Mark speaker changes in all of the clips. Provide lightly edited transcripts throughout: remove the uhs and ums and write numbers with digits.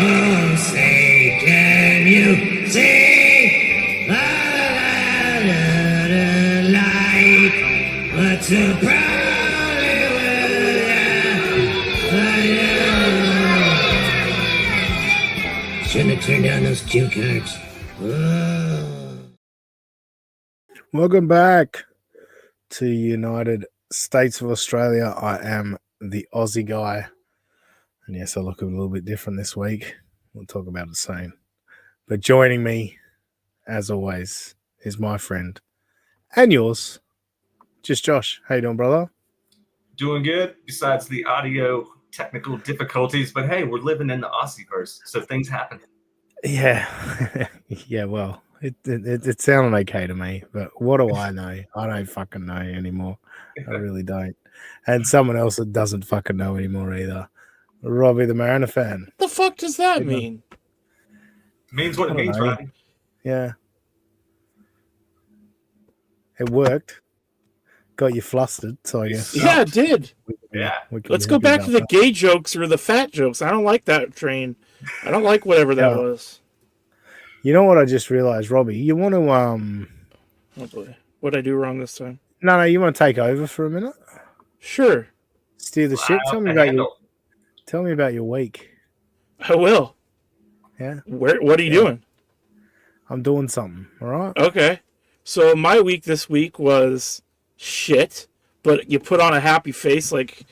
Speaker 1: Oh, say, can you see the light? What's the problem with shouldn't have turned down those cue cards. Whoa.
Speaker 2: Welcome back to United States of Australia. I am the Aussie guy. And yes, I look a little bit different this week. We'll talk about it soon. But joining me, as always, is my friend and yours, just Josh. How you doing, brother?
Speaker 3: Doing good, besides the audio technical difficulties. But hey, we're living in the Aussieverse, so things happen.
Speaker 2: Yeah. Yeah, well, it sounded okay to me. But what do I know? I don't fucking know anymore. I really don't. And someone else that doesn't fucking know anymore either. Robbie the Mariner fan.
Speaker 4: The fuck does that mean?
Speaker 3: Means what it means, right?
Speaker 2: Yeah. It worked. Got you flustered, so I guess.
Speaker 4: Yeah, it did.
Speaker 3: Yeah.
Speaker 4: Let's go back to the gay jokes or the fat jokes. I don't like that train. I don't like whatever that was.
Speaker 2: You know what I just realized, Robbie? You want to
Speaker 4: Oh boy. What'd I do wrong this time?
Speaker 2: No, you want to take over for a minute?
Speaker 4: Sure.
Speaker 2: Steer the ship. Tell me about your week.
Speaker 4: I will.
Speaker 2: Yeah.
Speaker 4: What are you doing?
Speaker 2: I'm doing something, all right?
Speaker 4: Okay. So my week this week was shit, but you put on a happy face like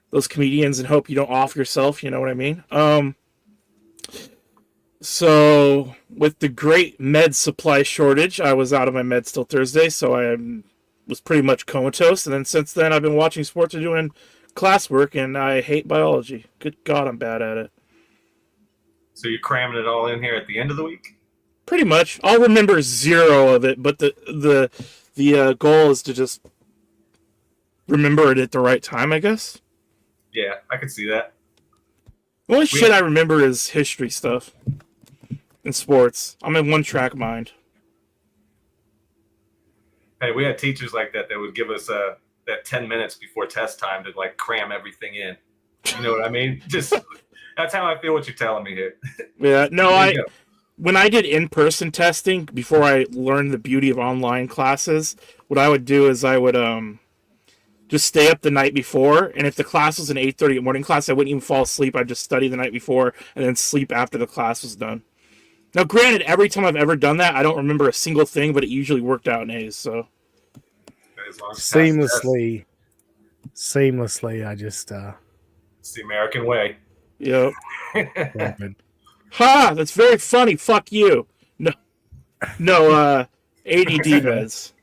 Speaker 4: those comedians and hope you don't off yourself, you know what I mean? So with the great med supply shortage, I was out of my meds till Thursday, so I was pretty much comatose, and then since then I've been watching sports and doing classwork, and I hate biology. Good God, I'm bad at it.
Speaker 3: So you're cramming it all in here at the end of the week?
Speaker 4: Pretty much. I'll remember zero of it, but the goal is to just remember it at the right time, I guess.
Speaker 3: Yeah, I can see that.
Speaker 4: The only shit I remember is history stuff and sports. I'm in one-track mind.
Speaker 3: Hey, we had teachers like that would give us that 10 minutes before test time to like cram everything in. You know what I mean? Just that's how I feel what you're telling me here.
Speaker 4: Yeah, no, when I did in-person testing before I learned the beauty of online classes, what I would do is I would just stay up the night before, and if the class was an 8:30 morning class, I wouldn't even fall asleep. I'd just study the night before and then sleep after the class was done. Now, granted, every time I've ever done that, I don't remember a single thing, but it usually worked out in A's, so.
Speaker 2: Seamlessly, I just...
Speaker 3: It's the American way.
Speaker 4: Yep. Ha! That's very funny. Fuck you. No, ADD meds.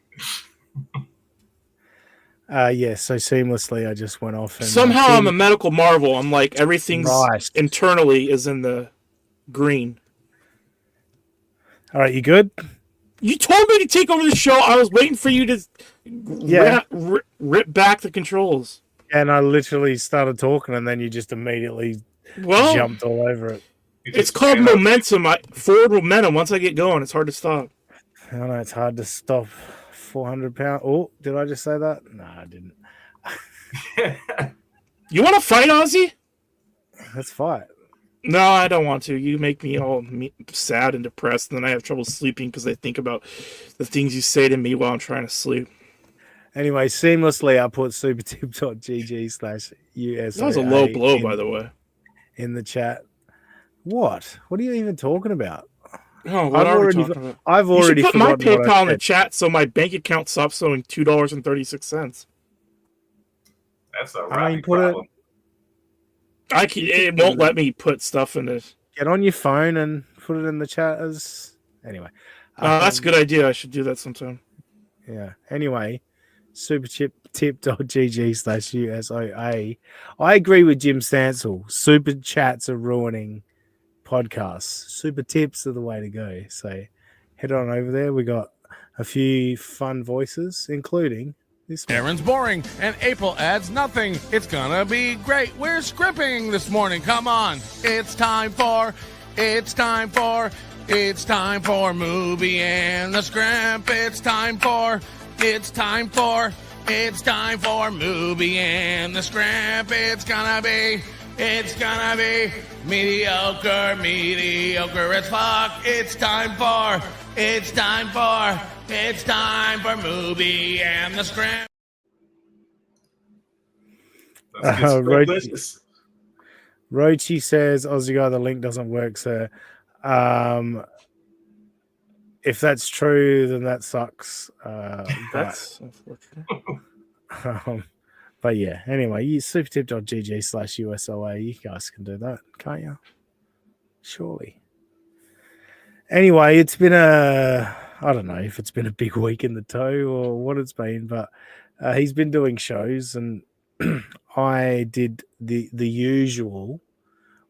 Speaker 2: Yeah, so seamlessly I just went off. And
Speaker 4: somehow I'm a medical marvel. I'm like, everything's internally is in the green.
Speaker 2: All right, you good?
Speaker 4: You told me to take over the show. I was waiting for you to rip back the controls.
Speaker 2: And I literally started talking, and then you just immediately jumped all over it.
Speaker 4: It's called momentum. Forward momentum. Once I get going, it's hard to stop.
Speaker 2: I know it's hard to stop. 400 pounds. Oh, did I just say that? No, I didn't.
Speaker 4: You want to fight, Ozzy?
Speaker 2: Let's fight.
Speaker 4: No, I don't want to. You make me all sad and depressed, and then I have trouble sleeping because I think about the things you say to me while I'm trying to sleep.
Speaker 2: Anyway, seamlessly, I put supertip.gg/USA.
Speaker 4: That was a low blow, by the way.
Speaker 2: In the chat. What? What are you even talking about?
Speaker 4: Oh, what are we talking about?
Speaker 2: I've already
Speaker 4: put my PayPal in the chat so my bank account stops showing $2.36.
Speaker 3: That's a right problem.
Speaker 4: It won't let me put stuff in this.
Speaker 2: Get on your phone and put it in the chat as... Anyway.
Speaker 4: That's a good idea. I should do that sometime.
Speaker 2: Yeah. Anyway, supertip.gg/USOA. I agree with Jim Stansel. Super chats are ruining podcasts. Super tips are the way to go. So head on over there. We got a few fun voices, including this one.
Speaker 5: Aaron's boring and April adds nothing. It's gonna be great. We're scripting this morning. Come on. It's time for Movie and the Scrimp. It's time for Movie and the Scrimp. It's gonna be It's gonna be mediocre as fuck. It's time for movie and the script.
Speaker 3: That's good
Speaker 2: Roach-
Speaker 3: delicious.
Speaker 2: Rochi says, Aussie guy, the link doesn't work, sir. If that's true, then that sucks.
Speaker 4: That's unfortunate.
Speaker 2: But yeah, anyway, you supertip.gg/USOA. You guys can do that, can't you? Surely. Anyway, it's been I don't know if it's been a big week in the toe or what it's been, but he's been doing shows, and I did the usual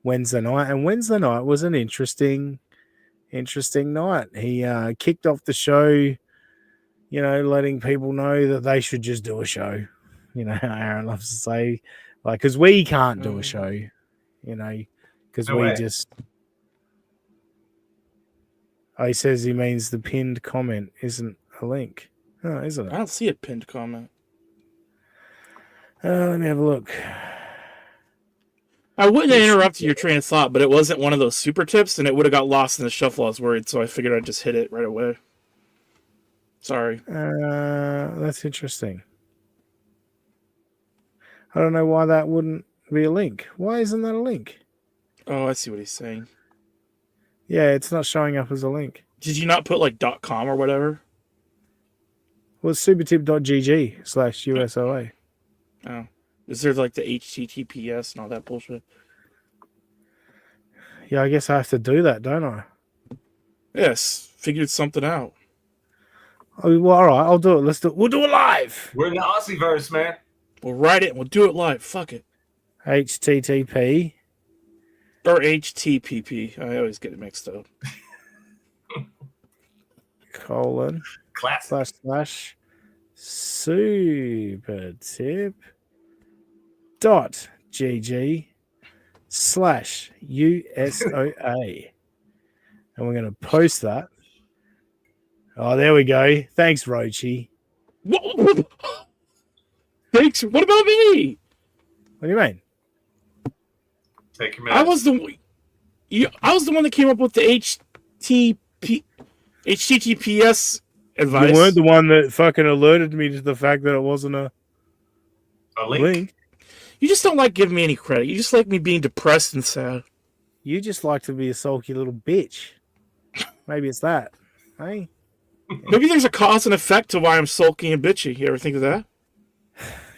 Speaker 2: Wednesday night, and Wednesday night was an interesting night. He kicked off the show, letting people know that they should just do a show. How Aaron loves to say, like, because we can't do a show, because
Speaker 3: No
Speaker 2: we
Speaker 3: way.
Speaker 2: just. Oh, he says he means the pinned comment isn't a link. Oh, isn't it?
Speaker 4: I don't see a pinned comment.
Speaker 2: Let me have a look.
Speaker 4: I wouldn't have interrupted your train of thought, but it wasn't one of those super tips, and it would have got lost in the shuffle. I was worried, so I figured I'd just hit it right away. Sorry.
Speaker 2: That's interesting. I don't know why that wouldn't be a link. Why isn't that a link?
Speaker 4: Oh, I see what he's saying.
Speaker 2: Yeah, it's not showing up as a link.
Speaker 4: Did you not put like .com or whatever?
Speaker 2: Well, it's supertip.gg/USOA.
Speaker 4: Oh. Is there like the HTTPS and all that bullshit?
Speaker 2: Yeah, I guess I have to do that, don't I?
Speaker 4: Yes. Figured something out.
Speaker 2: Oh, well, all right, I'll do it. We'll do it live.
Speaker 3: We're in the Aussieverse, man.
Speaker 4: We'll write it and we'll do it live. Fuck it.
Speaker 2: HTTP.
Speaker 4: Or HTPP. I always get it mixed up.
Speaker 2: Colon.
Speaker 3: Classic.
Speaker 2: / supertip.gg/USOA. And we're going to post that. Oh, there we go. Thanks, Rochi.
Speaker 4: Thanks. What about me?
Speaker 2: What do you mean?
Speaker 3: Take your minutes.
Speaker 4: I was the one that came up with the HTTPS advice.
Speaker 2: You weren't the one that fucking alerted me to the fact that it wasn't a link.
Speaker 4: You just don't like giving me any credit. You just like me being depressed and sad.
Speaker 2: You just like to be a sulky little bitch. Maybe it's that. Hey?
Speaker 4: Maybe there's a cause and effect to why I'm sulky and bitchy. You ever think of that?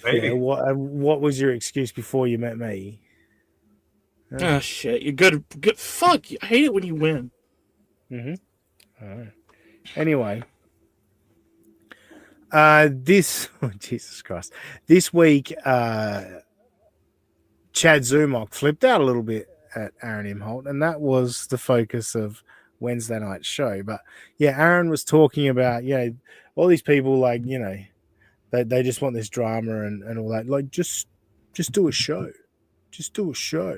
Speaker 3: Maybe.
Speaker 2: Yeah, what was your excuse before you met me?
Speaker 4: Ah, shit. You're good. Fuck. I hate it when you win.
Speaker 2: Mm-hmm. All right. Anyway. Jesus Christ. This week, Chad Zumok flipped out a little bit at Aaron Imholt, and that was the focus of Wednesday night's show. But yeah, Aaron was talking about, all these people, like, they just want this drama and all that. Like, just do a show. Just do a show.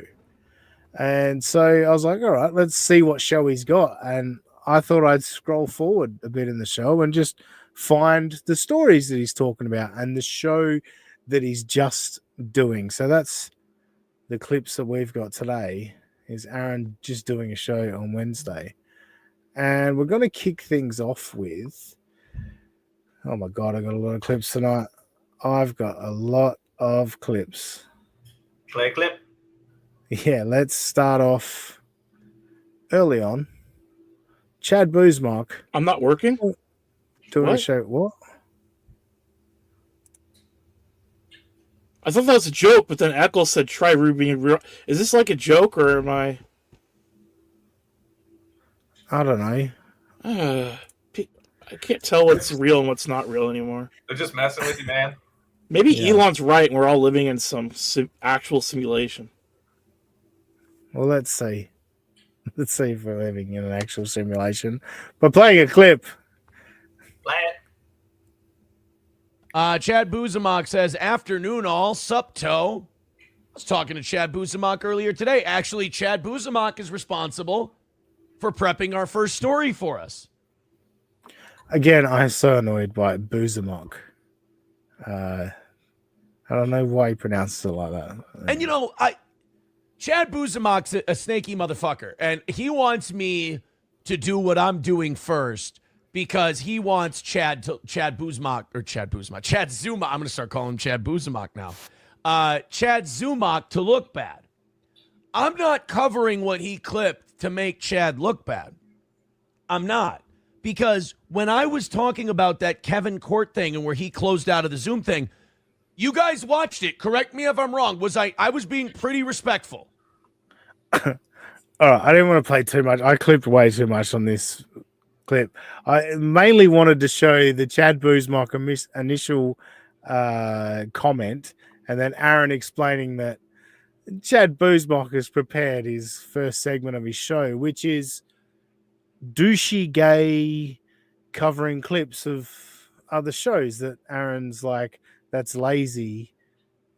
Speaker 2: And so I was like, all right, let's see what show he's got. And I thought I'd scroll forward a bit in the show and just find the stories that he's talking about and the show that he's just doing. So that's the clips that we've got today, is Aaron just doing a show on Wednesday. And we're going to kick things off with, oh my God, I got a lot of clips tonight. I've got a lot of clips.
Speaker 3: Play a clip.
Speaker 2: Yeah, let's start off early on. Chad Boozmark
Speaker 4: I'm not working?
Speaker 2: doing
Speaker 4: What?
Speaker 2: a show. What?
Speaker 4: I thought that was a joke, but then Eccles said try Ruby real. Is this like a joke or am I?
Speaker 2: I don't know.
Speaker 4: I can't tell what's real and what's not real anymore.
Speaker 3: They're just messing with you, man.
Speaker 4: Maybe
Speaker 2: Yeah.
Speaker 4: Elon's right and we're all living in some actual simulation.
Speaker 2: Well, let's see. Let's see if we're living in an actual simulation. But playing a clip.
Speaker 3: Play it.
Speaker 6: Chad Buzamok says, afternoon all, sup toe. I was talking to Chad Buzamok earlier today. Actually, Chad Buzamok is responsible for prepping our first story for us.
Speaker 2: Again, I'm so annoyed by Boozamok. I don't know why he pronounces it like that.
Speaker 6: And, Chad Buzamok's a snaky motherfucker, and he wants me to do what I'm doing first because he wants Chad Zumok. I'm going to start calling him Chad Buzamok now. Chad Zumok to look bad. I'm not covering what he clipped to make Chad look bad. I'm not. Because when I was talking about that Kevin Court thing and where he closed out of the Zoom thing, you guys watched it. Correct me if I'm wrong. I was being pretty respectful.
Speaker 2: All right, I didn't want to play too much. I clipped way too much on this clip. I mainly wanted to show the Chad Buzamok initial comment, and then Aaron explaining that Chad Buzamok has prepared his first segment of his show, which is douchey gay covering clips of other shows that Aaron's like, that's lazy,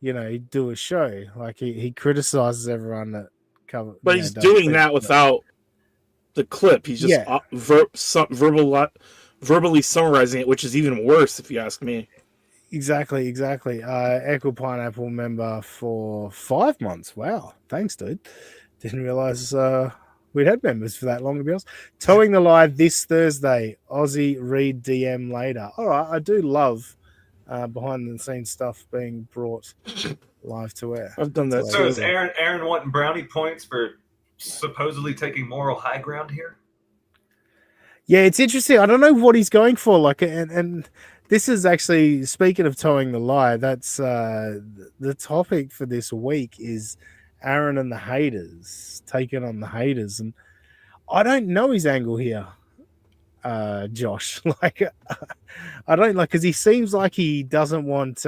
Speaker 2: do a show. Like he criticizes everyone that cover.
Speaker 4: But he's doing that without the clip. He's just verbally summarizing it, which is even worse if you ask me.
Speaker 2: Exactly. Echo Pineapple member for 5 months. Wow. Thanks, dude. Didn't realize we'd had members for that long, to be honest. Towing the line this Thursday. Aussie read DM later. All right. I do love behind the scenes stuff being brought live to air.
Speaker 4: I've done that.
Speaker 3: So is Aaron wanting brownie points for supposedly taking moral high ground here?
Speaker 2: Yeah, it's interesting. I don't know what he's going for. Like, and this is actually, speaking of towing the line, that's the topic for this week is Aaron and the haters, taking on the haters. And I don't know his angle here, Josh. Like, I don't like, because he seems like he doesn't want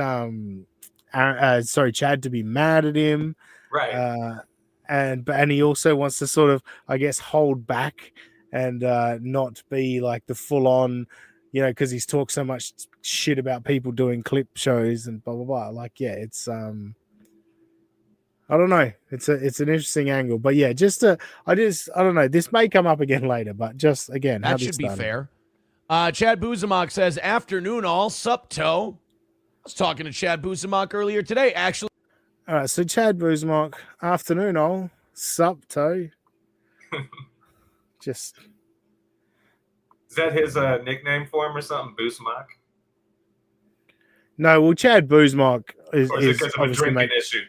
Speaker 2: Chad to be mad at him.
Speaker 3: Right.
Speaker 2: And he also wants to sort of, I guess, hold back and not be like the full on, because he's talked so much shit about people doing clip shows and blah blah blah. Like, yeah, it's I don't know. It's an interesting angle, but yeah, I don't know. This may come up again later, but just again,
Speaker 6: that should be fair. Chad Buzamok says, "Afternoon, all sup toe." I was talking to Chad Buzamok earlier today, actually.
Speaker 2: All right, so Chad Buzamok, afternoon, all sup toe. Just.
Speaker 3: Is that his nickname for him or something? Buzamok?
Speaker 2: No, well, Chad Buzamok is
Speaker 3: Or is it because of a drinking issue?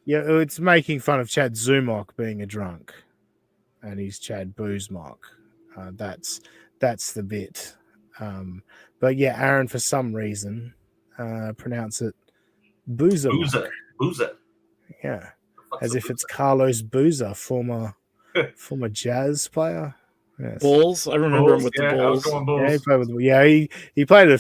Speaker 2: Yeah, it's making fun of Chad Zumok being a drunk, and he's Chad Buzamok. That's the bit. But yeah, Aaron, for some reason, pronounce it Boozer.
Speaker 3: Boozer.
Speaker 2: Yeah, as if it's Carlos Boozer, former jazz player. Yes.
Speaker 4: Bulls. I remember him with the Bulls.
Speaker 2: He played at a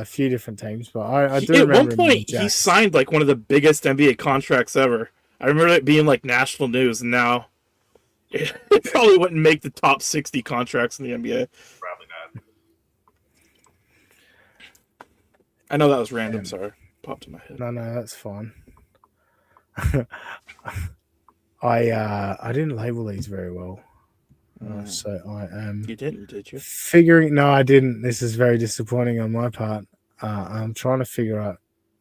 Speaker 2: few different teams, but I do remember.
Speaker 4: At one point, he signed like one of the biggest NBA contracts ever. I remember it being like national news, and now it probably wouldn't make the top 60 contracts in the NBA.
Speaker 3: Probably not.
Speaker 4: I know that was random. Sorry, popped in my head.
Speaker 2: No, that's fine. I didn't label these very well. So I am.
Speaker 4: You didn't, did you?
Speaker 2: No, I didn't. This is very disappointing on my part. I'm trying to figure out.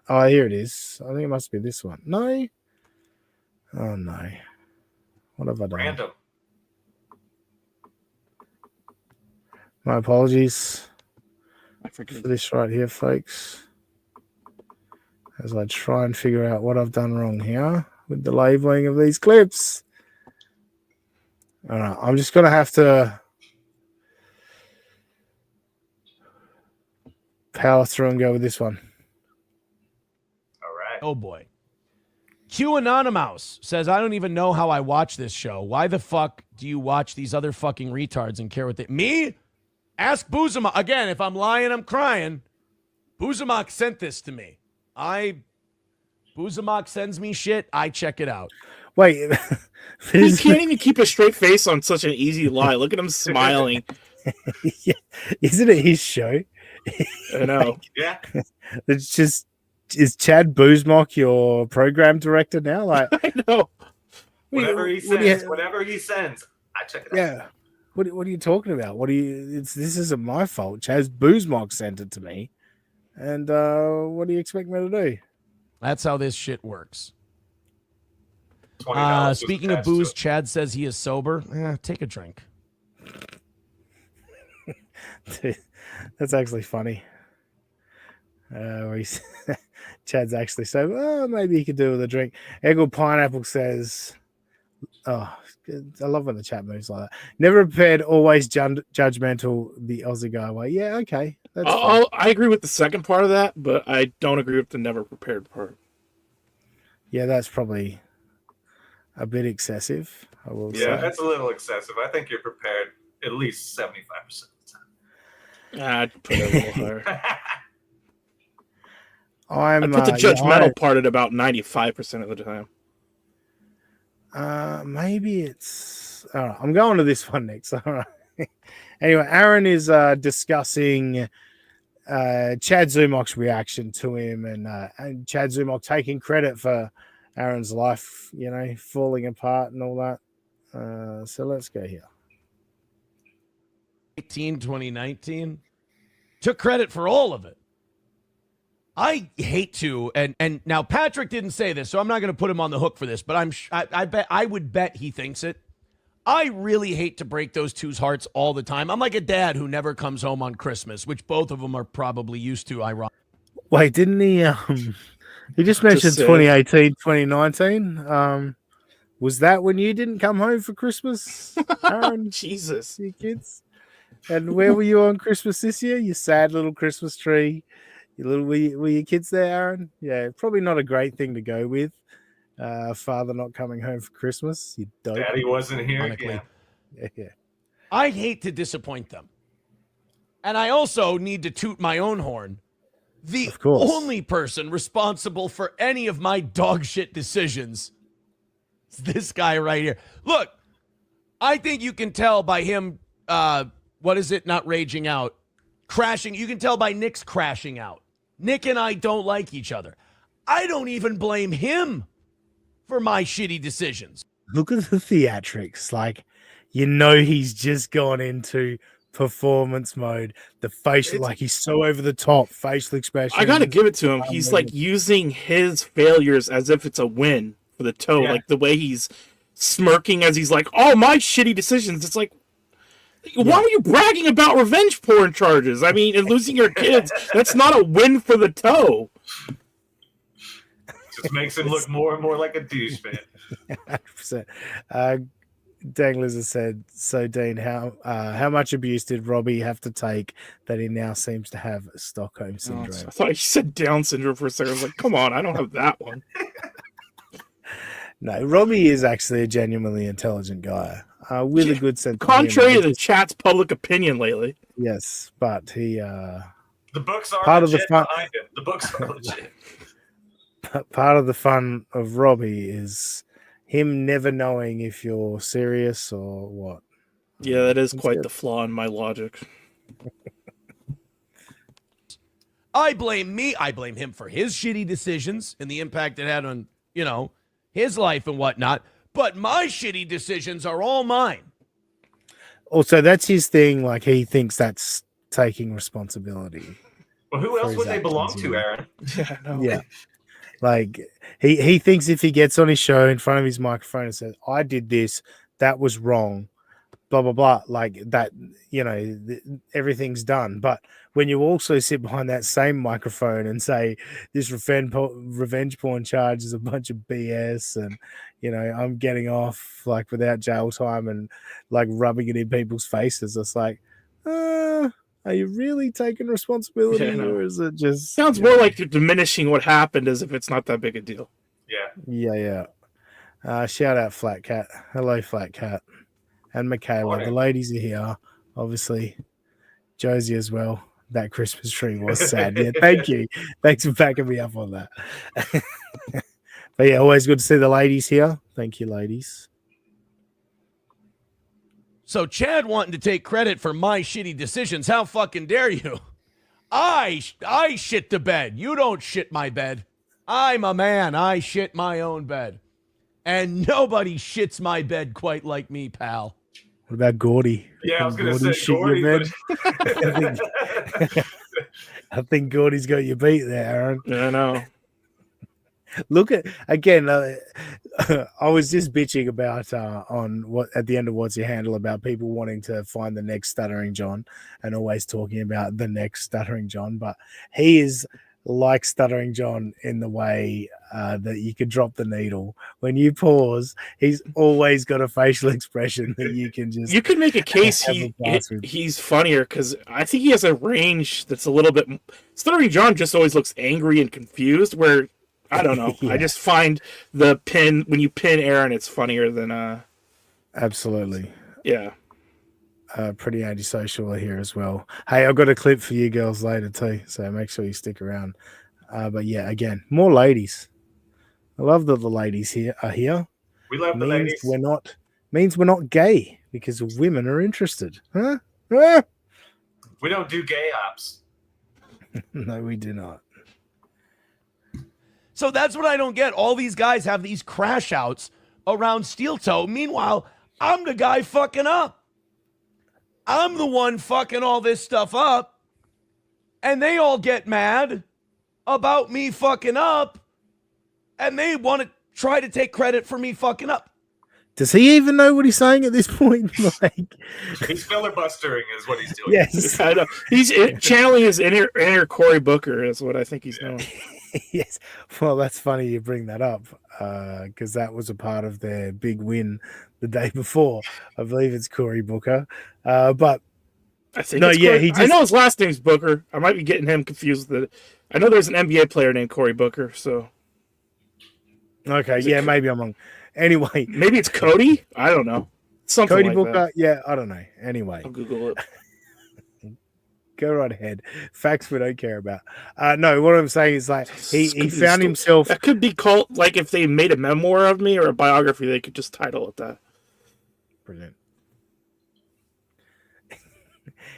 Speaker 2: Oh, here it is. I think it must be this one. No. Oh no. What have I done?
Speaker 3: Random.
Speaker 2: My apologies
Speaker 4: for
Speaker 2: this right here, folks. As I try and figure out what I've done wrong here with the labeling of these clips. All right, I'm just going to have to power through and go with this one.
Speaker 3: All right.
Speaker 6: Oh, boy. Q Anonymous says, I don't even know how I watch this show. Why the fuck do you watch these other fucking retards and care what they... Me? Ask Buzamok. Again, if I'm lying, I'm crying. Buzamok sent this to me. Buzamok sends me shit. I check it out.
Speaker 2: Wait.
Speaker 4: He can't even keep a straight face on such an easy lie. Look at him smiling.
Speaker 2: Yeah. Isn't it his show?
Speaker 4: I know.
Speaker 3: Yeah.
Speaker 2: It's just... Is Chad Buzamok your program director now? Like,
Speaker 4: I know.
Speaker 3: Whatever he sends, I check it out.
Speaker 2: Yeah. What are you talking about? This isn't my fault. Chad Buzamok sent it to me. And what do you expect me to do?
Speaker 6: That's how this shit works.
Speaker 3: $20.
Speaker 6: Speaking of booze, Chad says he is sober. Take a drink.
Speaker 2: Dude, that's actually funny. Chad's actually so, oh, maybe he could do with a drink. Eggle Pineapple says, oh, I love when the chat moves like that. Never prepared, always judgmental, the Aussie guy way. Yeah, okay. That's
Speaker 4: I agree with the second part of that, but I don't agree with the never prepared part.
Speaker 2: Yeah, that's probably a bit excessive, I will say.
Speaker 3: Yeah, that's a little excessive. I think you're prepared at least 75% of the time.
Speaker 4: I'd put it a little higher.
Speaker 2: I'd
Speaker 4: put the judgmental part at about 95% of the time.
Speaker 2: Maybe it's... All right, I'm going to this one next. All right. Anyway, Aaron is discussing Chad Zumok's reaction to him and Chad Zumok taking credit for Aaron's life, falling apart and all that. So let's go here.
Speaker 6: 2019 took credit for all of it. I hate to, and now Patrick didn't say this, so I'm not going to put him on the hook for this, but I would bet he thinks it. I really hate to break those two's hearts all the time. I'm like a dad who never comes home on Christmas, which both of them are probably used to. Ironically.
Speaker 2: Wait, didn't he? He just mentioned 2018, 2019. Was that when you didn't come home for Christmas, Aaron?
Speaker 4: Jesus,
Speaker 2: you kids. And where were you on Christmas this year? You sad little Christmas tree. Were your kids there, Aaron? Yeah, probably not a great thing to go with. Father not coming home for Christmas. You dope.
Speaker 3: Daddy wasn't here again.
Speaker 2: Yeah.
Speaker 6: I hate to disappoint them. And I also need to toot my own horn. The only person responsible for any of my dog shit decisions is this guy right here. Look, I think you can tell by him, not raging out, crashing. You can tell by Nick's crashing out. Nick and I don't like each other. I don't even blame him for my shitty decisions.
Speaker 2: Look at the theatrics. Like, he's just gone into performance mode. The facial, he's so over the top facial expression.
Speaker 4: I gotta give it to him. He's like using his failures as if it's a win for the toe. Yeah. Like the way he's smirking as he's like, "Oh, my shitty decisions." It's like, why are you bragging about revenge porn charges? I mean, and losing your kids. That's not a win for the toe.
Speaker 3: Just makes him look more and more like a douchebag.
Speaker 2: 100%. Dang Lizard said, so Dean, how much abuse did Robbie have to take that he now seems to have Stockholm syndrome?
Speaker 4: I thought you said Down syndrome for a second. I was like, come on, I don't have that one.
Speaker 2: No, Robbie is actually a genuinely intelligent guy with a good sense.
Speaker 4: Contrary to the chat's public opinion lately.
Speaker 2: Yes, but he...
Speaker 3: the books are
Speaker 2: part
Speaker 3: legit
Speaker 2: of the fun.
Speaker 3: Behind him. The books are legit.
Speaker 2: Part of the fun of Robbie is him never knowing if you're serious or what.
Speaker 4: Yeah, that is quite the flaw in my logic.
Speaker 6: I blame him for his shitty decisions and the impact it had on, his life and whatnot. But my shitty decisions are all mine.
Speaker 2: Also, that's his thing. Like, he thinks that's taking responsibility.
Speaker 3: Well, who else would they belong to, Aaron?
Speaker 4: Yeah, I know.
Speaker 2: Yeah. Like, he thinks if he gets on his show in front of his microphone and says, I did this, that was wrong, blah, blah, blah, like that, everything's done. But when you also sit behind that same microphone and say, this revenge porn charge is a bunch of BS and, I'm getting off, like, without jail time and, like, rubbing it in people's faces, it's like, are you really taking responsibility, or is it just...
Speaker 4: Sounds more like you're diminishing what happened as if it's not that big a deal.
Speaker 3: Yeah.
Speaker 2: Shout out Flat Cat. Hello, Flat Cat. And Michaela. The ladies are here, obviously. Josie as well. That Christmas tree was sad. Yeah, thank you. Thanks for backing me up on that. But yeah, always good to see the ladies here. Thank you, ladies.
Speaker 6: So Chad wanting to take credit for my shitty decisions. How fucking dare you? I shit the bed. You don't shit my bed. I'm a man. I shit my own bed. And nobody shits my bed quite like me, pal.
Speaker 2: What about Gordy?
Speaker 3: Yeah, I was going to say Gordy.
Speaker 2: I think Gordy's got you beat there, Aaron.
Speaker 4: Yeah, I know.
Speaker 2: Look at again. I was just bitching about on what at the end of What's Your Handle about people wanting to find the next Stuttering John and always talking about the next Stuttering John, but he is like Stuttering John in the way that you could drop the needle when you pause. He's always got a facial expression that you can just.
Speaker 4: You could make a case
Speaker 2: have a blast with.
Speaker 4: he's funnier because I think he has a range that's a little bit. Stuttering John just always looks angry and confused. Where I don't know.
Speaker 2: Yeah.
Speaker 4: I just find the pin when you pin Aaron, it's funnier than
Speaker 2: Absolutely.
Speaker 4: yeah.
Speaker 2: Pretty antisocial here as well. Hey, I've got a clip for you girls later too, so make sure you stick around. But yeah, again, more ladies. I love that the ladies here are here.
Speaker 3: We love the
Speaker 2: Means
Speaker 3: ladies.
Speaker 2: we're not gay because women are interested. Huh? Ah!
Speaker 3: We don't do gay ops.
Speaker 2: No, we do not.
Speaker 6: So that's what I don't get. All these guys have these crash outs around Steel Toe. Meanwhile, I'm the guy fucking up. I'm the one fucking all this stuff up. And they all get mad about me fucking up. And they want to try to take credit for me fucking up.
Speaker 2: Does he even know what he's saying at this point? Like,
Speaker 3: He's filibustering is what he's doing.
Speaker 2: yes,
Speaker 4: I know. He's channeling his inner Cory Booker is what I think he's doing.
Speaker 2: yes. Well, that's funny you bring that up because that was a part of their big win the day before. I believe it's Cory Booker, but
Speaker 4: I think
Speaker 2: no,
Speaker 4: it's
Speaker 2: yeah,
Speaker 4: Cory.
Speaker 2: he just.
Speaker 4: I know his last name's Booker. I might be getting him confused with it. I know there's an NBA player named Cory Booker, so
Speaker 2: Okay, yeah, maybe I'm wrong. Anyway,
Speaker 4: maybe it's Cody. I don't know. Something
Speaker 2: Cody
Speaker 4: like
Speaker 2: Booker,
Speaker 4: that.
Speaker 2: yeah, I don't know. Anyway,
Speaker 4: I'll Google it.
Speaker 2: go right ahead. Facts we don't care about. No, what I'm saying is like he
Speaker 4: This could be
Speaker 2: found
Speaker 4: the
Speaker 2: himself.
Speaker 4: That could be called like if they made a memoir of me or a biography, they could just title it that.
Speaker 2: Brilliant.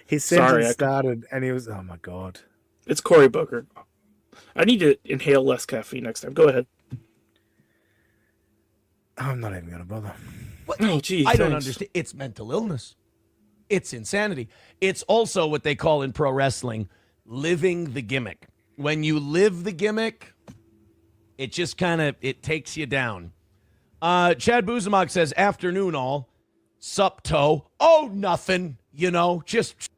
Speaker 2: His
Speaker 4: Sorry,
Speaker 2: sentence started, and he was, oh my god.
Speaker 4: It's Cory Booker. I need to inhale less caffeine next time. Go ahead.
Speaker 2: I'm not even gonna bother.
Speaker 6: What?
Speaker 4: Oh, geez,
Speaker 6: I don't
Speaker 4: thanks.
Speaker 6: understand. It's mental illness. It's insanity. It's also what they call in pro wrestling living the gimmick. When you live the gimmick, it just kind of it takes you down. Chad Buzamok says, afternoon all. Sup toe. Oh, nothing. You know, just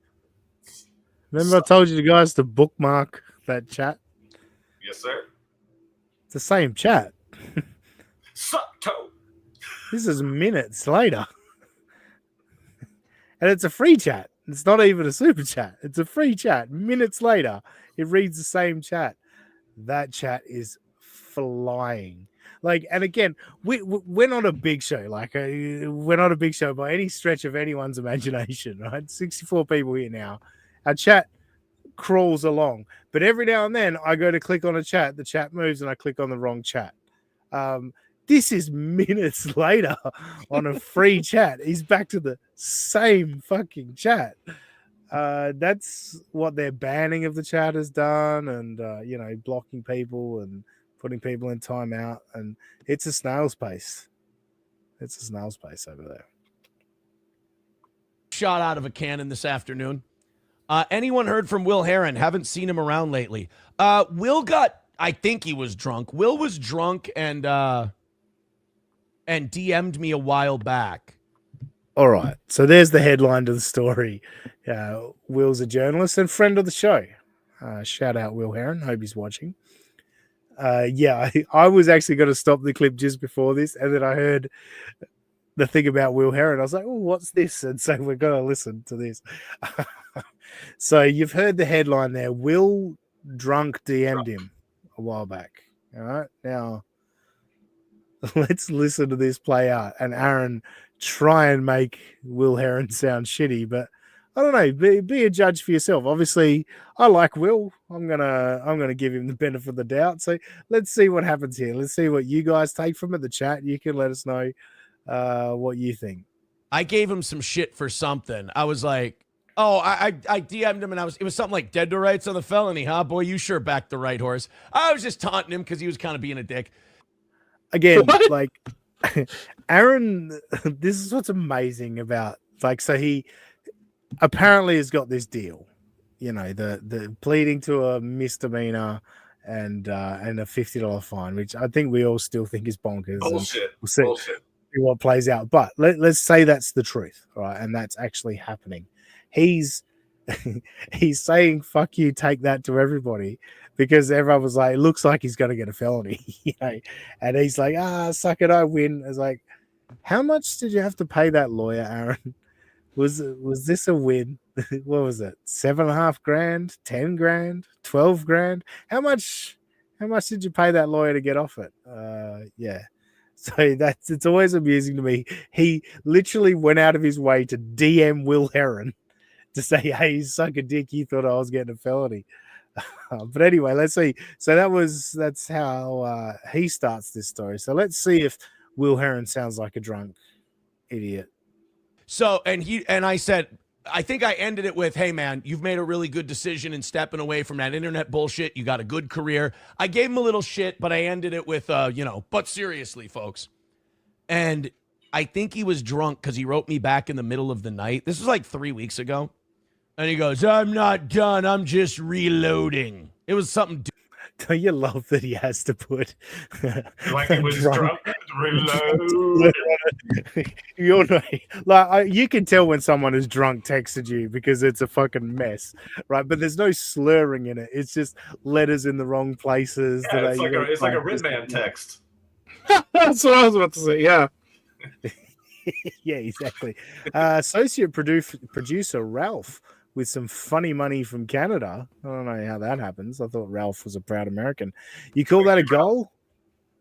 Speaker 2: Remember I told you guys to bookmark that chat?
Speaker 3: Yes, sir.
Speaker 2: It's the same chat.
Speaker 3: Sup, toe.
Speaker 2: This is minutes later. And it's a free chat. It's not even a super chat. It's a free chat. Minutes later, it reads the same chat. That chat is flying. Like, and again, we're not a big show. Like, we're not a big show by any stretch of anyone's imagination, right? 64 people here now. Our chat crawls along. But every now and then, I go to click on a chat. The chat moves, and I click on the wrong chat. This is minutes later on a free chat. He's back to the same fucking chat. That's what their banning of the chat has done, and blocking people and putting people in timeout, and it's a snail's pace. It's a snail's pace over there.
Speaker 6: shot out of a cannon this afternoon. Anyone heard from Will Herren? Haven't seen him around lately. Will got, I think he was drunk. Will was drunk and DM'd me a while back.
Speaker 2: All right. So there's the headline to the story. Will's a journalist and friend of the show. Shout out Will Herren. Hope he's watching. I was actually going to stop the clip just before this, and then I heard the thing about Will Herren. I was like, oh, what's this? And so we're going to listen to this. So you've heard the headline there. Will drunk DM'd him a while back. All right. Now, let's listen to this play out. And Aaron, try and make Will Herren sound shitty, but I don't know. Be a judge for yourself. Obviously, I like Will. I'm gonna give him the benefit of the doubt. So let's see what happens here. Let's see what you guys take from it. The chat. You can let us know what you think.
Speaker 6: I gave him some shit for something. I was like, oh, I DM'd him, and it was something like dead to rights on the felony, huh? Boy, you sure backed the right horse. I was just taunting him because he was kind of being a dick.
Speaker 2: Again,
Speaker 4: What?
Speaker 2: like Aaron, this is what's amazing about so he apparently has got this deal, the pleading to a misdemeanor and a $50 fine, which I think we all still think is bonkers.
Speaker 3: Bullshit.
Speaker 2: We'll see
Speaker 3: Bullshit.
Speaker 2: what plays out. But let's say that's the truth, right? And that's actually happening. He's he's saying "fuck you," take that to everybody because everyone was like, "It looks like he's going to get a felony," and he's like, "Suck it, I win." It's like, how much did you have to pay that lawyer, Aaron? Was this a win? What was it? $7.5 grand, 10 grand, 12 grand? How much did you pay that lawyer to get off it? Yeah. So it's always amusing to me. He literally went out of his way to DM Will Herren to say, "Hey, you suck a dick. You thought I was getting a felony." But anyway, let's see. So that's how he starts this story. So let's see if Will Herren sounds like a drunk idiot.
Speaker 6: So, and I said, I think I ended it with, "Hey, man, you've made a really good decision in stepping away from that internet bullshit. You got a good career." I gave him a little shit, but I ended it with, "But seriously, folks." And I think he was drunk because he wrote me back in the middle of the night. This was like 3 weeks ago. And he goes, "I'm not done. I'm just reloading." It was something.
Speaker 2: Don't you love that he has to put
Speaker 3: like he was drunk? Reload.
Speaker 2: You can tell when someone is drunk texted you because it's a fucking mess, right? But there's no slurring in it. It's just letters in the wrong places.
Speaker 3: Yeah, it's like a Red Man text.
Speaker 4: That's what I was about to say. Yeah.
Speaker 2: Yeah, exactly. Associate producer Ralph with some funny money from Canada. I don't know how that happens. I thought Ralph was a proud American. You call that a goal?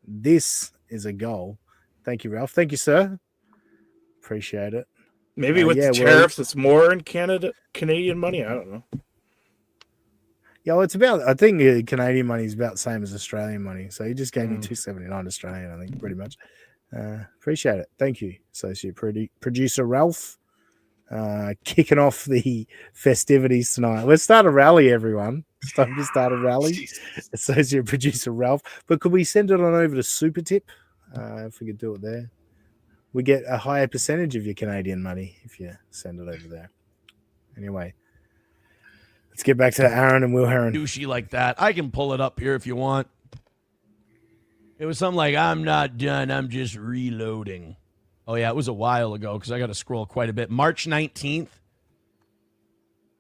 Speaker 2: This is a goal. Thank you, Ralph. Thank you, sir. Appreciate it.
Speaker 4: Maybe with the tariffs, it's more in Canadian money. I don't know.
Speaker 2: Yeah, well, it's about. I think Canadian money is about the same as Australian money. So he just gave me $2.79 Australian. I think pretty much. Appreciate it. Thank you, associate producer Ralph. Kicking off the festivities tonight. Let's start a rally, everyone. It's time to start a rally. Associate producer Ralph. But could we send it on over to Super Tip? If we could do it there. We get a higher percentage of your Canadian money if you send it over there. Anyway, let's get back to Aaron and Will Herren.
Speaker 6: Douchey like that. I can pull it up here if you want. It was something like, "I'm not done. I'm just reloading." Oh, yeah, it was a while ago because I got to scroll quite a bit. March 19th.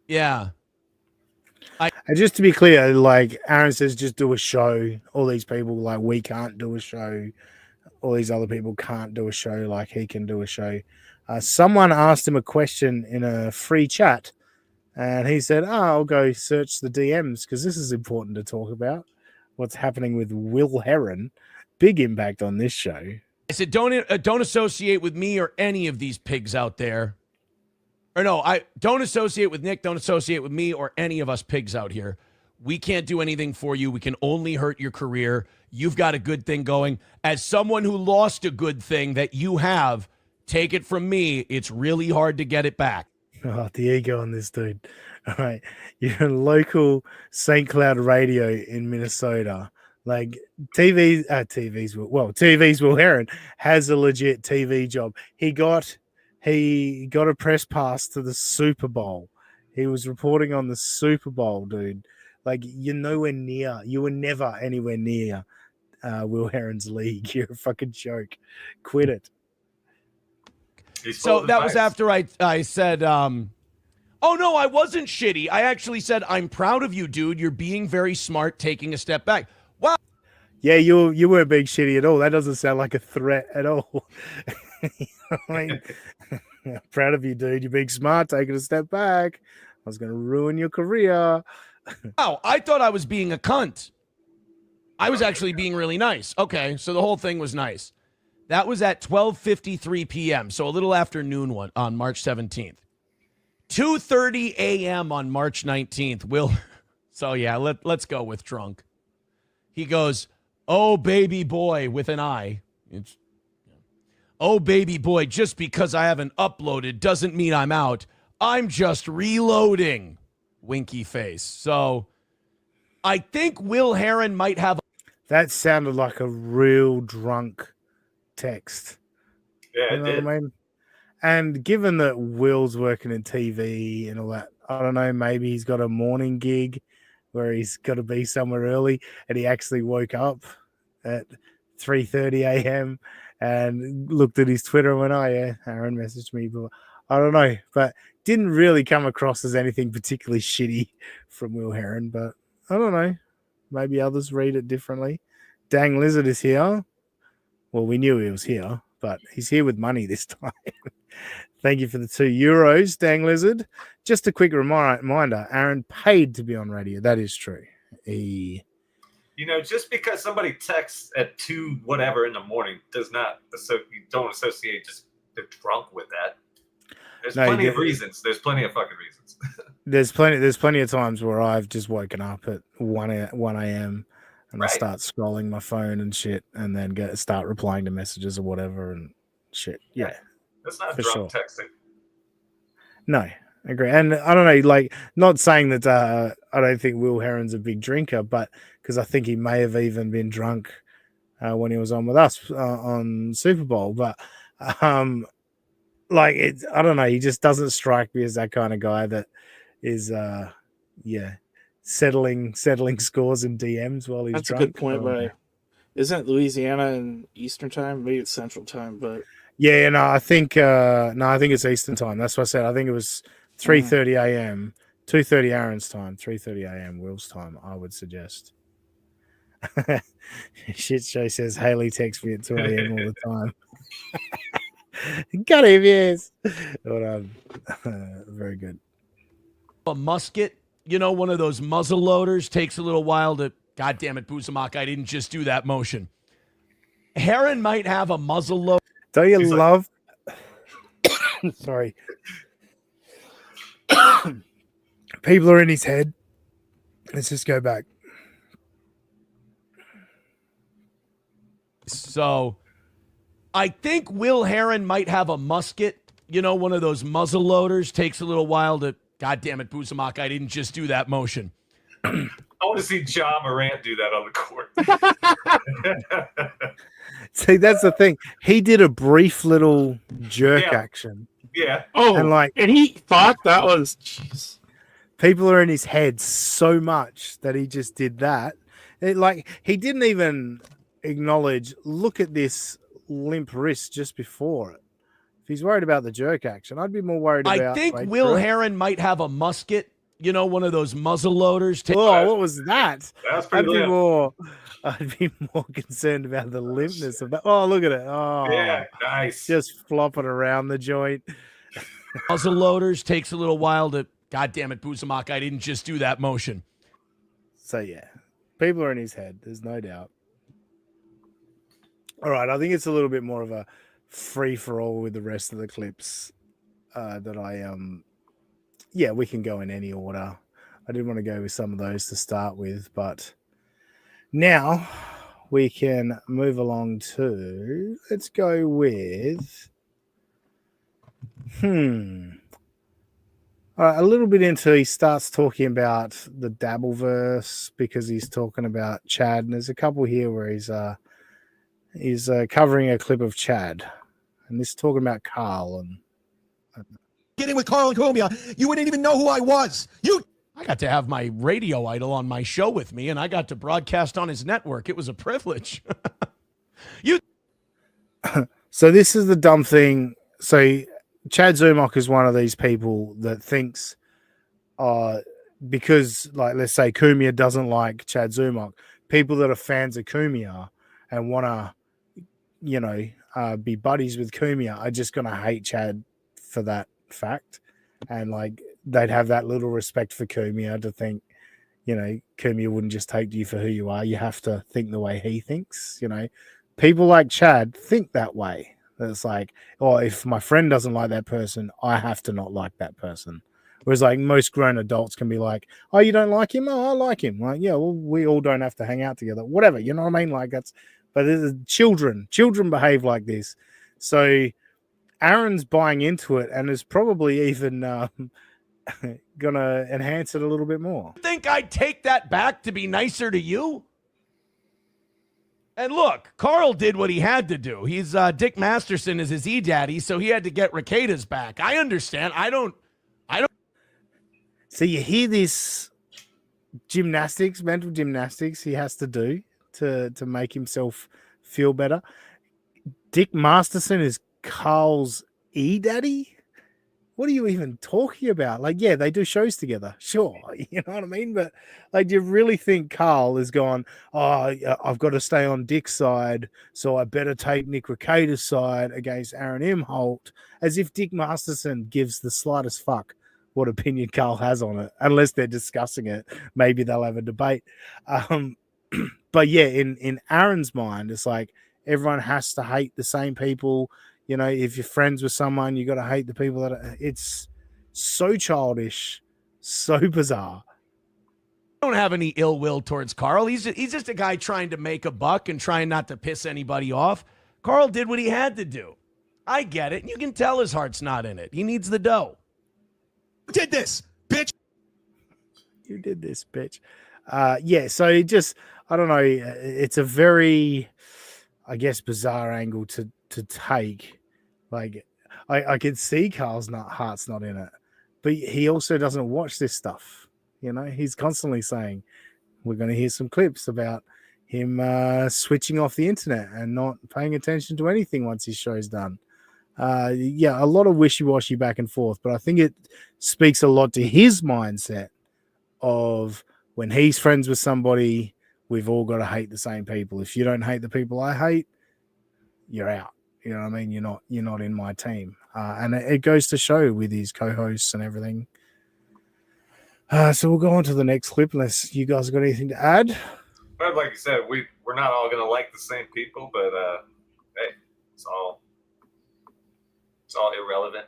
Speaker 6: Yeah.
Speaker 2: And just to be clear, like Aaron says, just do a show. All these people, like, we can't do a show. All these other people can't do a show like he can do a show. Someone asked him a question in a free chat, and he said, I'll go search the DMs because this is important to talk about. What's happening with Will Herren. Big impact on this show.
Speaker 6: I said, don't associate with me or any of these pigs out there. Or no, I don't associate with Nick. Don't associate with me or any of us pigs out here. We can't do anything for you. We can only hurt your career. You've got a good thing going. As someone who lost a good thing that you have, take it from me, it's really hard to get it back.
Speaker 2: Oh, the ego on this dude. All right. You're a local St. Cloud radio in Minnesota. Like TV's Will Herren has a legit TV job. He got a press pass to the Super Bowl. He was reporting on the Super Bowl, dude. Like, you were never anywhere near Will Herren's league. You're a fucking joke. Quit it.
Speaker 6: So that was after I said, oh no, I wasn't shitty. I actually said, I'm proud of you, dude. You're being very smart, taking a step back. Wow.
Speaker 2: Yeah, you weren't being shitty at all. That doesn't sound like a threat at all. I mean, proud of you, dude. You're being smart, taking a step back. I was going to ruin your career.
Speaker 6: Oh, I thought I was being a cunt. I was actually being really nice. Okay, so the whole thing was nice. That was at 12:53 p.m., so a little after noon on March 17th. 2:30 a.m. on March 19th. So yeah, let's go with drunk. He goes, "Oh, baby boy," with an I. "Oh, baby boy, just because I haven't uploaded doesn't mean I'm out. I'm just reloading." Winky face. So I think Will Herren might have.
Speaker 2: That sounded like a real drunk text.
Speaker 3: Yeah,
Speaker 2: you know what I mean? And given that Will's working in TV and all that, I don't know, maybe he's got a morning gig where he's got to be somewhere early, and he actually woke up at 3:30 a.m. and looked at his Twitter and went, "Oh yeah, Aaron messaged me," but I don't know, but didn't really come across as anything particularly shitty from Will Herren, but I don't know. Maybe others read it differently. Dang Lizard is here. Well, we knew he was here, but he's here with money this time. Thank you for the €2, Dang Lizard. Just a quick reminder, Aaron paid to be on radio. That is true.
Speaker 3: You know, just because somebody texts at 2 whatever in the morning does not, you don't associate just they're drunk with that. There's plenty of reasons. There's plenty of fucking reasons.
Speaker 2: There's plenty of times where I've just woken up at 1 a.m. and I start scrolling my phone and shit, and then start replying to messages or whatever and shit. Yeah.
Speaker 3: That's not drunk texting.
Speaker 2: No, I agree. And I don't know, like, not saying that I don't think Will Herren's a big drinker, but because I think he may have even been drunk when he was on with us on Super Bowl. But like, I don't know, he just doesn't strike me as that kind of guy that is, settling scores in DMs while he's drunk.
Speaker 4: That's a good point, but isn't it Louisiana in Eastern time? Maybe it's Central time, but
Speaker 2: yeah, no, I think it's Eastern time. That's what I said. I think it was 3:30 a.m., 2:30 Aaron's time, 3:30 a.m. Will's time, I would suggest. Shit show says Haley texts me at 2 a.m. all the time. Got him, yes. Hold on. Very good.
Speaker 6: A musket, you know, one of those muzzle loaders, takes a little while to, God damn it, Zumok, I didn't just do that motion. Herren might have a muzzle loader.
Speaker 2: Don't you love? Sorry. People are in his head. Let's just go back.
Speaker 6: So I think Will Herren might have a musket, you know, one of those muzzle loaders, takes a little while to, God damn it, Zumok, I didn't just do that motion.
Speaker 3: I want to see Ja Morant do that on the court.
Speaker 2: See, that's the thing. He did a brief little jerk action.
Speaker 3: Yeah.
Speaker 4: Oh, and he thought that was. Jeez.
Speaker 2: People are in his head so much that he just did that. He didn't even acknowledge, look at this limp wrist just before it. If he's worried about the jerk action, I'd be more worried about.
Speaker 6: I think Will Herren might have a musket, you know, one of those muzzle loaders.
Speaker 2: Oh, what was that?
Speaker 3: That's pretty
Speaker 2: I'd be more concerned about the limpness of that. Oh, look at it. Oh,
Speaker 3: yeah, nice.
Speaker 2: Just flopping around the joint.
Speaker 6: Muzzle loaders, takes a little while to, God damn it, Zumok, I didn't just do that motion.
Speaker 2: So, yeah, people are in his head. There's no doubt. All right, I think it's a little bit more of a free-for-all with the rest of the clips that we can go in any order. I did want to go with some of those to start with, but now we can move along to, let's go with, all right, a little bit into, he starts talking about the dabbleverse because he's talking about Chad, and there's a couple here where he's covering a clip of Chad, and this is talking about Carl and
Speaker 7: getting with Carl and Columbia. You wouldn't even know who I was.
Speaker 6: I got to have my radio idol on my show with me, and I got to broadcast on his network. It was a privilege.
Speaker 2: So this is the dumb thing. So Chad Zumok is one of these people that thinks because, like, let's say Cumia doesn't like Chad Zumok, people that are fans of Cumia and want to, you know, be buddies with Cumia are just going to hate Chad for that fact. And, like, they'd have that little respect for Cumia to think, you know, Cumia wouldn't just take you for who you are. You have to think the way he thinks, you know. People like Chad think that way. It's like, oh, if my friend doesn't like that person, I have to not like that person. Whereas, like, most grown adults can be like, oh, you don't like him? Oh, I like him. Like, yeah, well, we all don't have to hang out together. Whatever, you know what I mean? Like, but children behave like this. So Aaron's buying into it and is probably even gonna enhance it a little bit more.
Speaker 6: Think I'd take that back to be nicer to you? And look, Carl did what he had to do. He's Dick Masterson is his e-daddy, so he had to get Riqueda's back. I understand. I don't.
Speaker 2: So you hear this mental gymnastics he has to do to make himself feel better. Dick Masterson is Carl's daddy. What are you even talking about? Like, yeah, they do shows together, sure, you know what I mean? But like, do you really think Carl is going, oh, I've got to stay on Dick's side, so I better take Nick Rekieta's side against Aaron Imholt, as if Dick Masterson gives the slightest fuck what opinion Carl has on it, unless they're discussing it. Maybe they'll have a debate. But yeah, in Aaron's mind, it's like everyone has to hate the same people. You know, if you're friends with someone, you got to hate the people that it's so childish, so bizarre.
Speaker 6: I don't have any ill will towards Carl. He's just a guy trying to make a buck and trying not to piss anybody off. Carl did what he had to do. I get it. You can tell his heart's not in it. He needs the dough.
Speaker 7: You did this, bitch.
Speaker 2: You did this, bitch. Yeah, so it just, I don't know. It's a very, I guess, bizarre angle to take. Like, I could see Carl's heart's not in it, but he also doesn't watch this stuff. You know, he's constantly saying, we're going to hear some clips about him switching off the internet and not paying attention to anything once his show's done. Yeah, a lot of wishy-washy back and forth, but I think it speaks a lot to his mindset of when he's friends with somebody, we've all got to hate the same people. If you don't hate the people I hate, you're out. You know what I mean? You're not in my team. And it goes to show with his co-hosts and everything. So we'll go on to the next clip unless you guys got anything to add.
Speaker 3: But like you said, we're not all going to like the same people, but hey, it's all irrelevant.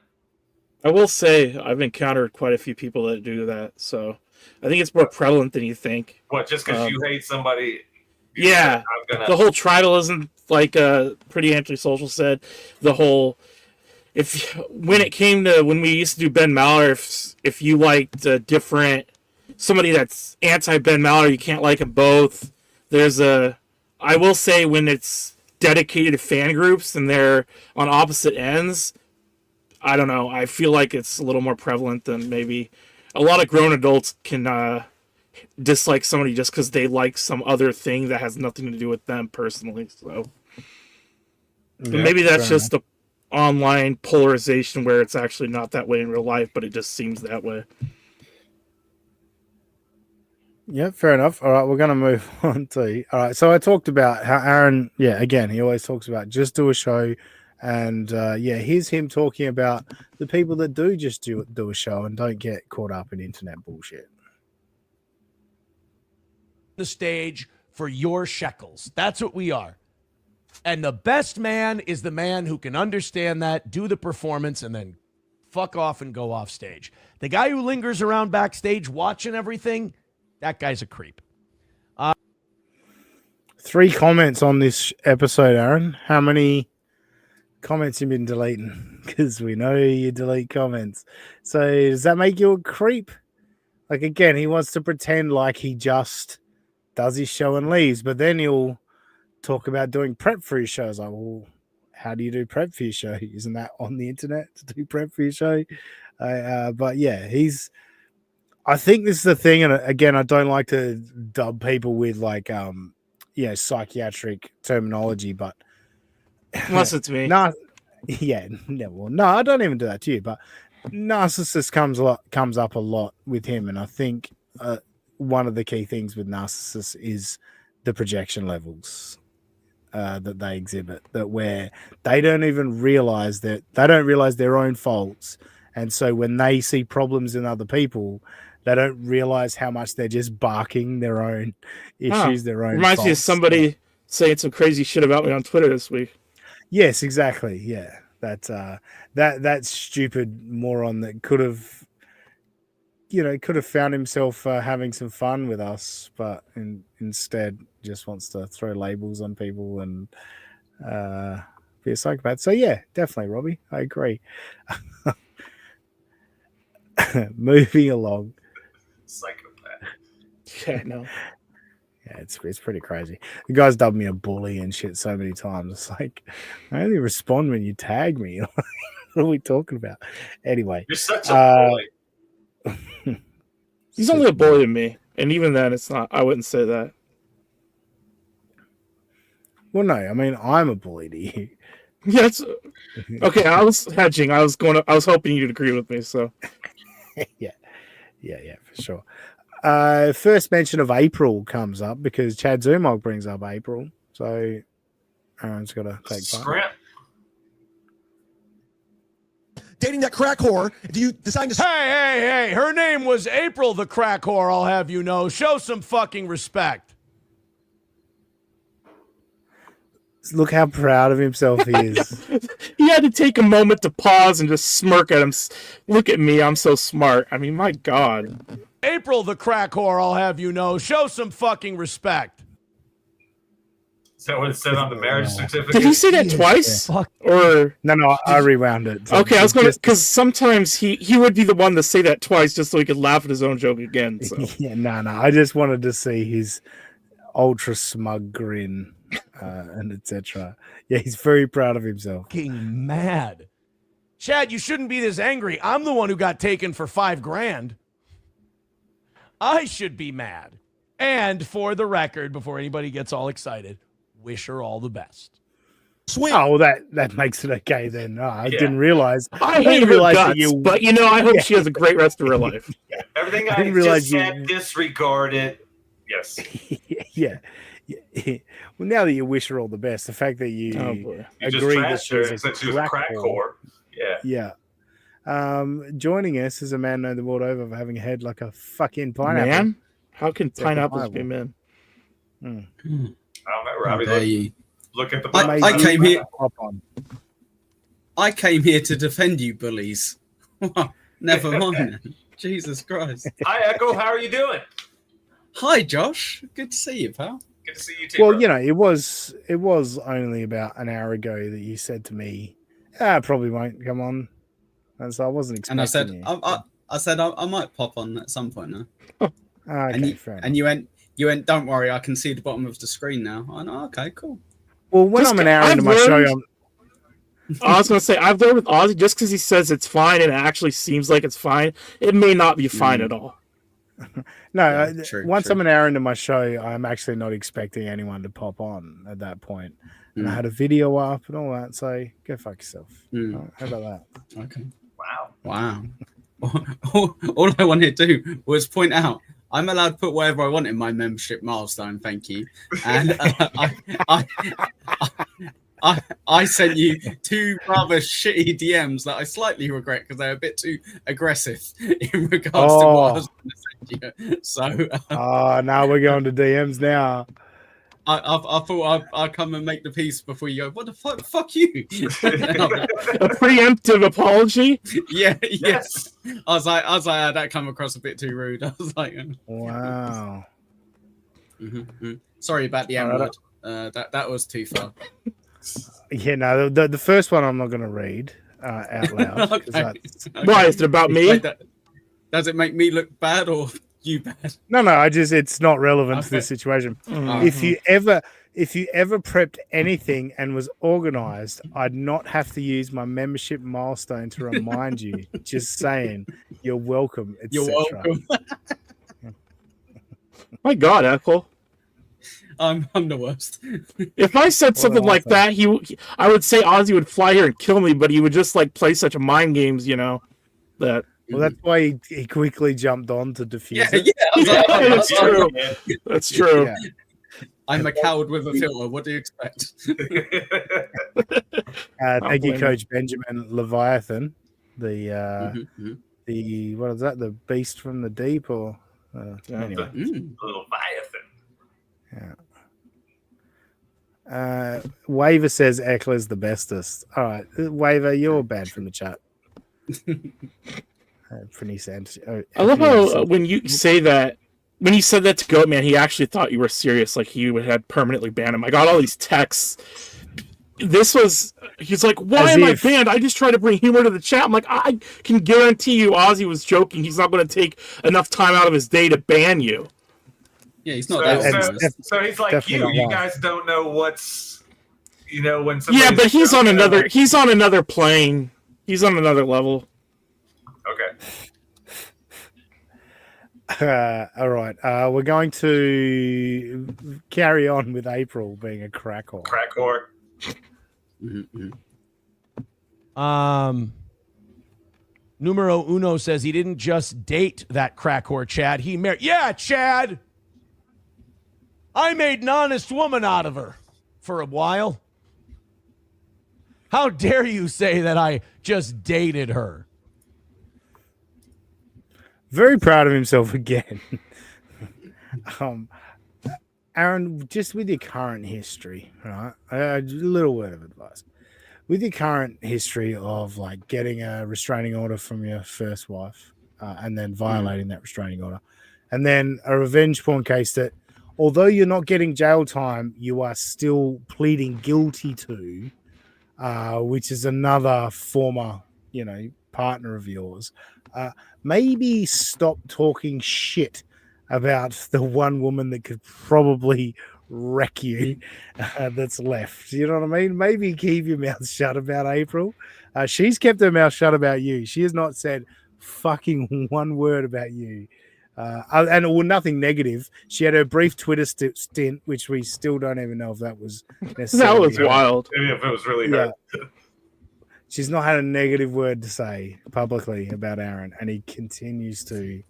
Speaker 4: I will say I've encountered quite a few people that do that, so I think it's more prevalent than you think.
Speaker 3: What, just because you hate somebody?
Speaker 4: Yeah, the whole tribalism, like Pretty Antisocial said, the whole, when we used to do Ben Maller, if you liked somebody that's anti-Ben Maller, you can't like them both. I will say when it's dedicated to fan groups and they're on opposite ends, I don't know, I feel like it's a little more prevalent than maybe a lot of grown adults can dislike somebody just because they like some other thing that has nothing to do with them personally. So
Speaker 2: Yeah,
Speaker 4: maybe that's just the online polarization where it's actually not that way in real life, but it just seems that way.
Speaker 2: Yeah, fair enough. All right, we're going to move on to... All right, so I talked about how Aaron, again, he always talks about just do a show. And, here's him talking about the people that do just do a show and don't get caught up in internet bullshit.
Speaker 6: The stage for your shekels. That's what we are. And the best man is the man who can understand that, do the performance, and then fuck off and go off stage. The guy who lingers around backstage watching everything, that guy's a creep.
Speaker 2: 3 comments on this episode, Aaron. How many comments you've been deleting? Because we know you delete comments. So does that make you a creep? Like, again, he wants to pretend like he just does his show and leaves, but then he'll talk about doing prep for his shows. Like, well, how do you do prep for your show? Isn't that on the internet to do prep for your show? But yeah, I think this is the thing, and again, I don't like to dub people with like psychiatric terminology, but
Speaker 4: unless it's me.
Speaker 2: No, I don't even do that to you, but narcissist comes up a lot with him, and I think one of the key things with narcissists is the projection levels that they exhibit, that where they don't even realize that they don't realize their own faults, and so when they see problems in other people, they don't realize how much they're just barking their own issues, their own
Speaker 4: reminds
Speaker 2: faults.
Speaker 4: me of somebody saying some crazy shit about me on Twitter this week.
Speaker 2: Yes, exactly. Yeah, that stupid moron that could have found himself having some fun with us, but instead just wants to throw labels on people and be a psychopath. So yeah, definitely, Robbie, I agree. Moving along.
Speaker 3: Psychopath.
Speaker 2: Yeah, no. Yeah, it's pretty crazy. The guy's dubbed me a bully and shit so many times. It's like, I only respond when you tag me. What are we talking about? Anyway.
Speaker 3: You're such a bully.
Speaker 4: He's only a bully to me. And even then, it's not. I wouldn't say that.
Speaker 2: Well, no, I mean, I'm a bully to you.
Speaker 4: Yeah, it's okay. I was hedging. I was hoping you'd agree with me. So,
Speaker 2: yeah, for sure. First mention of April comes up because Chad Zumok brings up April, so Aaron's got to take part.
Speaker 3: Scrimp.
Speaker 7: Dating that crack whore. Do you decide to?
Speaker 6: Hey! Her name was April, the crack whore. I'll have you know. Show some fucking respect.
Speaker 2: Look how proud of himself he is.
Speaker 4: He had to take a moment to pause and just smirk at him. Look at me, I'm so smart. I mean, my God.
Speaker 6: April, the crack whore. I'll have you know. Show some fucking respect.
Speaker 3: Is that what it said on the marriage certificate?
Speaker 4: Did he say that twice?
Speaker 6: Fuck.
Speaker 4: Or
Speaker 2: No, I rewound it.
Speaker 4: okay, I was gonna because sometimes he would be the one to say that twice just so he could laugh at his own joke again. So.
Speaker 2: Yeah, no. I just wanted to see his ultra smug grin. And etc. Yeah, he's very proud of himself.
Speaker 6: Fucking mad. Chad, you shouldn't be this angry. I'm the one who got taken for $5,000. I should be mad. And for the record, before anybody gets all excited, wish her all the best.
Speaker 7: Swing.
Speaker 2: Oh, that makes it okay then. No, I didn't realize.
Speaker 4: I hate her guts, but I hope she has a great rest of her life.
Speaker 3: Everything
Speaker 2: I didn't
Speaker 3: I
Speaker 2: realize
Speaker 3: just said, disregard it. Yes.
Speaker 2: Yeah. Well, now that you wish her all the best, the fact that you agree that she's a crack whore.
Speaker 3: Yeah.
Speaker 2: Joining us is a man known the world over for having a head like a fucking pineapple.
Speaker 4: Man? How can pineapples be men?
Speaker 3: I don't know, Robbie. Look at the
Speaker 8: I came here. I came here to defend you, bullies. Never mind. Jesus Christ.
Speaker 3: Hi, Echo. How are you doing?
Speaker 8: Hi, Josh. Good to see you, pal.
Speaker 3: Good to see you too.
Speaker 2: Well,
Speaker 3: bro.
Speaker 2: it was only about an hour ago that you said to me, "I probably won't come on," and so I wasn't expecting.
Speaker 8: And I said,
Speaker 2: you.
Speaker 8: I said I might pop on at some point now.
Speaker 2: Okay, fair enough.
Speaker 8: And you went. Don't worry, I can see the bottom of the screen now. I know. Okay, cool.
Speaker 2: Well, when I'm an hour into my show,
Speaker 4: I was going to say, I've learned with Ozzy, just because he says it's fine and it actually seems like it's fine, it may not be fine at all.
Speaker 2: No,
Speaker 8: true.
Speaker 2: I'm an hour into my show, I'm actually not expecting anyone to pop on at that point. And I had a video up and all that, so go fuck yourself. How about that?
Speaker 8: Okay.
Speaker 3: Wow.
Speaker 8: All I wanted to do was point out I'm allowed to put whatever I want in my membership milestone. Thank you. And I sent you 2 rather shitty DMs that I slightly regret because they're a bit too aggressive in regards to what I was going to send you. So,
Speaker 2: now we're going to DMs now.
Speaker 8: I thought I'd come and make the peace before you go, what the fuck? Fuck you.
Speaker 4: A preemptive apology?
Speaker 8: Yeah, yes. I was like, that come across a bit too rude. I was like,
Speaker 2: wow.
Speaker 8: Sorry about the M-word. That was too far.
Speaker 2: Yeah, no, the first one I'm not going to read out loud.
Speaker 8: Okay.
Speaker 4: Why? Is it about me?
Speaker 8: Does it make me look bad or you bad?
Speaker 2: No, it's not relevant to this situation. If you ever prepped anything and was organized, I'd not have to use my membership milestone to remind you. Just saying, you're welcome.
Speaker 8: You're welcome.
Speaker 4: My God, Ethel.
Speaker 8: I'm the worst.
Speaker 4: If I said something like that, I would say Ozzy would fly here and kill me, but he would just play such a mind games, that.
Speaker 2: Well, that's why he quickly jumped on to defuse it.
Speaker 8: Yeah,
Speaker 4: that's true. That's true.
Speaker 2: Yeah.
Speaker 8: I'm a coward with a filter. What do you expect?
Speaker 2: Thank you, Coach Benjamin Leviathan. The what is that? The beast from the deep, or anyway,
Speaker 3: Leviathan.
Speaker 2: Yeah. Waver says Eckler's the bestest. All right, Waver, you're banned from the chat.
Speaker 4: I love how when you say that, when you said that to Goatman, he actually thought you were serious, like he had permanently banned him. I got all these texts. He's like, why am I banned? I just try to bring humor to the chat. I'm like, I can guarantee you Ozzy was joking. He's not going to take enough time out of his day to ban you.
Speaker 8: Yeah, he's not
Speaker 3: so he's like you guys don't know what's, when somebody.
Speaker 4: Yeah, but he's on another plane. He's on another level.
Speaker 3: Okay.
Speaker 2: All right. We're going to carry on with April being a crack whore.
Speaker 3: Crack whore.
Speaker 6: Numero uno says he didn't just date that crack whore, Chad. He married. Yeah, Chad. I made an honest woman out of her for a while. How dare you say that I just dated her?
Speaker 2: Very proud of himself again. Aaron, just with your current history, right? A little word of advice. With your current history of like getting a restraining order from your first wife and then violating that restraining order, and then a revenge porn case that, although you're not getting jail time, you are still pleading guilty to, which is another former, partner of yours. Maybe stop talking shit about the one woman that could probably wreck you that's left. You know what I mean? Maybe keep your mouth shut about April. She's kept her mouth shut about you. She has not said fucking one word about you. Nothing negative. She had her brief Twitter stint, which we still don't even know if that was necessarily.
Speaker 4: That was wild.
Speaker 3: Maybe if it was really her.
Speaker 2: She's not had a negative word to say publicly about Aaron, and he continues to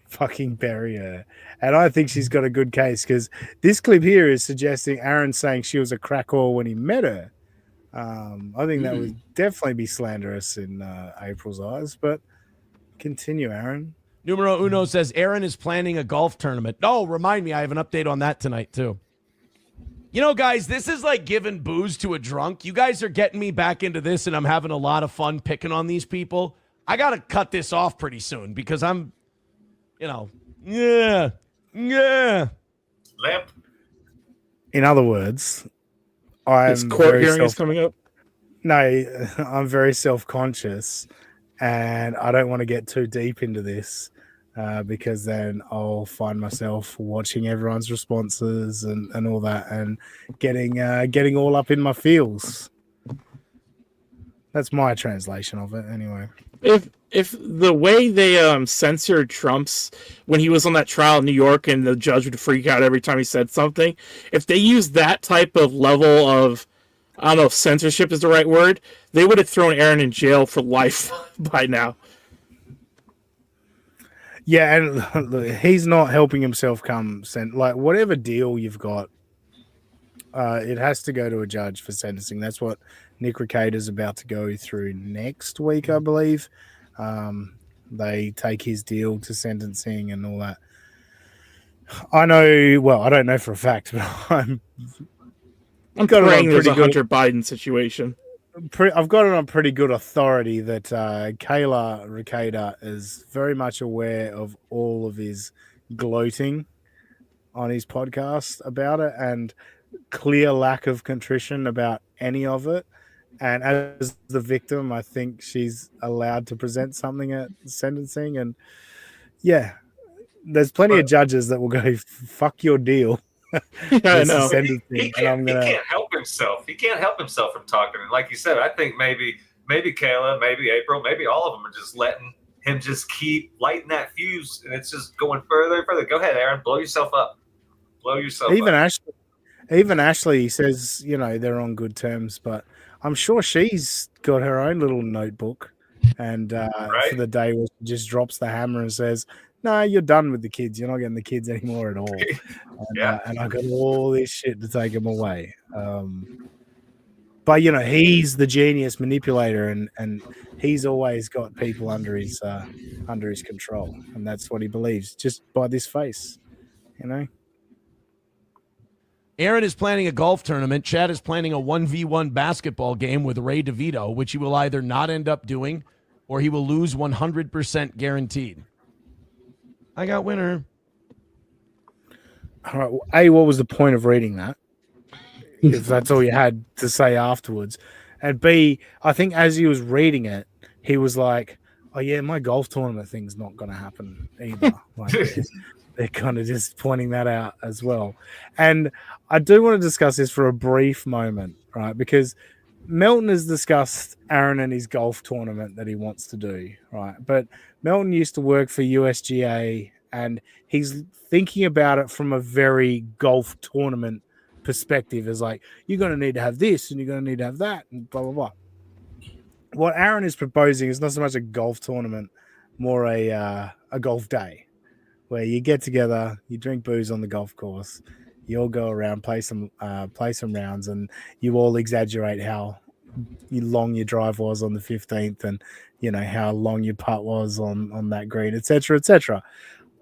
Speaker 2: fucking bury her. And I think she's got a good case, because this clip here is suggesting Aaron saying she was a crack whore when he met her. I think that would definitely be slanderous in April's eyes, but continue, Aaron.
Speaker 6: Numero uno says Aaron is planning a golf tournament. Oh, remind me, I have an update on that tonight too. Guys, this is like giving booze to a drunk. You guys are getting me back into this, and I'm having a lot of fun picking on these people. I got to cut this off pretty soon because I'm,
Speaker 3: Limp.
Speaker 2: In other words,
Speaker 4: His court hearing is coming up.
Speaker 2: No, I'm very self-conscious, and I don't want to get too deep into this because then I'll find myself watching everyone's responses and all that, and getting all up in my feels. That's my translation of it, anyway.
Speaker 4: If the way they censored Trump's when he was on that trial in New York and the judge would freak out every time he said something, if they used that type of level of, I don't know if censorship is the right word, they would have thrown Aaron in jail for life by now.
Speaker 2: Yeah, and look, he's not helping himself like whatever deal you've got, it has to go to a judge for sentencing. That's what Nick Recader's about to go through next week, I believe. They take his deal to sentencing and all that. I don't know for a fact, but I'm
Speaker 4: praying there's a Hunter Biden situation.
Speaker 2: I've got it on pretty good authority that Kayla Recader is very much aware of all of his gloating on his podcast about it and clear lack of contrition about any of it. And as the victim, I think she's allowed to present something at sentencing. And yeah, there's plenty of judges that will go, fuck your deal.
Speaker 4: Yeah, I know.
Speaker 3: He can't help himself. He can't help himself from talking. And like you said, I think maybe Kayla, maybe April, maybe all of them are just letting him just keep lighting that fuse, and it's just going further and further. Go ahead, Aaron. Blow yourself up.
Speaker 2: Even Ashley says, they're on good terms, but I'm sure she's got her own little notebook, and for the day where she just drops the hammer and says, no, you're done with the kids. You're not getting the kids anymore at all. And I got all this shit to take them away. But, he's the genius manipulator, and he's always got people under his control. And that's what he believes, just by this face,
Speaker 6: Aaron is planning a golf tournament. Chad is planning a 1v1 basketball game with Ray DeVito, which he will either not end up doing or he will lose 100% guaranteed. I got winner.
Speaker 2: All right. Well, A, what was the point of reading that? If that's all you had to say afterwards. And B, I think as he was reading it, he was like, oh, yeah, my golf tournament thing's not going to happen either. They're kind of just pointing that out as well. And I do want to discuss this for a brief moment, right? Because Melton has discussed Aaron and his golf tournament that he wants to do, right? But Melton used to work for USGA and he's thinking about it from a very golf tournament perspective. Is like, you're going to need to have this and you're going to need to have that and blah blah blah. What Aaron is proposing is not so much a golf tournament, more a golf day, where you get together, you drink booze on the golf course, you all go around, play some rounds, and you all exaggerate how long your drive was on the 15th, and how long your putt was on that green, etc., etc.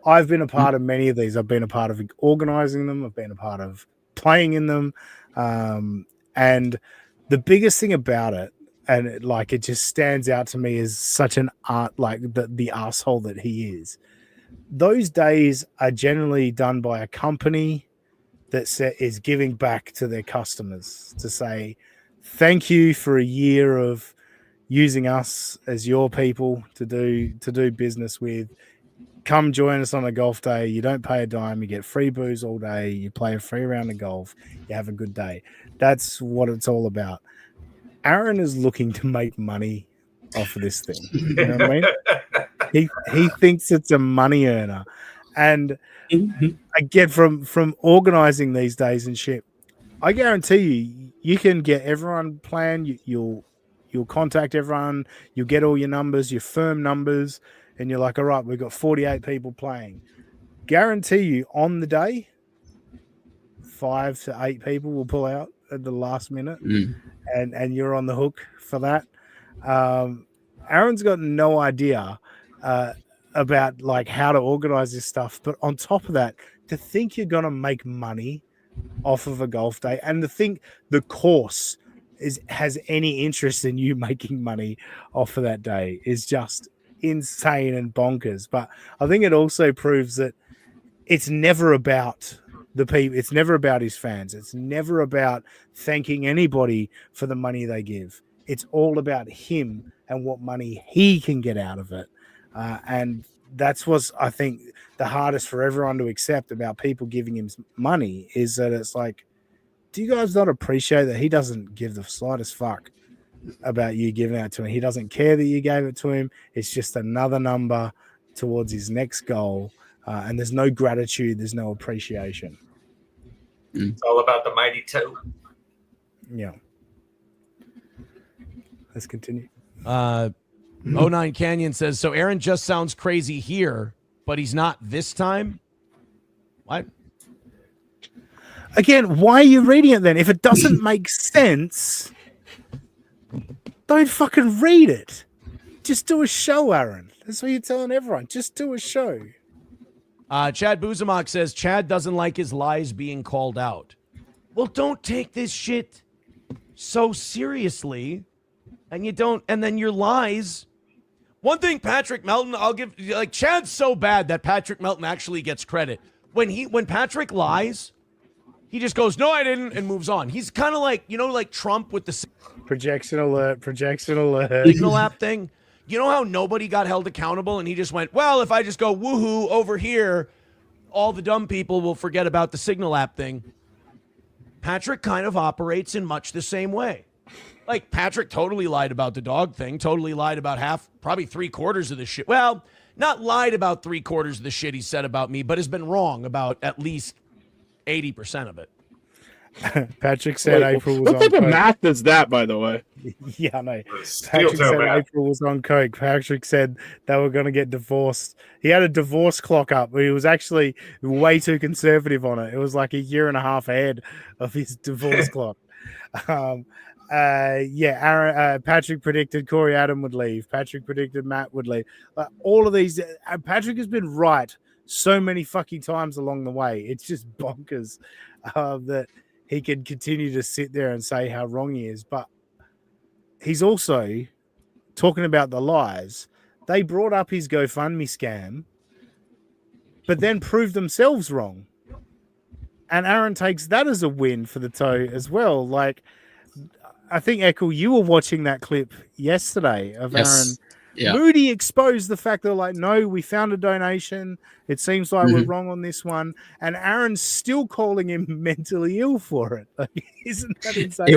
Speaker 2: I've been a part of many of these. I've been a part of organizing them. I've been a part of playing in them, and the biggest thing about it, and it just stands out to me as such an art, like the asshole that he is. Those days are generally done by a company that is giving back to their customers to say, thank you for a year of using us as your people to do business with. Come join us on a golf day. You don't pay a dime. You get free booze all day. You play a free round of golf. You have a good day. That's what it's all about. Aaron is looking to make money off of this thing. You know what I mean? He thinks it's a money earner. And I get from organizing these days and shit, I guarantee you can get everyone planned. You'll contact everyone. You'll get all your numbers, your firm numbers, and you're like, all right, we've got 48 people playing. Guarantee you on the day, 5 to 8 people will pull out at the last minute, and you're on the hook for that. Aaron's got no idea about like how to organize this stuff, but on top of that, to think you're gonna make money off of a golf day, and to think the course has any interest in you making money off of that day is just insane and bonkers. But I think it also proves that it's never about the people. It's never about his fans. It's never about thanking anybody for the money they give. It's all about him and what money he can get out of it. And that's what's, I think, the hardest for everyone to accept about people giving him money, is that it's like, do you guys not appreciate that he doesn't give the slightest fuck about you giving it to him? He doesn't care that you gave it to him. It's just another number towards his next goal. And there's no gratitude. There's no appreciation.
Speaker 3: It's all about the mighty toe.
Speaker 2: Yeah. Let's continue.
Speaker 6: 09 Canyon says, so Aaron just sounds crazy here, but he's not this time? What?
Speaker 2: Again, why are you reading it then? If it doesn't make sense, don't fucking read it. Just do a show, Aaron. That's what you're telling everyone. Just do a show.
Speaker 6: Chad Buzamok says, Chad doesn't like his lies being called out. Well, don't take this shit so seriously. And you don't, and then your lies. One thing, Patrick Melton, I'll give, like, Chad's so bad that Patrick Melton actually gets credit. When Patrick lies, he just goes, no, I didn't, and moves on. He's kind of like, like Trump with the
Speaker 2: projection alert
Speaker 6: signal app thing. You know how nobody got held accountable, and he just went, well, if I just go woohoo over here, all the dumb people will forget about the signal app thing. Patrick kind of operates in much the same way. Like, Patrick totally lied about the dog thing, totally lied about probably 3/4 of the shit. Well, not lied about 3/4 of the shit he said about me, but has been wrong about at least 80% of it.
Speaker 2: Patrick said April was on
Speaker 4: What type of math is that, by the way?
Speaker 2: Yeah, I know. Patrick said April was on coke. Patrick said they were going to get divorced. He had a divorce clock up, but he was actually way too conservative on it. It was like a year and a half ahead of his divorce clock. Aaron, Patrick predicted Corey Adam would leave. Patrick predicted Matt would leave. All of these, Patrick has been right so many fucking times along the way. It's just bonkers that he can continue to sit there and say how wrong he is. But he's also talking about the lies. They brought up his GoFundMe scam, but then proved themselves wrong. And Aaron takes that as a win for the toe as well. Like, I think, Echo, you were watching that clip yesterday of Aaron. Yeah. Moody exposed the fact that, like, no, we found a donation. It seems like we're wrong on this one. And Aaron's still calling him mentally ill for it. Like, isn't that insane?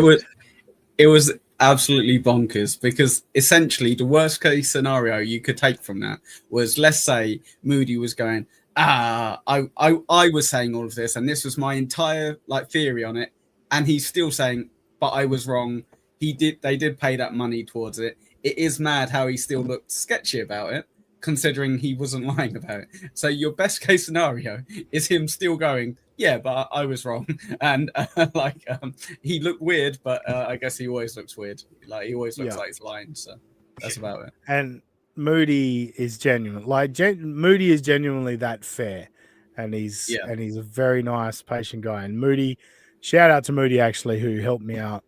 Speaker 8: It was absolutely bonkers, because essentially the worst case scenario you could take from that was, let's say Moody was going, I was saying all of this, and this was my entire theory on it, and he's still saying, but I was wrong. They did pay that money towards it. It is mad how he still looked sketchy about it, considering he wasn't lying about it. So your best case scenario is him still going, yeah, but I was wrong, and he looked weird, but I guess he always looks weird. He always looks like he's lying. So that's about it.
Speaker 2: And Moody is genuine. Moody is genuinely that fair, and he's a very nice, patient guy. And Moody, shout out to Moody actually, who helped me out.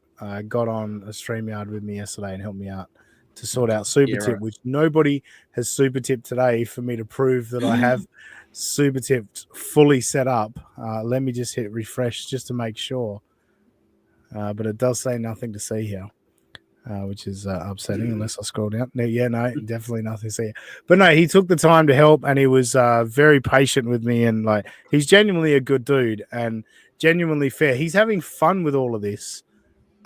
Speaker 2: Got on a StreamYard with me yesterday and helped me out to sort out super tip, which nobody has super tipped today for me to prove that I have super tipped fully set up. Let me just hit refresh just to make sure. But it does say nothing to see here. Which is upsetting unless I scroll down. No, definitely nothing to see. But no, he took the time to help, and he was very patient with me, and he's genuinely a good dude and genuinely fair. He's having fun with all of this,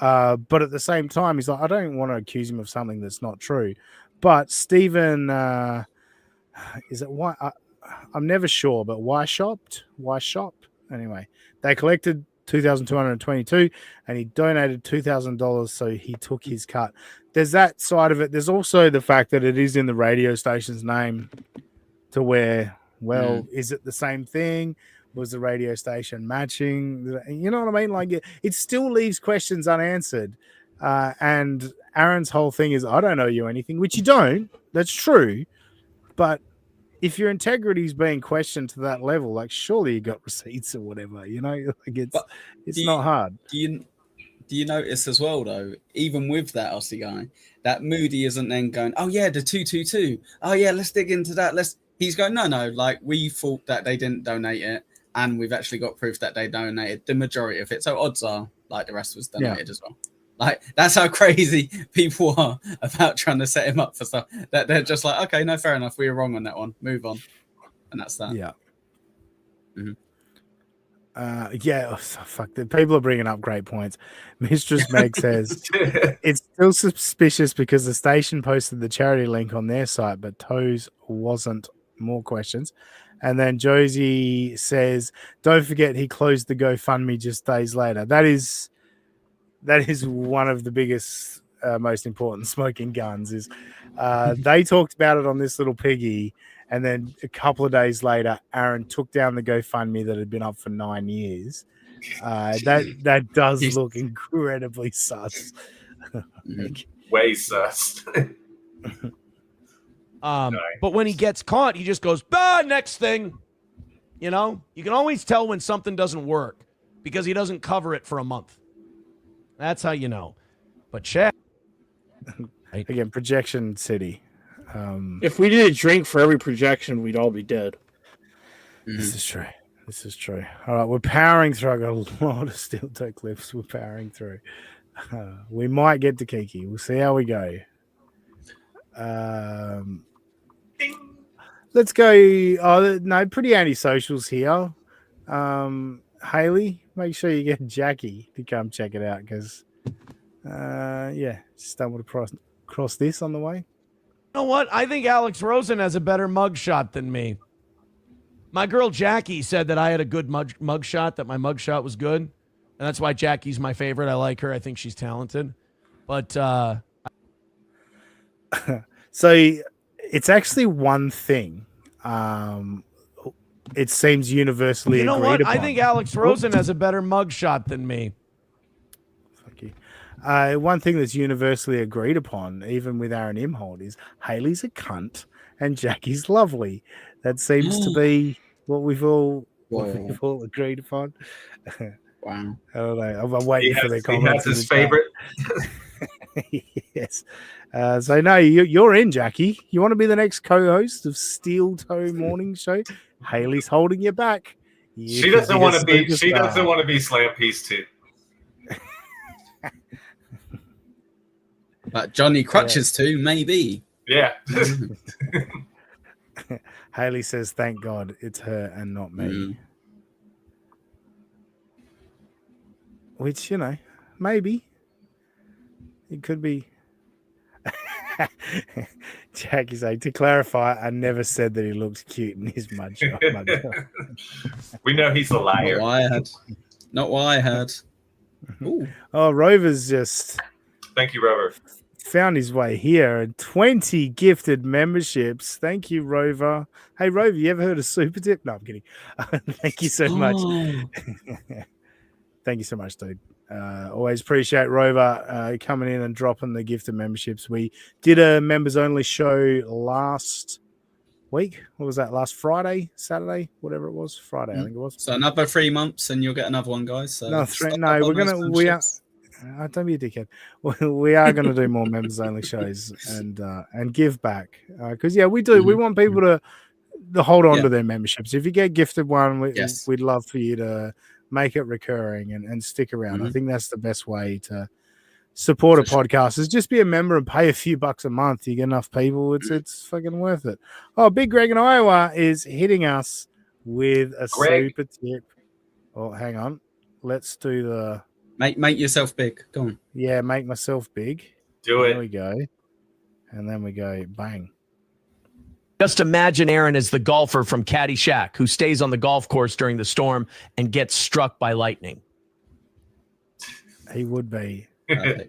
Speaker 2: but at the same time, he's like, I don't want to accuse him of something that's not true. But Stephen, is it why? I'm never sure, but why shop? Anyway, they collected $2,222 and he donated $2,000, so he took his cut. There's that side of it. There's also the fact that it is in the radio station's name, to where, is it the same thing? Was the radio station matching? You know what I mean? It still leaves questions unanswered. And Aaron's whole thing is, I don't owe you anything, which you don't. That's true. But if your integrity is being questioned to that level, surely you got receipts or whatever, it's not hard.
Speaker 8: Do you notice as well, though, even with that Aussie guy, that Moody isn't then going, oh yeah, the 222. Oh yeah, let's dig into that. He's going, no, we thought that they didn't donate it, and we've actually got proof that they donated the majority of it. So odds are the rest was donated as well. That's how crazy people are about trying to set him up for stuff, that they're just like, okay, no, fair enough, we were wrong on that one, move on. And that's that.
Speaker 2: Yeah. Fuck. The people are bringing up great points. Mistress Meg says it's still suspicious because the station posted the charity link on their site, but Toes wasn't. More questions. And then Josie says, don't forget he closed the GoFundMe just days later. That is one of the biggest, most important smoking guns. Is they talked about it on this little piggy, and then a couple of days later, Aaron took down the GoFundMe that had been up for 9 years. That does look incredibly sus.
Speaker 3: Way sus.
Speaker 6: But when he gets caught, he just goes, next thing. You can always tell when something doesn't work because he doesn't cover it for a month. That's how you know. But Chad,
Speaker 2: again, projection city.
Speaker 4: If we did a drink for every projection, we'd all be dead.
Speaker 2: This is true. All right, we're powering through. I got a lot of steel toe clips. We're powering through. We might get to Kiki. We'll see how we go. Let's go. Oh no, pretty anti-socials here. Haley, make sure you get Jackie to come check it out because, stumbled across this on the way.
Speaker 6: You know what? I think Alex Rosen has a better mugshot than me. My girl Jackie said that I had a good mugshot, that my mugshot was good, and that's why Jackie's my favorite. I like her. I think she's talented, but
Speaker 2: so it's actually one thing. It seems universally agreed upon. You know what?
Speaker 6: I think Alex Rosen has a better mugshot than me.
Speaker 2: Fuck you. One thing that's universally agreed upon, even with Aaron Imhold, is Haley's a cunt and Jackie's lovely. That seems to be what we've all agreed upon.
Speaker 8: Wow.
Speaker 2: I don't know. I'm waiting for their comments.
Speaker 3: He has his favorite.
Speaker 2: Yes. So no, you're in, Jackie. You want to be the next co-host of Steel Toe Morning Show? Haley's holding you back.
Speaker 3: She doesn't want to be. She doesn't want to be Slam Piece too.
Speaker 8: But Johnny Crutches too, maybe.
Speaker 3: Yeah.
Speaker 2: Haley says, "Thank God it's her and not me." Which maybe it could be. Jackie saying, to clarify, I never said that he looks cute in his mugshot.
Speaker 3: We know he's a liar.
Speaker 8: Not what I had. Ooh.
Speaker 2: Oh, Rover's just
Speaker 3: Thank you, Rover.
Speaker 2: found his way here and 20 gifted memberships. Thank you, Rover. Hey, Rover, you ever heard of Super Tip? No, I'm kidding. Thank you so much. Thank you so much, dude. Always appreciate Rover coming in and dropping the gifted memberships. We did a members only show last week. What was that? Last Friday, Saturday, whatever it was. Friday, I think it was.
Speaker 8: So another 3 months, and you'll get another one, guys. So
Speaker 2: No, we are. Don't be a dickhead. We are going to do more members only shows and give back because we do. We want people to hold on to their memberships. If you get gifted one, we'd love for you to make it recurring and stick around. I think that's the best way to support a podcast is just be a member and pay a few bucks a month. You get enough people, it's fucking worth it. Oh, Big Greg in Iowa is hitting us with a super tip. Oh, hang on. Let's do the
Speaker 8: make yourself big. Go on.
Speaker 2: Yeah, make myself big.
Speaker 3: Do it.
Speaker 2: There we go. And then we go bang.
Speaker 6: Just imagine Aaron as the golfer from Caddyshack who stays on the golf course during the storm and gets struck by lightning.
Speaker 2: He would be. God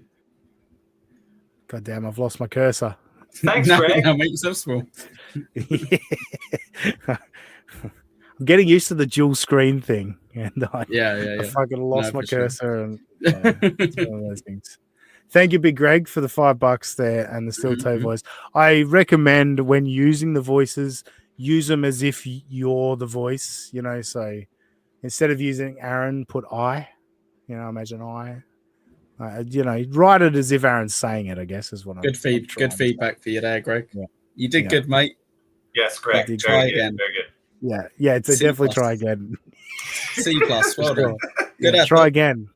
Speaker 2: damn, I've lost my cursor.
Speaker 3: Thanks, Greg.
Speaker 8: Now make yourself small.
Speaker 2: I'm getting used to the dual screen thing. And I fucking lost my cursor.
Speaker 8: Sure.
Speaker 2: And it's one of those things. Thank you, Big Greg, for the $5 there and the steel toe voice. I recommend when using the voices, use them as if you're the voice, so instead of using Aaron, put I, imagine I, write it as if Aaron's saying it, I guess is what I'm
Speaker 8: Good feedback for you there, Greg.
Speaker 2: Yeah.
Speaker 8: You did good, mate.
Speaker 3: Yes, Greg.
Speaker 8: Try again.
Speaker 3: Very good.
Speaker 2: Yeah, it's definitely
Speaker 8: C+.
Speaker 2: try again.
Speaker 8: C+, well done. Good
Speaker 2: Yeah, try again.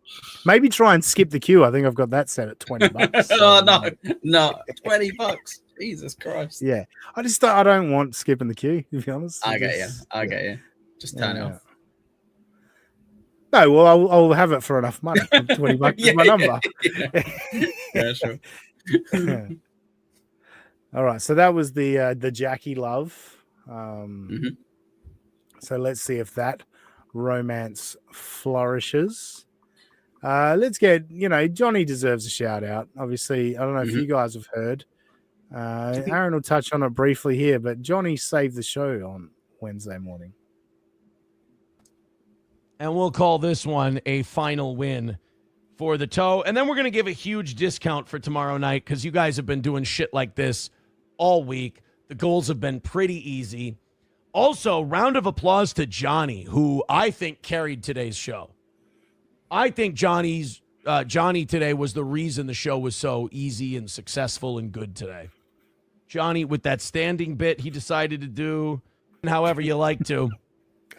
Speaker 2: Maybe try and skip the queue. I think I've got that set at $20.
Speaker 8: Oh no, $20. Jesus Christ.
Speaker 2: Yeah, I don't want skipping the queue. To be honest,
Speaker 8: I get you. Just turn it off.
Speaker 2: No, well, I'll have it for enough money. $20 is my number.
Speaker 8: Yeah, sure.
Speaker 2: All right, so that was the Jackie love. So let's see if that romance flourishes. Let's get, Johnny deserves a shout out. Obviously, I don't know if you guys have heard. Aaron will touch on it briefly here, but Johnny saved the show on Wednesday morning.
Speaker 6: And we'll call this one a final win for the toe. And then we're going to give a huge discount for tomorrow night because you guys have been doing shit like this all week. The goals have been pretty easy. Also, round of applause to Johnny, who I think carried today's show. I think Johnny today was the reason the show was so easy and successful and good today. Johnny, with that standing bit he decided to do, however you like to.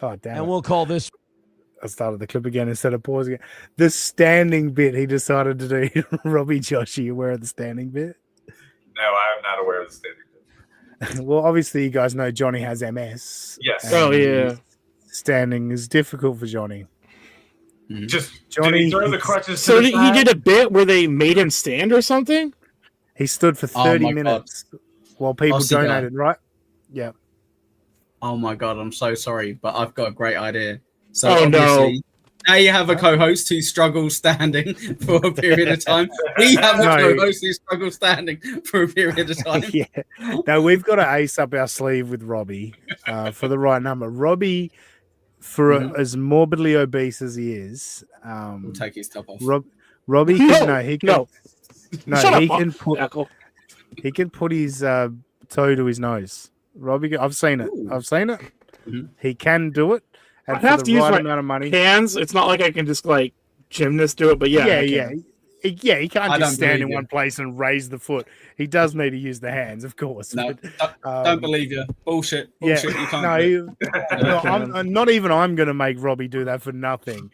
Speaker 2: Oh, damn.
Speaker 6: And we'll call this.
Speaker 2: I started the clip again instead of pausing it. The standing bit he decided to do. Robbie, Josh, are you aware of the standing bit?
Speaker 3: No, I'm not aware of the standing bit.
Speaker 2: Well, obviously, you guys know Johnny has MS.
Speaker 3: Yes.
Speaker 4: Oh, yeah.
Speaker 2: Standing is difficult for Johnny.
Speaker 3: Just
Speaker 2: Johnny,
Speaker 3: did he throw the crutches
Speaker 4: So
Speaker 3: to the
Speaker 4: he
Speaker 3: side?
Speaker 4: did a bit where they made him stand or something?
Speaker 2: He stood for 30 minutes while people
Speaker 8: Aussie guy.
Speaker 2: donated, right? Yeah.
Speaker 8: Oh my God, I'm so sorry, but I've got a great idea. So
Speaker 4: Oh, no.
Speaker 8: obviously, now you have a co-host who struggles standing for a period of time. We have a co-host who struggles standing for a period of time.
Speaker 2: Yeah. No, we've got an ace up our sleeve with Robbie for the right number. Robbie, for as morbidly obese as he is,
Speaker 8: We'll take his top off.
Speaker 2: Robbie can he can put his toe to his nose. Robbie, I've seen it.
Speaker 8: Ooh.
Speaker 2: I've seen it. He can do it. And
Speaker 4: I have
Speaker 2: for
Speaker 4: to
Speaker 2: the
Speaker 4: use
Speaker 2: right
Speaker 4: my
Speaker 2: amount of money.
Speaker 4: hands. It's not like I can just like gymnast do it, but yeah.
Speaker 2: He can't
Speaker 8: I
Speaker 2: just
Speaker 8: don't
Speaker 2: stand in
Speaker 8: believe
Speaker 2: one place and raise the foot. He does need to use the hands, of course.
Speaker 8: No,
Speaker 2: but,
Speaker 8: don't believe you. Bullshit.
Speaker 2: Yeah,
Speaker 8: You can't do it.
Speaker 2: not even I'm going to make Robbie do that for nothing.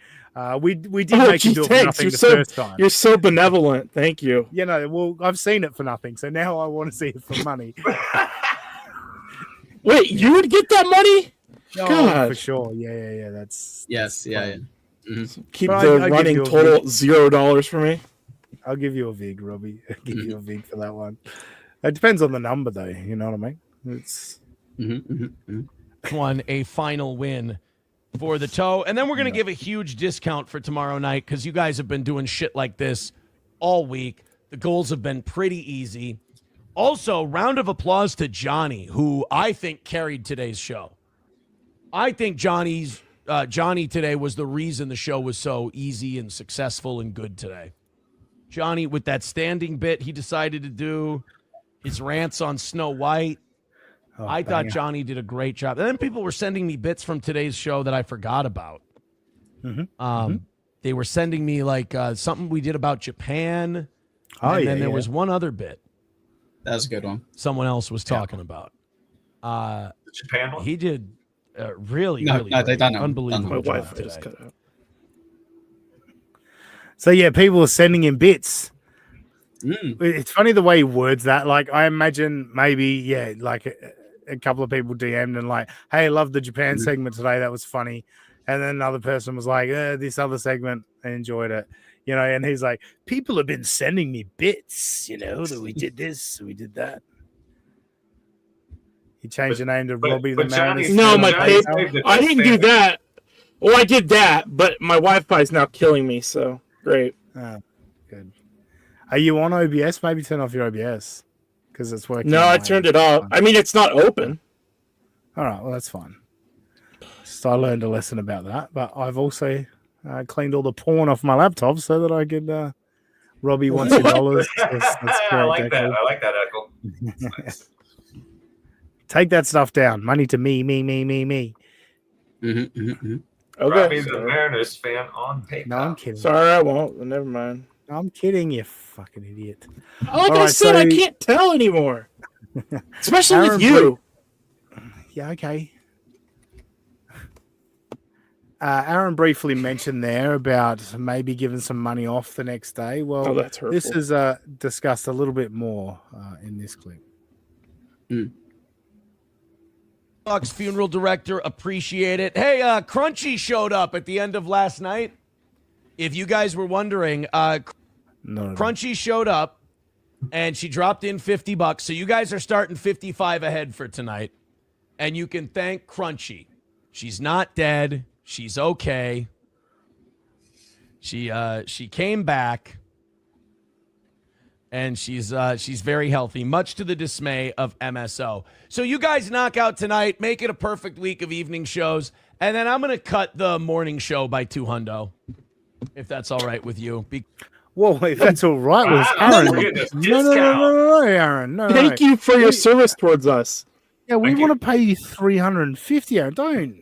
Speaker 2: We did make him do it for nothing first time.
Speaker 4: You're so benevolent. Thank you.
Speaker 2: Well, I've seen it for nothing, so now I want to see it for money.
Speaker 4: Wait, you would get that money?
Speaker 2: Oh,
Speaker 4: God.
Speaker 2: for sure. Yeah. That's
Speaker 8: Yeah.
Speaker 4: Keep
Speaker 2: But
Speaker 4: the
Speaker 2: I'll
Speaker 4: running
Speaker 2: give you a
Speaker 4: total $0 for me.
Speaker 2: I'll give you a vig, Robbie. I'll give you a vig for that one. It depends on the number, though. You know what I mean? It's
Speaker 6: Won a final win for the toe. And then we're going to give a huge discount for tomorrow night because you guys have been doing shit like this all week. The goals have been pretty easy. Also, round of applause to Johnny, who I think carried today's show. I think Johnny today was the reason the show was so easy and successful and good today. Johnny, with that standing bit he decided to do, his rants on Snow White. I thought Johnny did a great job. And then people were sending me bits from today's show that I forgot about. They were sending me like something we did about Japan. And then there was one other bit.
Speaker 8: That was a good one.
Speaker 6: Someone else was talking about.
Speaker 3: The Japan one?
Speaker 6: He did really
Speaker 8: they done it.
Speaker 6: unbelievable.
Speaker 4: My wife
Speaker 6: job
Speaker 4: just
Speaker 6: today.
Speaker 4: cut out.
Speaker 2: So yeah, people are sending him bits. It's funny the way he words that. Like I imagine maybe like a couple of people DM'd and like, "Hey, I love the Japan segment today. That was funny." And then another person was like, "This other segment, I enjoyed it." You know, and he's like, "People have been sending me bits. You know that we did this, we did that." He changed the name to Robbie the Mariners.
Speaker 4: No, I didn't do that. Well, I did that, but my Wi-Fi is now killing me. So great.
Speaker 2: Oh, good. Are you on OBS? Maybe turn off your OBS because it's working.
Speaker 4: No, I turned it off. I mean, it's not open.
Speaker 2: All right, well that's fine. So I learned a lesson about that, but I've also cleaned all the porn off my laptop so that I could. Robbie wants your dollars. That's
Speaker 3: I like that. I like that, Echo. Nice.
Speaker 2: Take that stuff down. Money to me.
Speaker 3: Robbie
Speaker 4: Okay.
Speaker 3: the Mariners fan on PayPal.
Speaker 2: No, I'm kidding.
Speaker 4: Sorry, I won't. Never mind.
Speaker 2: I'm kidding, you fucking idiot.
Speaker 4: Like I said, I can't tell anymore. Especially with you.
Speaker 2: Yeah, okay. Aaron briefly mentioned there about maybe giving some money off the next day. Well,
Speaker 4: that's hurtful.
Speaker 2: this is discussed a little bit more in this clip.
Speaker 6: Fox funeral director, appreciate it. Hey, Crunchy showed up at the end of last night. If you guys were wondering, Crunchy showed up and she dropped in $50. So you guys are starting 55 ahead for tonight. And you can thank Crunchy. She's not dead. She's okay. She came back. And she's very healthy, much to the dismay of MSO. So you guys knock out tonight, make it a perfect week of evening shows, and then I'm going to cut the morning show by $200, if that's all right with you.
Speaker 2: Whoa, if that's all right with Aaron. No, Aaron. No,
Speaker 4: Thank you for your service towards us.
Speaker 2: Yeah, we want to pay you $350, Aaron. Don't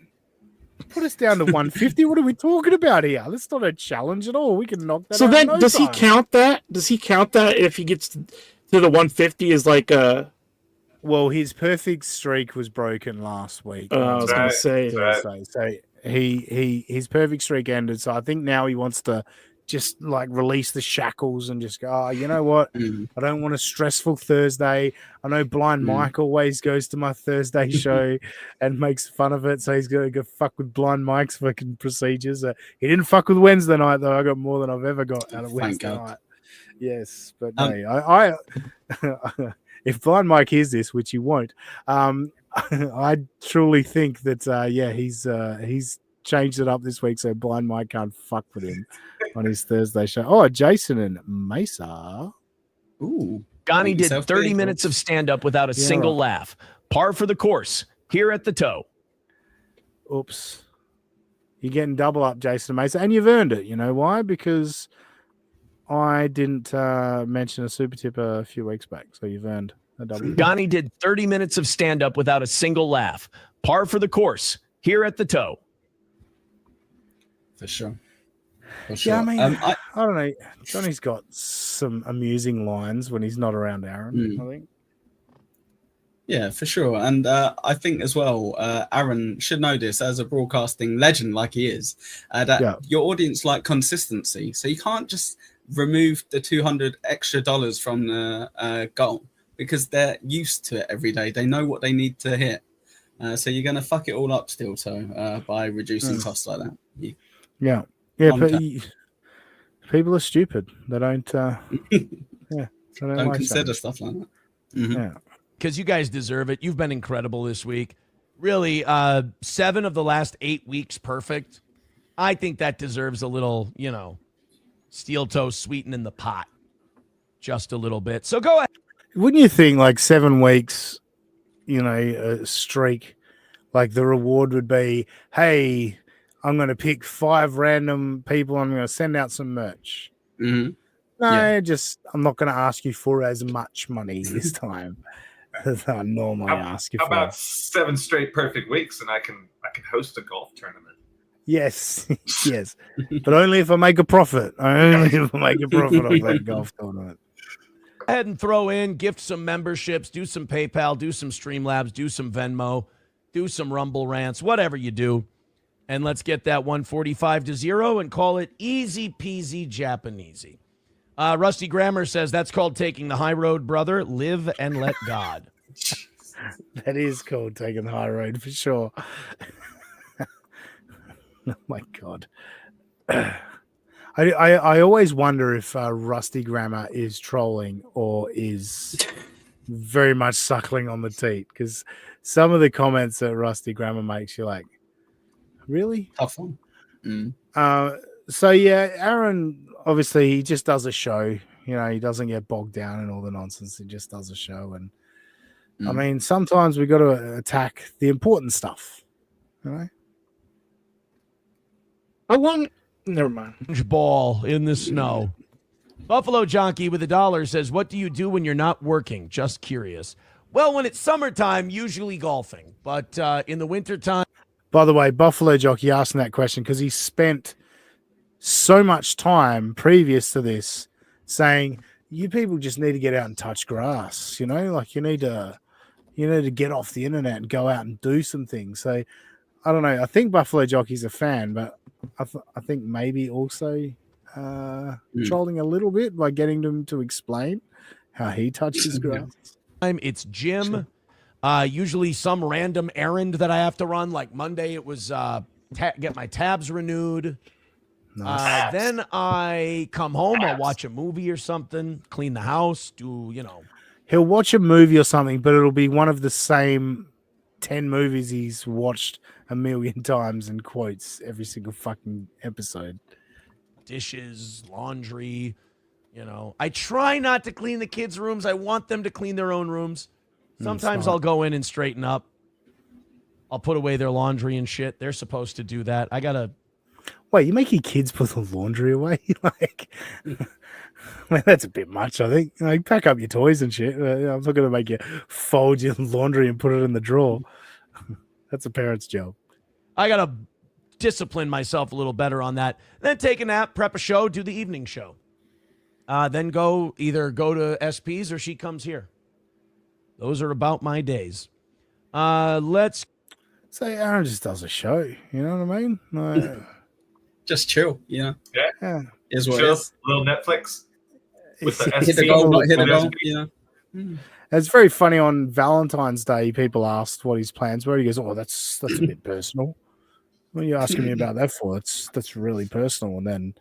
Speaker 2: put us down to $150. What are we talking about here? That's not a challenge at all. We can knock that out.
Speaker 4: So then,
Speaker 2: no
Speaker 4: does
Speaker 2: time.
Speaker 4: he count that? Does he count that if he gets to the 150 is like a?
Speaker 2: Well, his perfect streak was broken last week.
Speaker 4: I was going to say.
Speaker 2: So his perfect streak ended. So I think now he wants to just like release the shackles and just go, oh, you know what? I don't want a stressful Thursday. I know Blind Mike always goes to my Thursday show and makes fun of it. So he's going to go fuck with Blind Mike's fucking procedures. He didn't fuck with Wednesday night, though. I got more than I've ever got out of Wednesday night. Yes, but no, I if Blind Mike hears this, which he won't, I truly think that, he's changed it up this week so Blind Mike can't fuck with him on his Thursday show. Oh, Jason and Mesa.
Speaker 8: Ooh.
Speaker 6: Ghani did 30 minutes of stand-up without a single laugh. Par for the course here at the toe.
Speaker 2: Oops. You're getting double up, Jason and Mesa, and you've earned it. You know why? Because I didn't mention a super tip a few weeks back, so you've earned a double.
Speaker 6: Ghani did 30 minutes of stand-up without a single laugh. Par for the course here at the toe.
Speaker 8: For sure.
Speaker 2: Yeah, I mean, I don't know. Johnny's got some amusing lines when he's not around Aaron, I think.
Speaker 8: Yeah, for sure. And I think as well, Aaron should know this as a broadcasting legend like he is, that your audience like consistency. So you can't just remove the $200 extra from the goal because they're used to it every day. They know what they need to hit. So you're going to fuck it all up still, by reducing costs like that.
Speaker 2: Yeah, but people are stupid. They don't. They
Speaker 8: don't consider stuff like that.
Speaker 2: Yeah.
Speaker 6: Because you guys deserve it. You've been incredible this week. Really, 7 of the last 8 weeks perfect. I think that deserves a little, steel toe sweeten in the pot. Just a little bit. So go ahead.
Speaker 2: Wouldn't you think like 7 weeks, a streak, like the reward would be, hey, I'm going to pick 5 random people. I'm going to send out some merch.
Speaker 8: Mm-hmm.
Speaker 2: No,
Speaker 8: Yeah.
Speaker 2: I'm not going to ask you for as much money this time as I normally ask you
Speaker 3: How
Speaker 2: for.
Speaker 3: about 7 straight perfect weeks, and I can host a golf tournament.
Speaker 2: Yes, yes, but only if I make a profit. Only if I make a profit of that golf tournament.
Speaker 6: Go ahead and throw in, gift some memberships, do some PayPal, do some Streamlabs, do some Venmo, do some Rumble rants, whatever you do. And let's get that 145-0 and call it easy peasy Japanesey. Rusty Grammar says that's called taking the high road, brother. Live and let God.
Speaker 2: That is called taking the high road for sure. Oh my God. I always wonder if Rusty Grammar is trolling or is very much suckling on the teat, because some of the comments that Rusty Grammar makes, you're like, really?
Speaker 8: Tough one. Mm.
Speaker 2: So yeah, Aaron, obviously he just does a show. He doesn't get bogged down in all the nonsense. He just does a show. And I mean, sometimes we got to attack the important stuff.
Speaker 4: Never mind.
Speaker 6: Ball in the snow. Buffalo Jonkey with $1 says, what do you do when you're not working? Just curious. Well, when it's summertime, usually golfing. But in the wintertime.
Speaker 2: By the way, Buffalo Jockey asking that question because he spent so much time previous to this saying, you people just need to get out and touch grass. Like you need to get off the internet and go out and do some things. So I don't know. I think Buffalo Jockey's a fan, but I think maybe also trolling a little bit by getting them to explain how he touches grass.
Speaker 6: It's Jim. Usually some random errand that I have to run. Like Monday, it was get my tabs renewed.
Speaker 2: Nice.
Speaker 6: Then I come home. I'll watch a movie or something, clean the house,
Speaker 2: He'll watch a movie or something, but it'll be one of the same 10 movies he's watched a million times and quotes every single fucking episode.
Speaker 6: Dishes, laundry, I try not to clean the kids' rooms. I want them to clean their own rooms. Sometimes I'll go in and straighten up. I'll put away their laundry and shit. They're supposed to do that. I gotta.
Speaker 2: Wait, you make your kids put the laundry away? That's a bit much, I think. Pack up your toys and shit. I'm not going to make you fold your laundry and put it in the drawer. That's a parent's job.
Speaker 6: I got to discipline myself a little better on that. Then take a nap, prep a show, do the evening show. Then either go to SP's or she comes here. Those are about my days. Let's
Speaker 2: say Aaron just does a show. You know what I mean?
Speaker 8: Just chill, Yeah. Is what
Speaker 3: chill,
Speaker 8: it is.
Speaker 3: Little Netflix. With the
Speaker 8: hit the goal, not hit the goal.
Speaker 2: It's very funny. On Valentine's Day, people asked what his plans were. He goes, "Oh, that's a bit personal. What are you asking me about that for? That's really personal." And then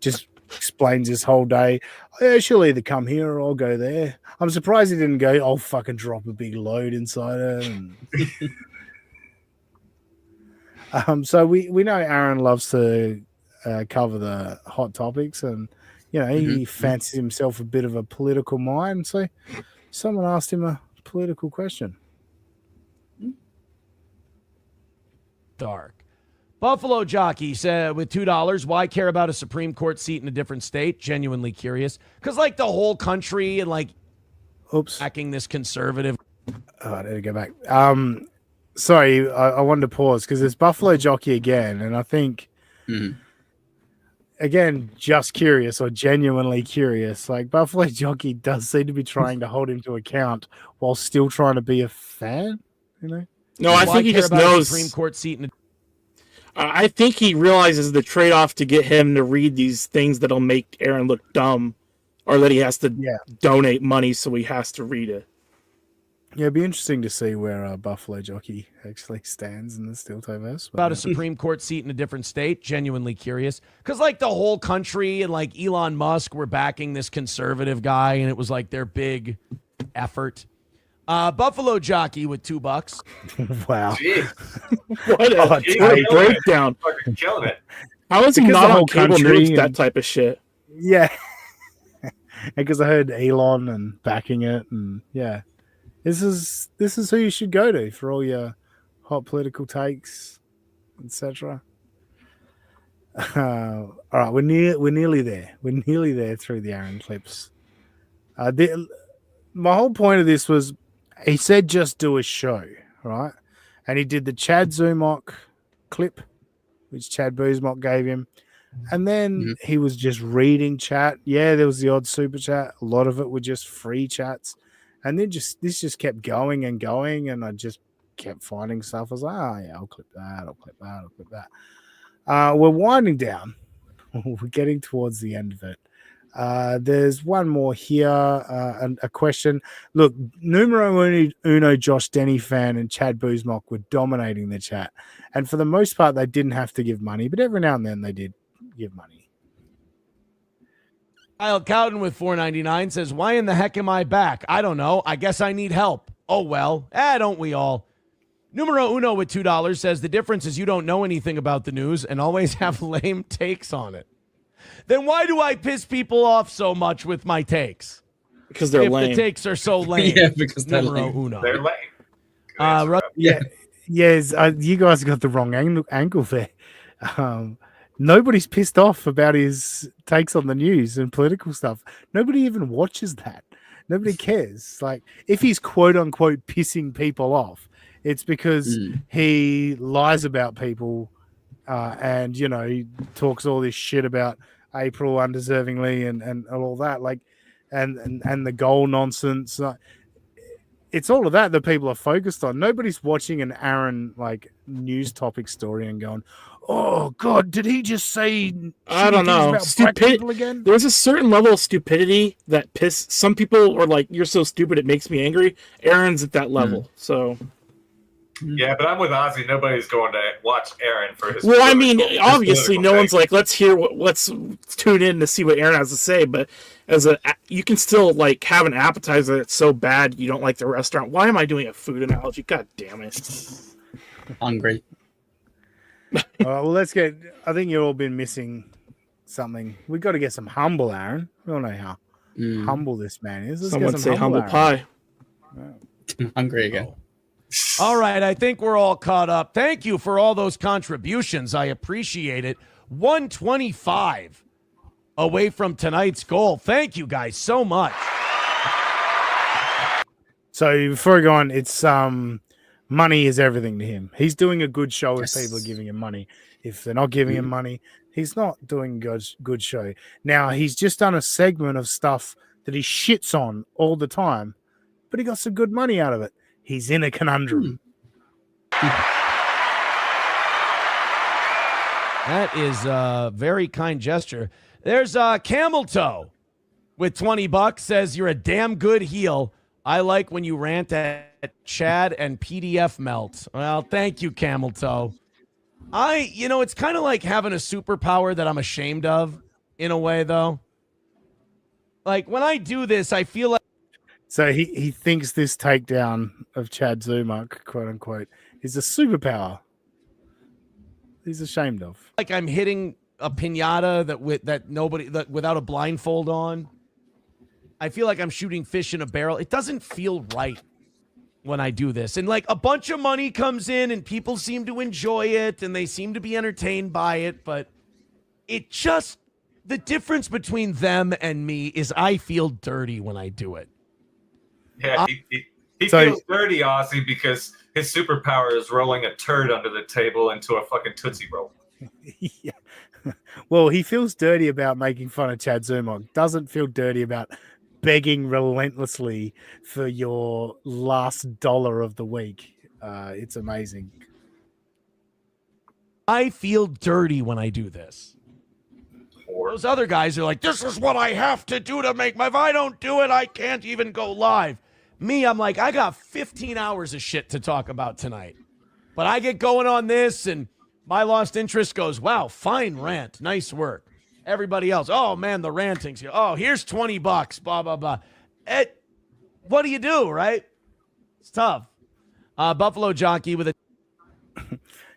Speaker 2: just explains his whole day. Oh, yeah, she'll either come here or I'll go there. I'm surprised he didn't go, "I'll fucking drop a big load inside her." And... so we know Aaron loves to cover the hot topics, and he fancies himself a bit of a political mind. So someone asked him a political question.
Speaker 6: Dark. Buffalo Jockey said with $2, why care about a Supreme Court seat in a different state? Genuinely curious. Because the whole country and backing this conservative.
Speaker 2: Oh, I need to go back. Sorry, I wanted to pause because it's Buffalo Jockey again, and I think again, just curious or genuinely curious. Buffalo Jockey does seem to be trying to hold him to account while still trying to be a fan.
Speaker 4: No, I think he just knows
Speaker 6: Supreme Court seat in
Speaker 4: I think he realizes the trade-off to get him to read these things that'll make Aaron look dumb, or that he has to donate money, so he has to read it.
Speaker 2: Yeah, it'd be interesting to see where Buffalo Jockey actually stands in the steel toe verse.
Speaker 6: About a Supreme Court seat in a different state. Genuinely curious. Because the whole country and Elon Musk were backing this conservative guy, and it was their big effort. Buffalo Jockey with $2.
Speaker 2: Wow.
Speaker 3: Jeez.
Speaker 4: What a breakdown.
Speaker 3: Fucking killing it.
Speaker 4: How is he
Speaker 2: Because
Speaker 4: not
Speaker 2: the
Speaker 4: on
Speaker 2: whole
Speaker 4: cable
Speaker 2: country
Speaker 4: news that
Speaker 2: and-
Speaker 4: type of shit?
Speaker 2: Yeah. Because I heard Elon and backing it, and yeah, this is who you should go to for all your hot political takes, etc. All right, we're nearly there. We're nearly there through the Aaron clips. My whole point of this was he said just do a show, right? And he did the Chad Zumok clip, which Chad Boozmok gave him. And then he was just reading chat. Yeah, there was the odd super chat. A lot of it were just free chats. And then this just kept going and going. And I just kept finding stuff. I was like, oh, yeah, I'll clip that. I'll clip that. I'll clip that. We're winding down. We're getting towards the end of it. There's one more here, and a question. Look, numero uno Josh Denny fan and Chad Boozmok were dominating the chat. And for the most part, they didn't have to give money, but every now and then they did give money.
Speaker 6: Kyle Cowden with $4.99 says, why in the heck am I back? I don't know. I guess I need help. Oh, well. Don't we all? Numero uno with $2 says, the difference is you don't know anything about the news and always have lame takes on it. Then why do I piss people off so much with my takes?
Speaker 4: Because they're lame.
Speaker 6: The takes are so lame.
Speaker 8: Yeah, because they're
Speaker 6: Numero
Speaker 8: lame.
Speaker 6: uno.
Speaker 3: They're lame.
Speaker 2: Yes, you guys got the wrong angle there. Nobody's pissed off about his takes on the news and political stuff. Nobody even watches that. Nobody cares. Like, if he's quote unquote pissing people off, it's because he lies about people and, you know, he talks all this shit about April undeservingly and all that. Like, and the goal nonsense. It's all of that people are focused on. Nobody's watching an Aaron like news topic story and going, "Oh God, did he just say?"
Speaker 4: I don't know.
Speaker 2: Again?
Speaker 4: There's a certain level of stupidity that some people are like, "You're so stupid, it makes me angry." Aaron's at that level, so.
Speaker 3: Yeah, but I'm with Ozzy. Nobody's going to watch Aaron for his.
Speaker 4: Well, I mean, obviously, no one's like, let's tune in to see what Aaron has to say. But you can still like have an appetizer that's so bad you don't like the restaurant. Why am I doing a food analogy? God damn it!
Speaker 8: Hungry.
Speaker 2: Well, let's get. I think you've all been missing something. We've got to get some humble Aaron. We all know how humble this man is. Let's
Speaker 4: Someone
Speaker 2: get some
Speaker 4: say humble pie.
Speaker 8: Hungry again.
Speaker 6: All right, I think we're all caught up. Thank you for all those contributions. I appreciate it. 125 away from tonight's goal. Thank you guys so much.
Speaker 2: So before we go on, it's money is everything to him. He's doing a good show if people are giving him money. If they're not giving him money, he's not doing a good show. Now, he's just done a segment of stuff that he shits on all the time, but he got some good money out of it. He's in a conundrum.
Speaker 6: That is a very kind gesture. There's Camel Toe with $20 says, you're a damn good heel. I like when you rant at Chad and PDF melt. Well, thank you, Camel Toe. It's kind of like having a superpower that I'm ashamed of in a way, though. Like, when I do this, I feel like.
Speaker 2: So he thinks this takedown of Chad Zumok, quote unquote, is a superpower he's ashamed of.
Speaker 6: Like I'm hitting a piñata that without a blindfold on. I feel like I'm shooting fish in a barrel. It doesn't feel right when I do this. And like a bunch of money comes in and people seem to enjoy it and they seem to be entertained by it. But the difference between them and me is I feel dirty when I do it.
Speaker 3: Yeah, he feels dirty, Ozzy, because his superpower is rolling a turd under the table into a fucking Tootsie Roll.
Speaker 2: Yeah. Well, he feels dirty about making fun of Chad Zumok. Doesn't feel dirty about begging relentlessly for your last dollar of the week. It's amazing.
Speaker 6: I feel dirty when I do this. Those other guys are like, this is what I have to do to make if I don't do it, I can't even go live. Me, I'm like, I got 15 hours of shit to talk about tonight. But I get going on this, and my lost interest goes, wow, fine rant. Nice work. Everybody else, oh, man, the ranting's here. Oh, here's $20, blah, blah, blah. What do you do, right? It's tough. Buffalo Jockey with a.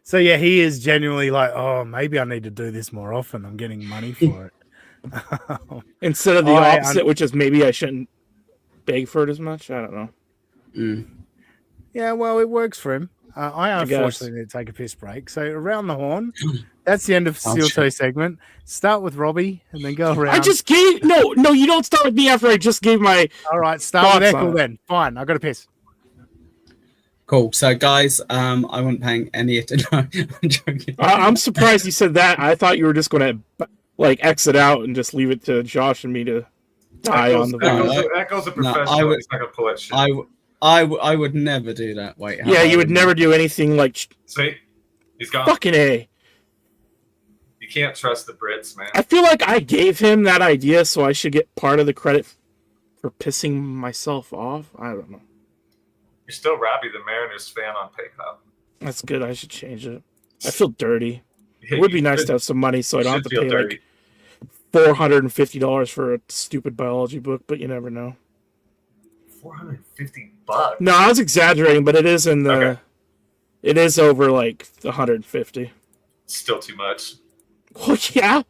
Speaker 2: So yeah, he is genuinely like, oh, maybe I need to do this more often. I'm getting money for it.
Speaker 4: Instead of the opposite, which is maybe I shouldn't beg for it as much. I don't know.
Speaker 2: Yeah, well, it works for him. I unfortunately need to take a piss break. So around the horn, that's the end of Steel Toe segment. Start with Robbie and then go around.
Speaker 4: I just gave no. You don't start with me after I just gave my.
Speaker 2: All right, start with Echo then. Fine, I got to piss.
Speaker 8: Cool. So, guys, I wasn't paying any attention. No, I'm joking.
Speaker 4: I'm surprised you said that. I thought you were just going to like exit out and just leave it to Josh and me to die on the.
Speaker 3: Echo's a professional. He's not going to pull that shit.
Speaker 8: I would never do that. Wait.
Speaker 4: Yeah, you would never do anything like.
Speaker 3: See, he's gone.
Speaker 4: Fucking A.
Speaker 3: You can't trust the Brits, man.
Speaker 4: I feel like I gave him that idea, so I should get part of the credit for pissing myself off. I don't know.
Speaker 3: You're still Robbie the Mariners fan on PayPal.
Speaker 4: That's good. I should change it. I feel dirty. It would be nice to have some money so I don't have to pay like $450 for a stupid biology book, but you never know.
Speaker 3: $450?
Speaker 4: No, I was exaggerating, but it is in the. Okay. It is over like 150.
Speaker 3: Still too much.
Speaker 4: Well, yeah.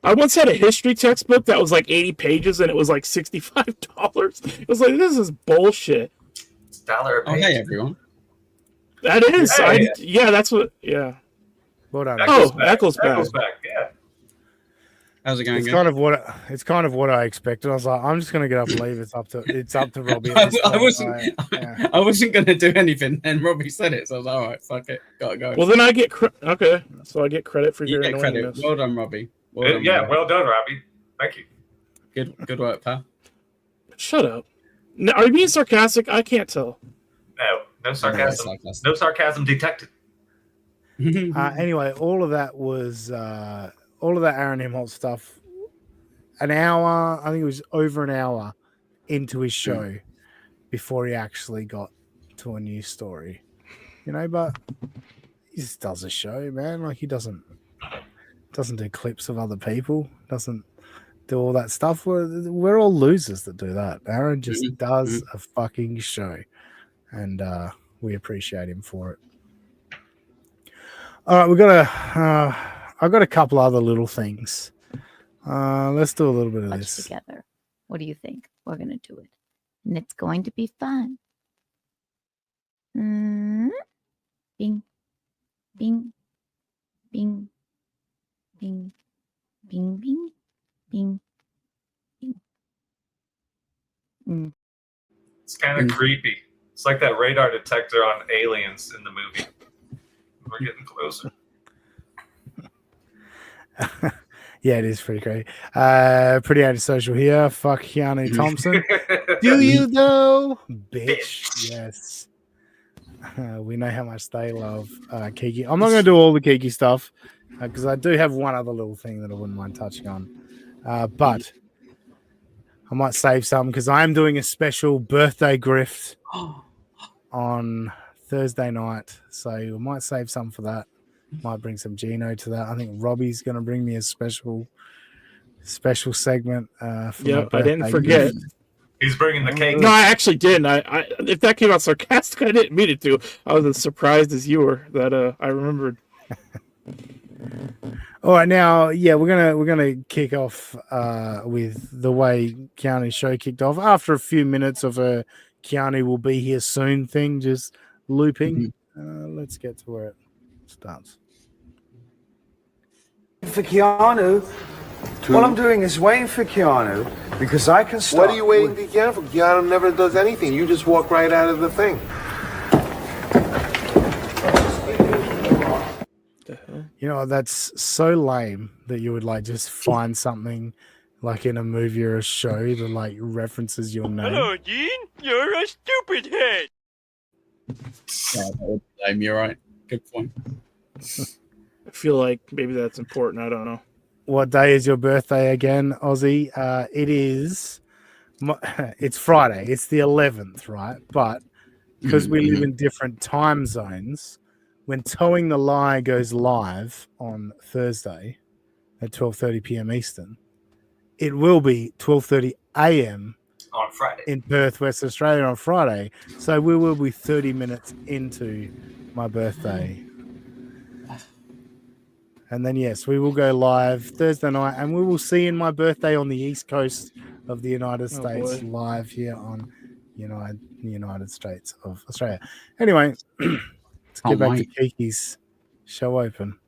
Speaker 4: I once had a history textbook that was like 80 pages and it was like $65. It was like, this is bullshit.
Speaker 3: It's $1 a page.
Speaker 8: Oh, hey, everyone.
Speaker 4: That is. Yeah, that's what. Yeah.
Speaker 2: Well done.
Speaker 4: Echo's back.
Speaker 3: Echo's back. Yeah.
Speaker 8: How's it going?
Speaker 2: It's kind of what I expected. I was like, I'm just gonna get up and leave. It's up to Robbie.
Speaker 8: I wasn't gonna do anything, and Robbie said it, so I was like, all right, fuck it, gotta go.
Speaker 4: Well, then I get okay. So I get credit for your
Speaker 8: credit. Well done, Robbie.
Speaker 3: Well done, Robbie. Thank you.
Speaker 8: Good work, pal.
Speaker 4: Shut up. No, are you being sarcastic? I can't tell.
Speaker 3: No sarcasm. No sarcasm detected.
Speaker 2: Anyway, all of that Aaron Himholt stuff. An hour, I think it was over an hour into his show before he actually got to a news story. But he just does a show, man. Like he doesn't do clips of other people, doesn't do all that stuff. We're all losers that do that. Aaron just does a fucking show, and we appreciate him for it. All right, I've got a couple other little things. Let's do a little bit of this
Speaker 9: together. What do you think? We're gonna do it, and it's going to be fun. Bing, bing, bing, bing, bing, bing, bing, bing.
Speaker 3: It's kind of creepy. It's like that radar detector on Aliens in the movie. We're getting closer.
Speaker 2: Yeah, it is pretty great. Pretty antisocial here. Fuck Keanu Thompson. Do you though? Bitch. Yes. We know how much they love Kiki. I'm not going to do all the Kiki stuff because I do have one other little thing that I wouldn't mind touching on. But I might save some because I am doing a special birthday grift on Thursday night. So we might save some for that. Might bring some Gino to that. I think Robbie's going to bring me a special segment.
Speaker 4: Yeah, I didn't forget.
Speaker 3: He's bringing the cake.
Speaker 4: No, I actually didn't. I if that came out sarcastic, I didn't mean it to. I was as surprised as you were that I remembered.
Speaker 2: All right, now, yeah, we're gonna kick off with the way Keanu's show kicked off. After a few minutes of a Keanu will be here soon thing, just looping. Let's get to where it starts.
Speaker 10: For Keanu, what I'm doing is waiting for Keanu because I can start.
Speaker 11: What are you waiting for Keanu for? Keanu never does anything. You just walk right out of the thing.
Speaker 2: That's so lame that you would like just find something like in a movie or a show that like references your name.
Speaker 12: Hello, Gene. You're a stupid head.
Speaker 8: You're right. Good point.
Speaker 4: I feel like maybe that's important. I don't know.
Speaker 2: What day is your birthday again, Ozzy? It is. It's Friday. It's the 11th, right? But because we live in different time zones, when Towing the Lie goes live on Thursday at 12:30 p.m. Eastern, it will be 12:30 a.m.
Speaker 3: on Friday.
Speaker 2: in Perth, West Australia on Friday. So we will be 30 minutes into my birthday. And then, yes, we will go live Thursday night, and we will see in my birthday on the East Coast of the United States live here on United States of Australia. Anyway, let's get back to Kiki's show open.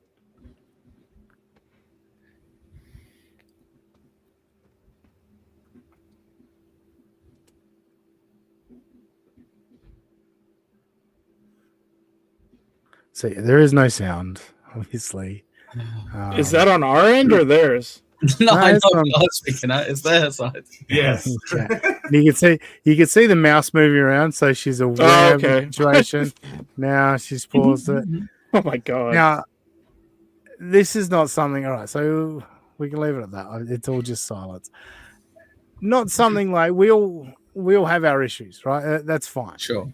Speaker 2: So there is no sound, obviously.
Speaker 4: Is that on our end or theirs?
Speaker 8: No, I know what I was speaking at. It's their side.
Speaker 3: Yes.
Speaker 2: You can see the mouse moving around, so she's aware of the situation. Now she's paused it.
Speaker 4: Oh my god.
Speaker 2: Now, this is not something, all right, so we can leave it at that. It's all just silence. Not something like we all have our issues, right? That's fine.
Speaker 8: Sure.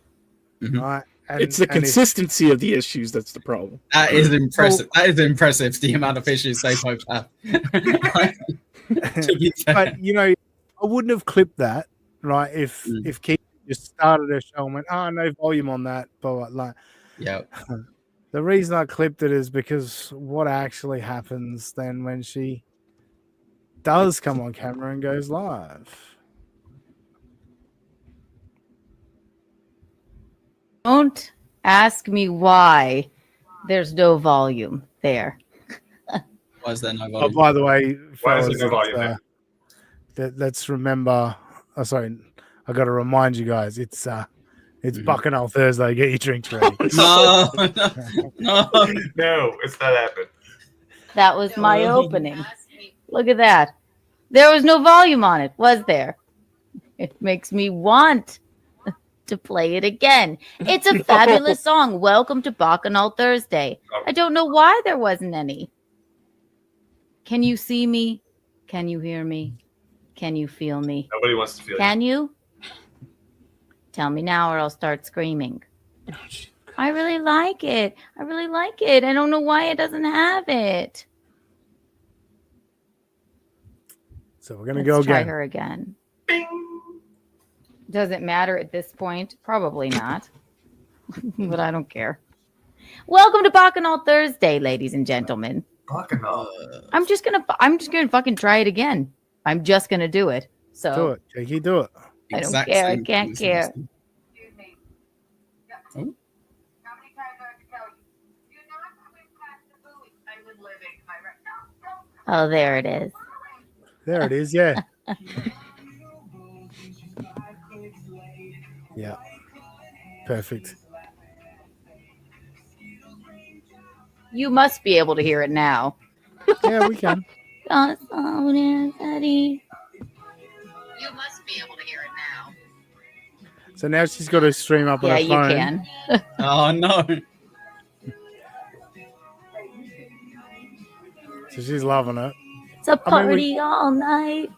Speaker 2: Right?
Speaker 4: It's the consistency of the issues that's the problem.
Speaker 8: That is impressive. That is impressive, the amount of issues they both have.
Speaker 2: But, I wouldn't have clipped that, right, if Kiki just started her show and went, no volume on that, but like,
Speaker 8: yeah.
Speaker 2: The reason I clipped it is because what actually happens then when she does come on camera and goes live.
Speaker 9: Don't ask me why there's no volume there.
Speaker 8: Why is there no volume?
Speaker 2: Oh, by the way,
Speaker 3: Why is
Speaker 2: fellas,
Speaker 3: there no volume there?
Speaker 2: let's remember. Oh, sorry, I got to remind you guys. It's Bacchanal Thursday. Get your drinks ready.
Speaker 8: No,
Speaker 3: it's not happening.
Speaker 9: That was my opening. Look at that. There was no volume on it, was there? It makes me want to play it again. It's a fabulous song. Welcome to Bacchanal Thursday. I don't know why there wasn't any. Can you see me? Can you hear me? Can you feel me?
Speaker 3: Nobody wants to feel
Speaker 9: Can you? Tell me now or I'll start screaming. I really like it. I really like it. I don't know why it doesn't have it.
Speaker 2: So we're going to go again.
Speaker 9: Try her again. Does it matter at this point? Probably not. But I don't care. Welcome to Bacchanal Thursday, ladies and gentlemen.
Speaker 3: Bacchanal.
Speaker 9: I'm just gonna fucking try it again. I'm just gonna do it. So
Speaker 2: do it, Kiki. Do it.
Speaker 9: I don't care. I can't care.
Speaker 8: Oh.
Speaker 9: Oh, there it is.
Speaker 2: There it is. Yeah. Yeah. Perfect.
Speaker 9: You must be able to hear it now.
Speaker 2: Yeah, we can.
Speaker 9: You must be able to hear it now.
Speaker 2: So now she's got to stream up on her phone.
Speaker 9: Yeah, you can.
Speaker 8: Oh, no.
Speaker 2: So she's loving it.
Speaker 9: It's a party all night.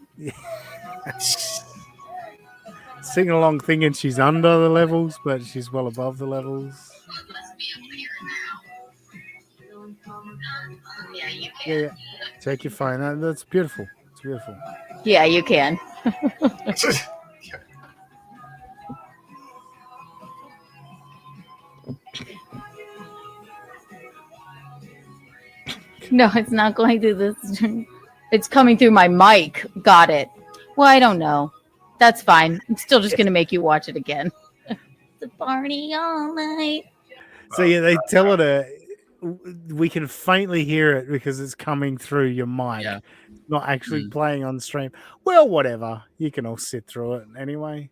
Speaker 2: Singing along thinking she's under the levels, but she's well above the levels. Yeah. Check your phone. That's beautiful. It's beautiful.
Speaker 9: Yeah, you can. No, it's not going through this. It's coming through my mic. Got it. Well, I don't know. That's fine. I'm still just going to make you watch it again. It's a party all night.
Speaker 2: So yeah, they tell her to. We can faintly hear it because it's coming through your mic, not actually playing on stream. Well, whatever. You can all sit through it anyway.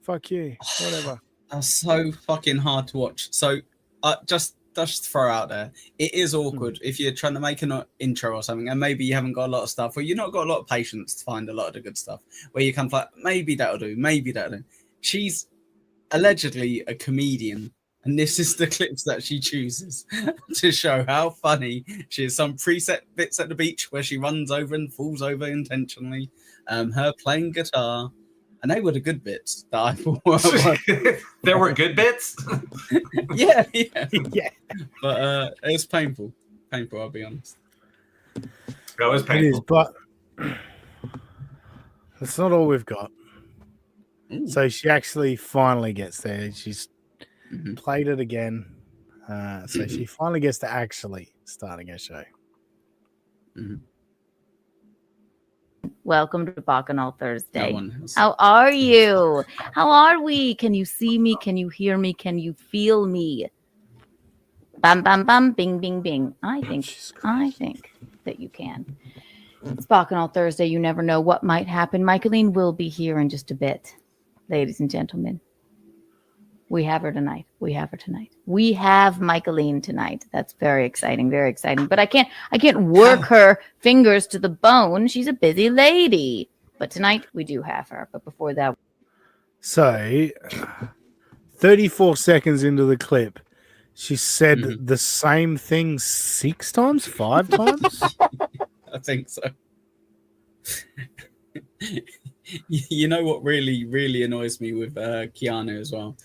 Speaker 2: Fuck you. Whatever.
Speaker 8: That's so fucking hard to watch. So just throw out there, it is awkward if you're trying to make an intro or something, and maybe you haven't got a lot of stuff, or you've not got a lot of patience to find a lot of the good stuff. Where you come like, maybe that'll do. She's allegedly a comedian. And this is the clips that she chooses to show how funny she is. Some preset bits at the beach where she runs over and falls over intentionally. Her playing guitar. And they were the good bits that I thought
Speaker 3: There were good bits?
Speaker 8: Yeah. But it was painful. I'll be honest.
Speaker 3: That was painful.
Speaker 2: It is, but that's not all we've got. So she actually finally gets there. She's played it again. So she finally gets to actually starting her show.
Speaker 9: Welcome to Bacchanal Thursday. How are you? How are we? Can you see me? Can you hear me? Can you feel me? Bam, bam, bam, bing, bing, bing. I think that you can. It's Bacchanal Thursday. You never know what might happen. Michaeline will be here in just a bit. Ladies and gentlemen, we have her tonight. We have Michaeline tonight. That's very exciting, very exciting. But I can't work her fingers to the bone. She's a busy lady. But tonight we do have her. But before that,
Speaker 2: so 34 seconds into the clip, she said the same thing 6 times, 5 times.
Speaker 8: I think so. You know what really annoys me with Keanu as well,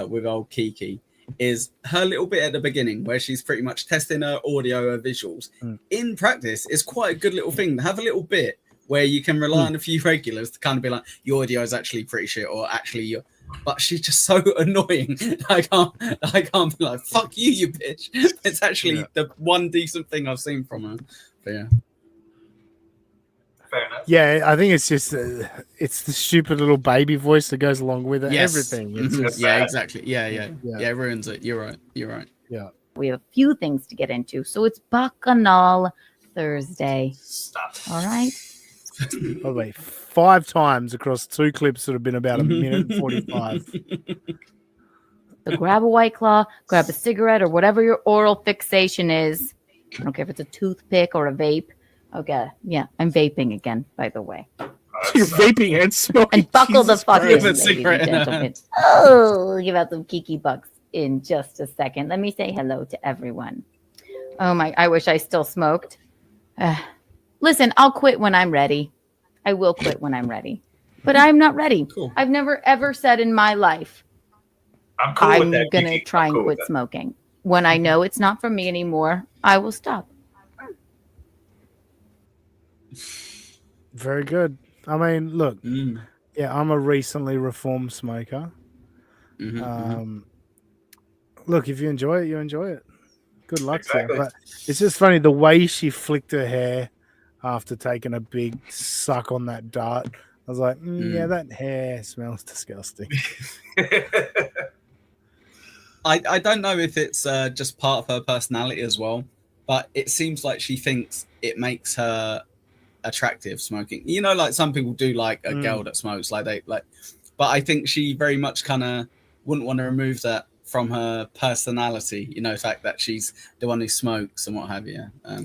Speaker 8: with old Kiki, is her little bit at the beginning where she's pretty much testing her audio, her visuals. In practice, it's quite a good little thing. Have a little bit where you can rely on a few regulars to kind of be like, your audio is actually pretty shit, or actually you're... But she's just so annoying. I can't be like, fuck you, you bitch. It's actually the one decent thing I've seen from her. But yeah.
Speaker 3: Fair enough.
Speaker 2: Yeah, I think it's just it's the stupid little baby voice that goes along with it.
Speaker 8: Yes.
Speaker 2: Everything. It's just,
Speaker 8: yeah, exactly. Yeah, it ruins it. You're right.
Speaker 2: Yeah.
Speaker 9: we have a few things to get into. So it's Bacchanal Thursday.
Speaker 3: Stop.
Speaker 9: All right.
Speaker 2: By the way, 5 times across 2 clips that have been about 1:45 minutes.
Speaker 9: So grab a White Claw, grab a cigarette, or whatever your oral fixation is. I don't care if it's a toothpick or a vape. Okay, yeah, I'm vaping again, by the way.
Speaker 4: You're vaping and smoking.
Speaker 9: And buckle the fuck in,
Speaker 8: Christ.
Speaker 9: ladies and gentlemen. Oh, we'll give out some Kiki bucks in just a second. Let me say hello to everyone. Oh my, I wish I still smoked. Listen, I'll quit when I'm ready. I will quit when I'm ready. But I'm not ready.
Speaker 8: Cool.
Speaker 9: I've never ever said in my life,
Speaker 3: I'm cool with that,
Speaker 9: going to
Speaker 3: Kiki.
Speaker 9: try
Speaker 3: I'm
Speaker 9: and
Speaker 3: cool
Speaker 9: quit
Speaker 3: with that.
Speaker 9: smoking. When I know it's not for me anymore, I will stop.
Speaker 2: Very good. I mean, look, yeah, I'm a recently reformed smoker. Look, if you enjoy it, you enjoy it. Good luck to you. But it's just funny the way she flicked her hair after taking a big suck on that dart. I was like, yeah, that hair smells disgusting.
Speaker 8: I don't know if it's just part of her personality as well, but it seems like she thinks it makes her attractive smoking. You know, like some people do like a girl that smokes, like they like. But I think she very much kind of wouldn't want to remove that from her personality. You know, the fact that she's the one who smokes and what have you.
Speaker 3: I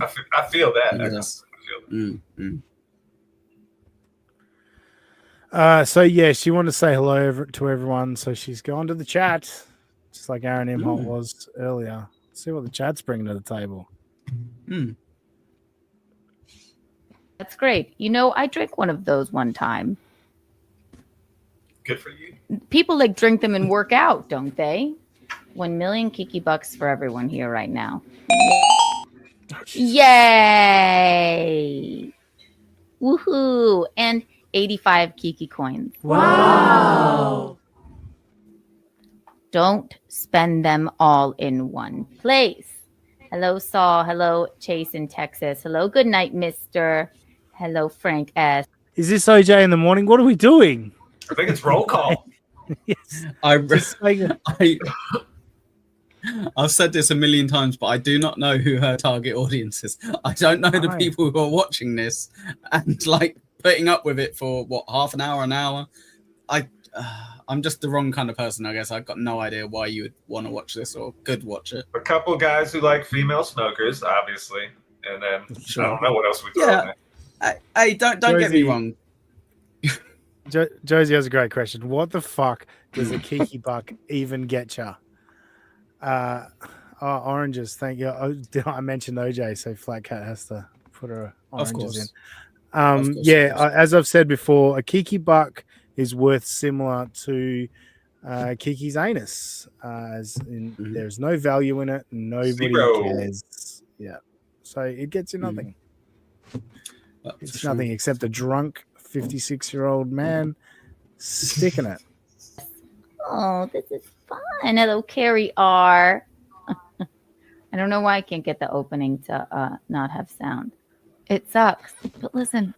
Speaker 3: feel that.
Speaker 2: So yeah, she wanted to say hello to everyone. So she's gone to the chat, just like Aaron M. Holt was earlier. See what the chat's bringing to the table.
Speaker 9: That's great. You know, I drank one of those one time.
Speaker 3: Good for you.
Speaker 9: People like drink them and work out, don't they? 1 million Kiki bucks for everyone here right now. Yay! Woohoo! And 85 Kiki coins.
Speaker 12: Wow!
Speaker 9: Don't spend them all in one place. Hello, Saul. Hello, Chase in Texas. Hello, good night, Mister. Hello, Frank S.
Speaker 2: Is this OJ in the morning? What are we doing?
Speaker 3: I think it's roll call.
Speaker 2: Yes.
Speaker 8: I've said this a million times, but I do not know who her target audience is. I don't know the people who are watching this and like putting up with it for what, half an hour. I'm just the wrong kind of person, I guess. I've got no idea why you would want to watch this or could watch it.
Speaker 3: A couple guys who like female smokers, obviously, and then I don't know what else we throw in there.
Speaker 8: Hey, don't get me wrong.
Speaker 2: Josie has a great question. What the fuck does a Kiki buck even get you? Oranges, thank you. I mentioned OJ, so Flat Cat has to put her oranges in. As I've said before, a Kiki buck is worth similar to Kiki's anus. As in, there's no value in it. Nobody cares. Yeah, so it gets you nothing. It's nothing except a drunk 56-year-old man sticking it.
Speaker 9: Oh, this is fun. Hello, Carrie R. I don't know why I can't get the opening to not have sound. It sucks. But listen.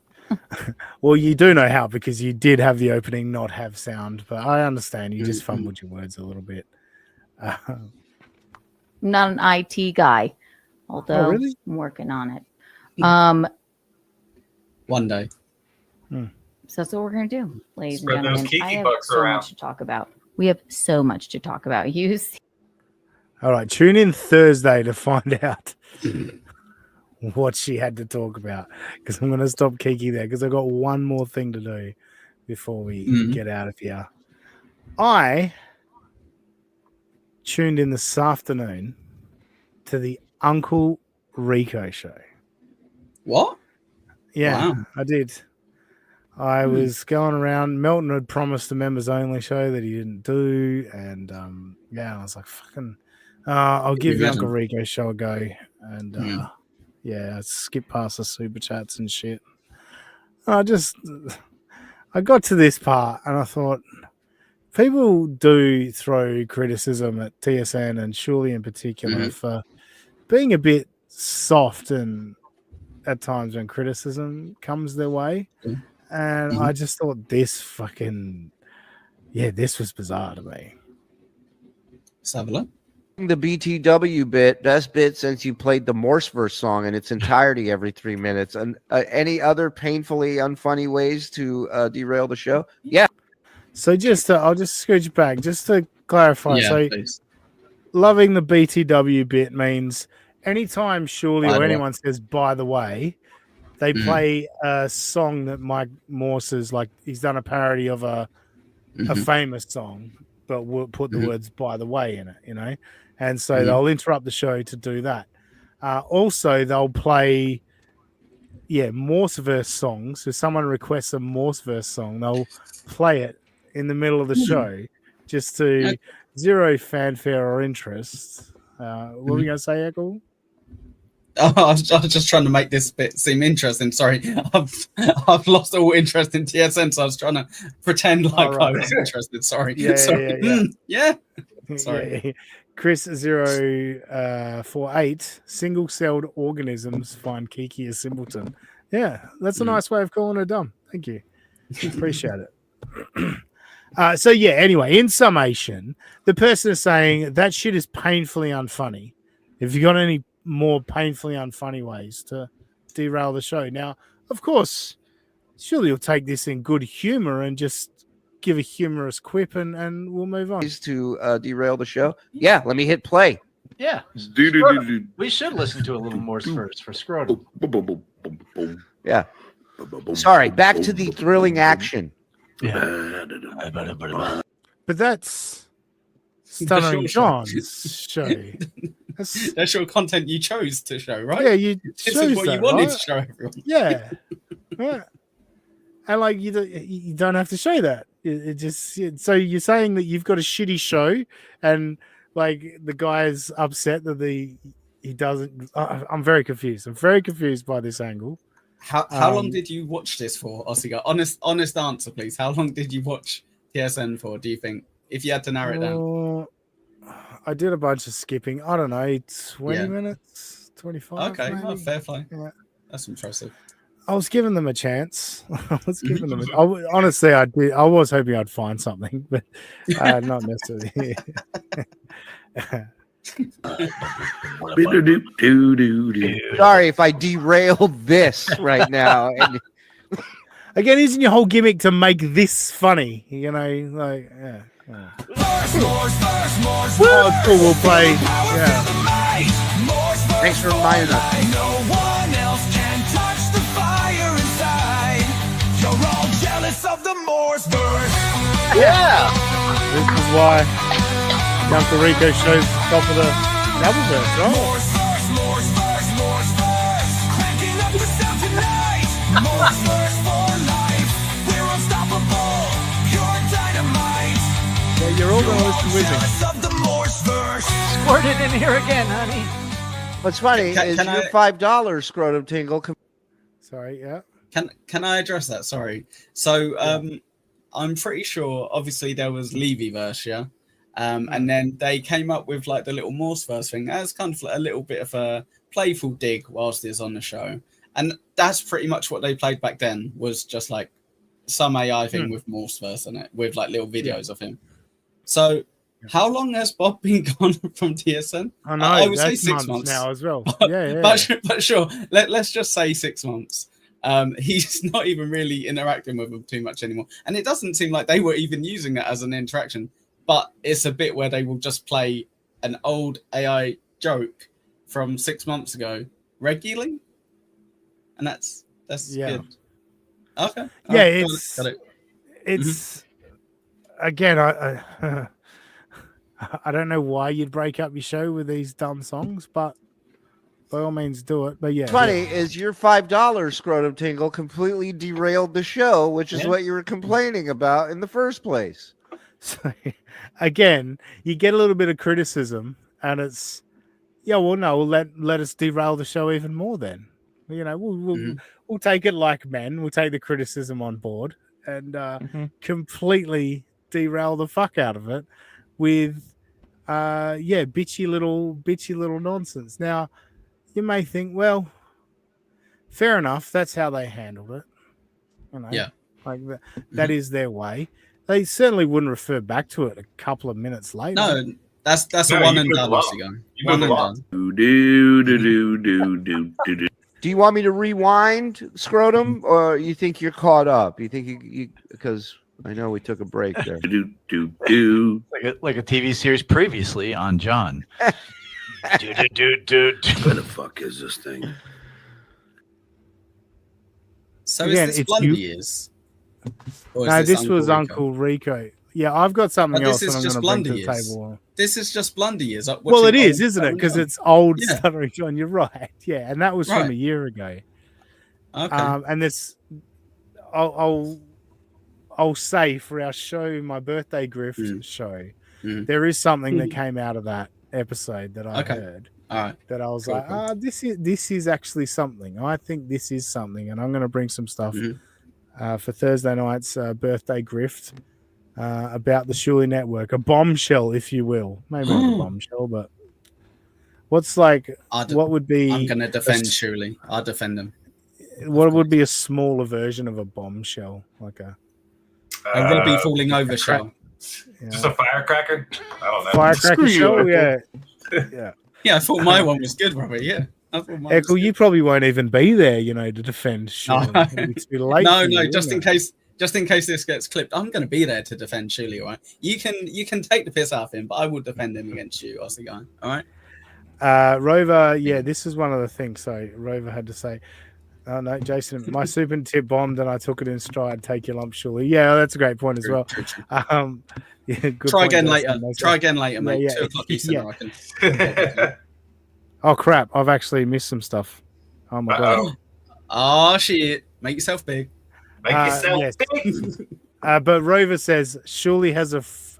Speaker 2: Well, you do know how because you did have the opening not have sound, but I understand you just fumbled your words a little bit.
Speaker 9: I'm not an IT guy, although
Speaker 2: really?
Speaker 9: I'm working on it.
Speaker 8: One day.
Speaker 9: So that's what we're going to do, ladies and
Speaker 3: Spread those
Speaker 9: gentlemen.
Speaker 3: Kiki
Speaker 9: I have
Speaker 3: bucks
Speaker 9: so
Speaker 3: around.
Speaker 9: much to talk about. We have so much to talk about. You see.
Speaker 2: All right, tune in Thursday to find out what she had to talk about because I'm going to stop Kiki there because I've got one more thing to do before we get out of here. I tuned in this afternoon to the Uncle Rico show.
Speaker 8: What?
Speaker 2: Yeah,
Speaker 8: Wow.
Speaker 2: I did. I was going around. Melton had promised a members only show that he didn't do, and I was like, "Fucking, I'll give the Uncle Rico show a go." And I skipped past the super chats and shit. I got to this part, and I thought, people do throw criticism at TSN and Shirley in particular for being a bit soft and at times when criticism comes their way. And I just thought this was bizarre to me.
Speaker 8: Let's have a look.
Speaker 13: The BTW best bit since you played the Morseverse song in its entirety every 3 minutes. And any other painfully unfunny ways to derail the show? Yeah.
Speaker 2: So I'll just scooch back just to clarify.
Speaker 8: Yeah, please.
Speaker 2: Loving the BTW bit means anytime Shirley or anyone says, by the way, they play a song that Mike Morse is like, he's done a parody of a famous song, but we'll put the words by the way in it, you know? And so they'll interrupt the show to do that. Also, they'll play, Morseverse songs. If someone requests a Morseverse song, they'll play it in the middle of the show just to zero fanfare or interest. What were you going to say, Echo?
Speaker 8: Oh, I was just trying to make this bit seem interesting. Sorry, I've lost all interest in TSN, so I was trying to pretend like I was interested. Sorry. Yeah. Sorry.
Speaker 2: Chris 048, single-celled organisms find Kiki a simpleton. Yeah, that's a nice way of calling her dumb. Thank you. Appreciate it. Anyway, in summation, the person is saying that shit is painfully unfunny. If you got any more painfully unfunny ways to derail the show. Now, of course, surely you'll take this in good humor and just give a humorous quip and we'll move on.
Speaker 13: To derail the show? Yeah, let me hit play.
Speaker 14: Yeah. We should listen to a little more first for scrotum.
Speaker 13: Yeah. Sorry, back to the thrilling action.
Speaker 14: Yeah.
Speaker 2: But that's Stunning John's show.
Speaker 8: That's your content you chose to show, right?
Speaker 2: Yeah,
Speaker 8: this is what you wanted to show everyone.
Speaker 2: Yeah. And like you don't have to show that. So you're saying that you've got a shitty show, and like the guy's upset that he doesn't. I'm very confused. I'm very confused by this angle.
Speaker 8: How long did you watch this for, Oscar? Honest answer, please. How long did you watch TSN for? Do you think, if you had to narrow it down?
Speaker 2: I did a bunch of skipping. I don't know, 20 minutes, 25.
Speaker 8: Okay,
Speaker 2: maybe.
Speaker 8: fair play.
Speaker 2: Yeah.
Speaker 8: That's impressive.
Speaker 2: I was giving them a chance. Honestly, I did. I was hoping I'd find something, but not necessarily.
Speaker 13: Sorry if I derailed this right now.
Speaker 2: Again, isn't your whole gimmick to make this funny? You know, like cool. We'll play. Yeah.
Speaker 13: Thanks for reminding us.
Speaker 12: No one else can touch the fire inside. You're all jealous of the Morse verse.
Speaker 13: Yeah.
Speaker 2: This is why Uncle Rico shows the top of the dabbleverse, right?
Speaker 12: Morse verse. Cranking up the sound tonight. Morse verse for life. We're unstoppable. You're dynamite.
Speaker 2: Yeah, you're all going to listen with me.
Speaker 14: Squirt it in here again, honey.
Speaker 13: What's funny is your $5 scrotum tingle.
Speaker 2: Sorry, yeah.
Speaker 8: Can I address that? Sorry. So I'm pretty sure. Obviously, there was Levyverse, yeah, and then they came up with like the little Morseverse thing as kind of like a little bit of a playful dig whilst it's on the show, and that's pretty much what they played back then. Was just like some AI thing with Morseverse in it, with like little videos of him. So, how long has Bob been gone from TSN?
Speaker 2: I know.
Speaker 8: I would say
Speaker 2: that's
Speaker 8: 6 months
Speaker 2: now as well. Yeah.
Speaker 8: but sure, let's just say 6 months. He's not even really interacting with them too much anymore, and it doesn't seem like they were even using it as an interaction. But it's a bit where they will just play an old AI joke from 6 months ago regularly, and that's good. Okay.
Speaker 2: Yeah,
Speaker 8: Got it.
Speaker 2: It's again, I I don't know why you'd break up your show with these dumb songs, but by all means do it. But yeah,
Speaker 13: funny is your $5 scrotum tingle completely derailed the show, which is what you were complaining about in the first place.
Speaker 2: So again, you get a little bit of criticism, and it's we'll let us derail the show even more. Then we'll take it like men. We'll take the criticism on board and completely derail the fuck out of it with bitchy little nonsense. Now you may think, well, fair enough, that's how they handled it. Like that is their way. They certainly wouldn't refer back to it a couple of minutes later.
Speaker 8: No, that's a one and done. One and done.
Speaker 13: Do you want me to rewind, scrotum, or you think you're caught up? You think you because I know we took a break there.
Speaker 14: Like a TV series previously on John.
Speaker 11: Where the fuck is this thing?
Speaker 8: So
Speaker 2: again,
Speaker 8: is this Blondie years?
Speaker 2: No, this was Uncle Rico. Yeah, I've got something else that I'm going to bring to the table.
Speaker 8: This is just Blondie years.
Speaker 2: Well, it is, isn't it? Because it's old Stuttering John. You're right. Yeah, and that was from a year ago.
Speaker 8: Okay.
Speaker 2: And this, I'll say for our show, my birthday grift show, there is something that came out of that episode that I heard.
Speaker 8: All right.
Speaker 2: That I was like, this is actually something. I think this is something, and I'm going to bring some stuff for Thursday night's birthday grift about the Shuli Network, a bombshell, if you will. Maybe not a bombshell, but what's like? What would be?
Speaker 8: I'm going to defend Shuli. I'll defend him.
Speaker 2: What would be a smaller version of a bombshell, like a
Speaker 8: Robbie falling over shell?
Speaker 3: Just a firecracker? I don't know.
Speaker 2: Firecracker shell, yeah.
Speaker 8: Yeah, I thought my one was good, Robert. Yeah.
Speaker 2: Echo, you probably won't even be there, to defend Shuli.
Speaker 8: No, just in case this gets clipped, I'm going to be there to defend Shuli. All right, you can take the piss out of him, but I will defend him against you, Aussie guy. All right.
Speaker 2: Rover, this is one of the things. So Rover had to say, "Oh no, Jason, my super tip bombed, and I took it in stride. Take your lump, Shuli." Yeah, that's a great point as well. Good
Speaker 8: Try
Speaker 2: point,
Speaker 8: again
Speaker 2: Jason.
Speaker 8: later. Try again later, mate.
Speaker 2: Yeah.
Speaker 8: 2 o'clock Eastern, I reckon.
Speaker 2: Oh crap! I've actually missed some stuff. Oh my god!
Speaker 8: Oh shit! Make yourself big.
Speaker 3: Make yourself big.
Speaker 2: But Rover says Shuli has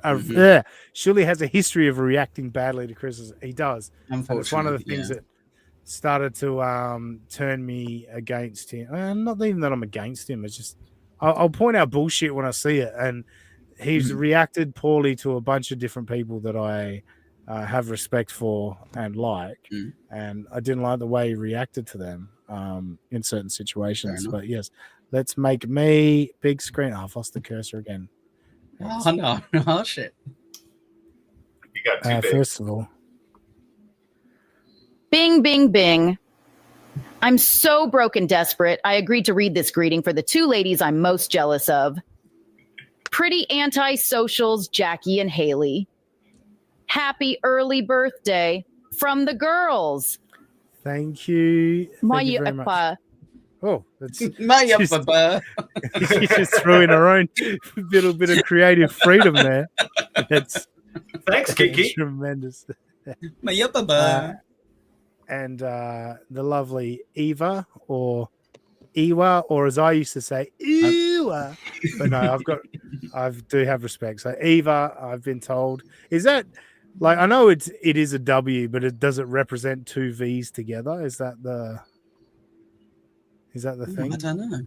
Speaker 2: Shuli has a history of reacting badly to criticism. He does. And it's one of the things that started to turn me against him. Not even that I'm against him. It's just I'll point out bullshit when I see it, and he's reacted poorly to a bunch of different people that I have respect for and like, and I didn't like the way he reacted to them in certain situations. But yes, let's make me big screen. I've lost the cursor again.
Speaker 8: Oh no! Oh shit!
Speaker 3: You got too big.
Speaker 2: First of all,
Speaker 9: Bing, bing, bing. I'm so broke and desperate. I agreed to read this greeting for the 2 ladies I'm most jealous of. Pretty anti-socials, Jackie and Haley. Happy early birthday from the girls.
Speaker 2: Thank you. Thank you very much. Oh, that's you just threw in her own little bit of creative freedom there.
Speaker 3: Thanks, Kiki.
Speaker 2: Tremendous. And the lovely Eva or Ewa, or as I used to say, Ewa. But no, I do have respect. So Eva, I've been told, is that like, I know it is a W, but does it represent 2 V's together? Is that the thing?
Speaker 8: I don't know.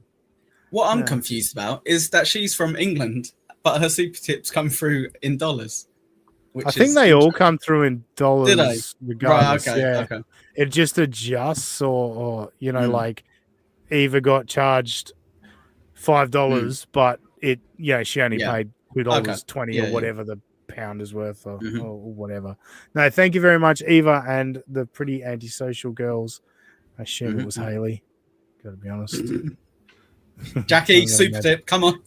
Speaker 8: What I'm confused about is that she's from England, but her super tips come through in dollars.
Speaker 2: I think they all come through in dollars.
Speaker 8: Do they?
Speaker 2: Regardless.
Speaker 8: Right, okay,
Speaker 2: yeah.
Speaker 8: okay.
Speaker 2: It just adjusts, or like Eva got charged $5, but she only paid $2.20 or whatever the pound is worth, or whatever. No, thank you very much, Eva and the pretty antisocial girls. I assume it was Haley. Got to be honest.
Speaker 8: Jackie, super tip, come on.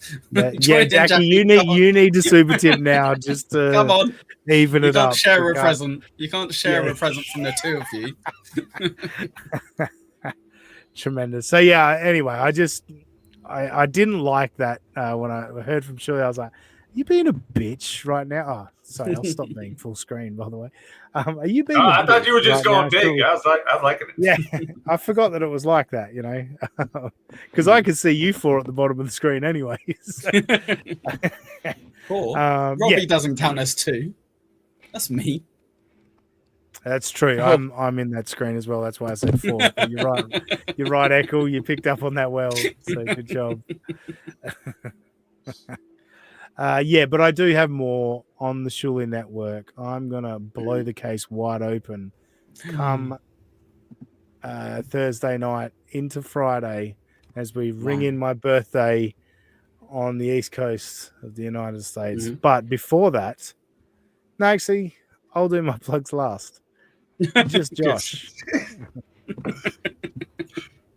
Speaker 2: Jackie, you need to super tip now, just to
Speaker 8: come on,
Speaker 2: even it up.
Speaker 8: You can't share a present. You can't share a present from the two of you.
Speaker 2: Tremendous. So anyway, I didn't like that when I heard from Shirley. I was like, "Are you being a bitch right now?" Oh, sorry, I'll stop being full screen. By the way, are you being?
Speaker 3: I thought you were just going big. I was liking it.
Speaker 2: Yeah, I forgot that it was like that. Because I could see you four at the bottom of the screen, anyways.
Speaker 8: Cool. Robbie doesn't count as two. That's me.
Speaker 2: That's true. I'm in that screen as well. That's why I said 4. But you're right. You're right, Echo. You picked up on that well. So good job. But I do have more on the Shuli network. I'm gonna blow the case wide open come Thursday night into Friday as we ring in my birthday on the East Coast of the United States. But before that, no, actually, I'll do my plugs last. Just Josh.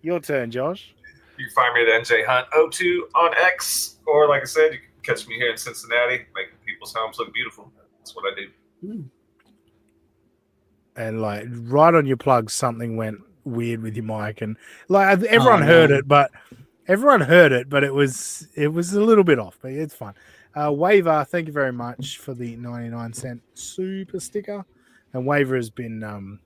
Speaker 2: Your turn, Josh.
Speaker 3: You can find me at NJ Hunt 02 on X, or like I said, you can catch me here in Cincinnati, making people's homes look beautiful. That's what I do.
Speaker 2: And like right on your plug, something went weird with your mic, and like everyone heard it, but it was a little bit off, but it's fine. Waver, thank you very much for the 99-cent super sticker. And Waver has been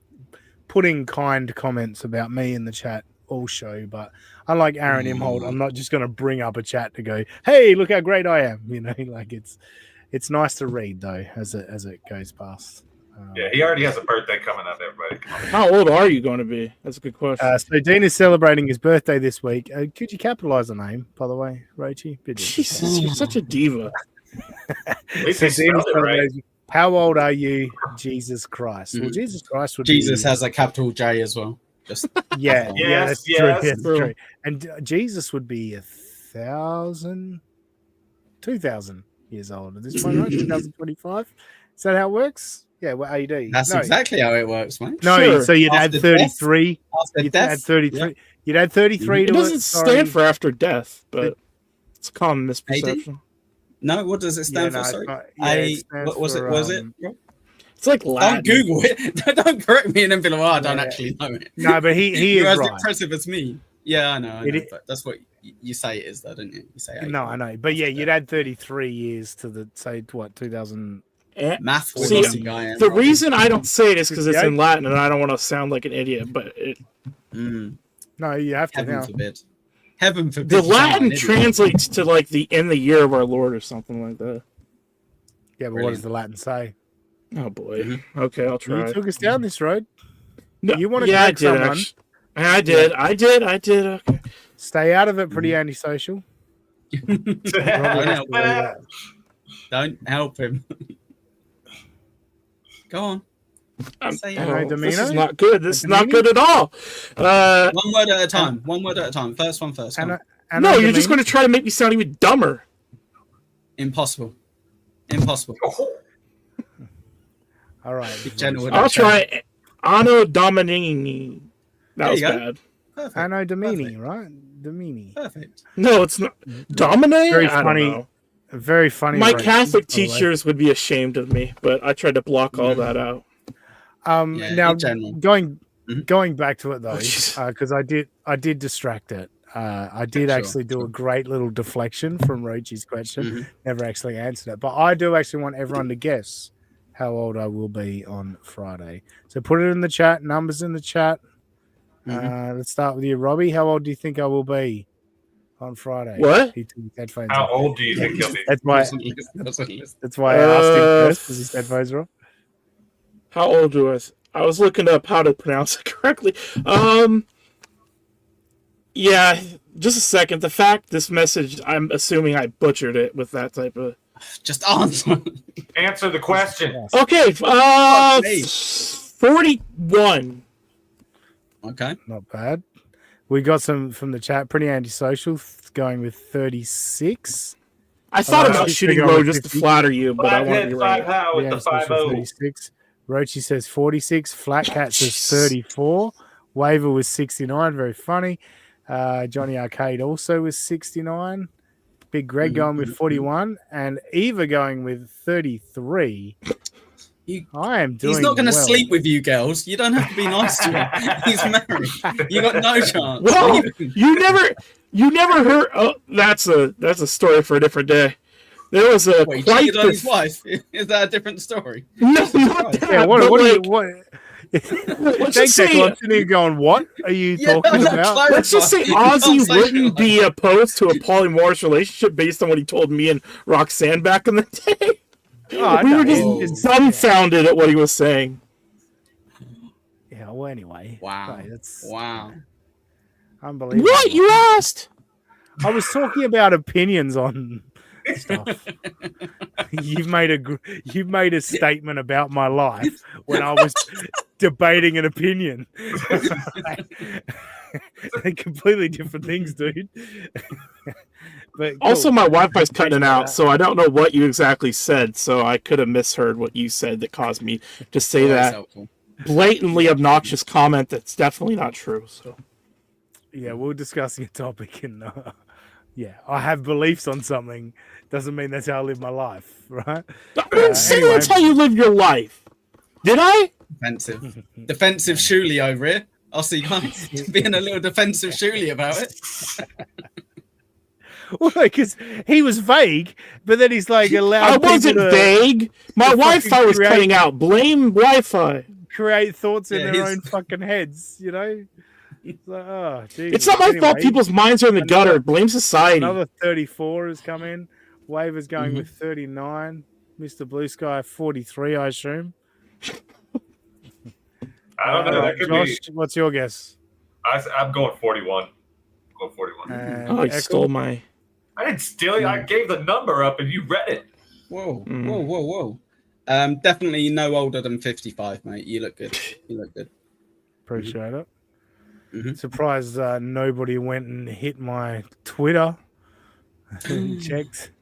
Speaker 2: putting kind comments about me in the chat all show, but unlike Aaron Imhold, I'm not just going to bring up a chat to go, "Hey, look how great I am." Like it's nice to read though as it goes past.
Speaker 3: He already has a birthday coming up. Everybody, come on.
Speaker 4: How old are you going to be? That's a good question.
Speaker 2: So Dean is celebrating his birthday this week. Could you capitalize the name, by the way, Rochi?
Speaker 4: Jesus, you're such a diva.
Speaker 3: At least he spelled it right.
Speaker 2: How old are you, Jesus Christ? Well, Jesus Christ would
Speaker 8: Jesus
Speaker 2: be...
Speaker 8: has a capital J as well. Just
Speaker 2: that's true. And Jesus would be 2,000 years old at this point, right? 2025. Is that how it works? Yeah, well, AD.
Speaker 8: That's exactly how it works, mate.
Speaker 2: No,
Speaker 4: sure.
Speaker 2: So you'd add 33.
Speaker 8: You'd add 33.
Speaker 2: Yeah. You'd add 33 to it.
Speaker 4: It doesn't stand for after death, but it's a common misperception.
Speaker 8: AD? No, what does it stand for? Sorry, what was it?
Speaker 4: It's like Latin.
Speaker 8: Don't Google it. Don't correct me and then be like, I don't actually know it.
Speaker 2: No, but he is
Speaker 8: as
Speaker 2: right.
Speaker 8: Impressive as me. Yeah, I know. But that's what you say it is, though, don't you? You say 8.
Speaker 2: No, I know, but you'd add 33 years to the 2000.
Speaker 8: Math.
Speaker 4: The reason I don't say it is because it's in Latin, and I don't want to sound like an idiot. But
Speaker 2: no, you have to.
Speaker 8: Heaven forbid. Heaven forbid.
Speaker 4: The Latin translates to like in the year of our Lord or something like that.
Speaker 2: Yeah, but what does the Latin say?
Speaker 4: Oh boy. Okay, I'll try.
Speaker 2: You took us down this road.
Speaker 4: No,
Speaker 2: you want to correct someone?
Speaker 4: I did. Okay.
Speaker 2: Stay out of it. Pretty antisocial.
Speaker 8: Don't help him. Go on.
Speaker 4: This is not good. This is not good at all.
Speaker 8: 1 word at a time. 1 word at a time. First one first.
Speaker 4: No, you're just going to try to make me sound even dumber.
Speaker 8: Impossible.
Speaker 2: All right.
Speaker 4: I'll try Anno Domini. That was bad.
Speaker 8: Perfect.
Speaker 2: Anno Domini, right? Domini.
Speaker 8: Perfect.
Speaker 4: No, it's not. Domine?
Speaker 2: Very funny. Very funny.
Speaker 4: My Catholic teachers would be ashamed of me, but I tried to block all that out.
Speaker 2: Now going back to it though, because I did distract it. I did actually do a great little deflection from Rochi's question. Never actually answered it, but I do actually want everyone to guess how old I will be on Friday. So put it in the chat. Numbers in the chat. Let's start with you, Robbie. How old do you think I will be on Friday?
Speaker 4: What?
Speaker 2: He took his headphones
Speaker 3: How
Speaker 2: off.
Speaker 3: old do you think you'll be?
Speaker 2: That's why I asked him first because his headphones were off.
Speaker 4: How old was I? Was looking up how to pronounce it correctly. Yeah, just a second. The fact this message, I'm assuming I butchered it with that type of.
Speaker 8: Just answer.
Speaker 3: Answer the question.
Speaker 4: Okay, 41.
Speaker 8: Okay,
Speaker 2: not bad. We got some from the chat. Pretty antisocial, going with 36.
Speaker 4: I thought about shooting low just to flatter you, but I want to be right.
Speaker 3: 5 how with the 5-0.
Speaker 2: 36. Rochi says 46. Flat Cat says 34. Waver was 69. Very funny. Johnny Arcade also was 69. Big Greg going with 41. And Eva going with 33. I am doing
Speaker 8: He's not going to
Speaker 2: well.
Speaker 8: sleep with you girls. You don't have to be nice to him. He's married. You got no chance.
Speaker 4: Well, you never heard. Oh, that's a story for a different day. There was a
Speaker 8: Wait,
Speaker 4: quite
Speaker 8: cheated on his wife. Is that a different story?
Speaker 4: No, not that.
Speaker 2: Yeah, what
Speaker 4: but
Speaker 2: are you?
Speaker 4: like,
Speaker 2: What?
Speaker 4: let's
Speaker 2: Thanks,
Speaker 4: just say,
Speaker 2: I'm sitting here going, what are you talking about?
Speaker 4: let's just say Ozzy wouldn't be opposed to a polyamorous relationship based on what he told me and Roxanne back in the day.
Speaker 2: Oh,
Speaker 4: We
Speaker 2: no,
Speaker 4: were just dumbfounded at what he was saying.
Speaker 2: Yeah, well, anyway.
Speaker 8: Wow.
Speaker 2: Right, that's
Speaker 8: Wow.
Speaker 2: unbelievable.
Speaker 4: What you asked?
Speaker 2: I was talking about opinions on stuff. You've made a statement about my life when I was debating an opinion. They're completely different things, dude. But
Speaker 4: Also,
Speaker 2: cool.
Speaker 4: my Wi-Fi's cutting
Speaker 2: Appreciate
Speaker 4: out,
Speaker 2: that.
Speaker 4: so I don't know what you exactly said. So I could have misheard what you said that caused me to say
Speaker 8: Always
Speaker 4: that
Speaker 8: helpful.
Speaker 4: blatantly obnoxious comment that's definitely not true. So
Speaker 2: Yeah, we're discussing a topic, and yeah, I have beliefs on something. Doesn't mean that's how I live my life, right?
Speaker 4: I didn't say that's how you live your life. Did I?
Speaker 8: Defensive Shuley over here. I'll see guys being a little defensive Shuley about it.
Speaker 2: Well, because he was vague, but then he's like allowed.
Speaker 4: I
Speaker 2: people
Speaker 4: wasn't
Speaker 2: to-
Speaker 4: vague. My
Speaker 2: to
Speaker 4: Wi-Fi
Speaker 2: fucking
Speaker 4: was
Speaker 2: create-
Speaker 4: cutting out. Blame Wi-Fi.
Speaker 2: Create thoughts in
Speaker 8: Yeah,
Speaker 2: their
Speaker 8: he's-
Speaker 2: own fucking heads, you know. It's like, oh, geez.
Speaker 4: It's not my fault.
Speaker 2: Anyway,
Speaker 4: People's minds are in the gutter. Blame society.
Speaker 2: Another 34 has come in. Waver's going with 39. Mr. Blue Sky 43, I assume.
Speaker 3: I don't know. That could
Speaker 2: Josh,
Speaker 3: be.
Speaker 2: what's your guess?
Speaker 3: I'm going 41. Go 41.
Speaker 2: And
Speaker 4: Oh, you
Speaker 2: Echo?
Speaker 4: stole my.
Speaker 3: I didn't steal it. I gave the number up and you read it.
Speaker 8: Whoa,
Speaker 4: Mm.
Speaker 8: whoa. Definitely no older than 55, mate. You look good. You look good.
Speaker 2: Appreciate it.
Speaker 8: Mhm.
Speaker 2: Surprised nobody went and hit my Twitter and checked.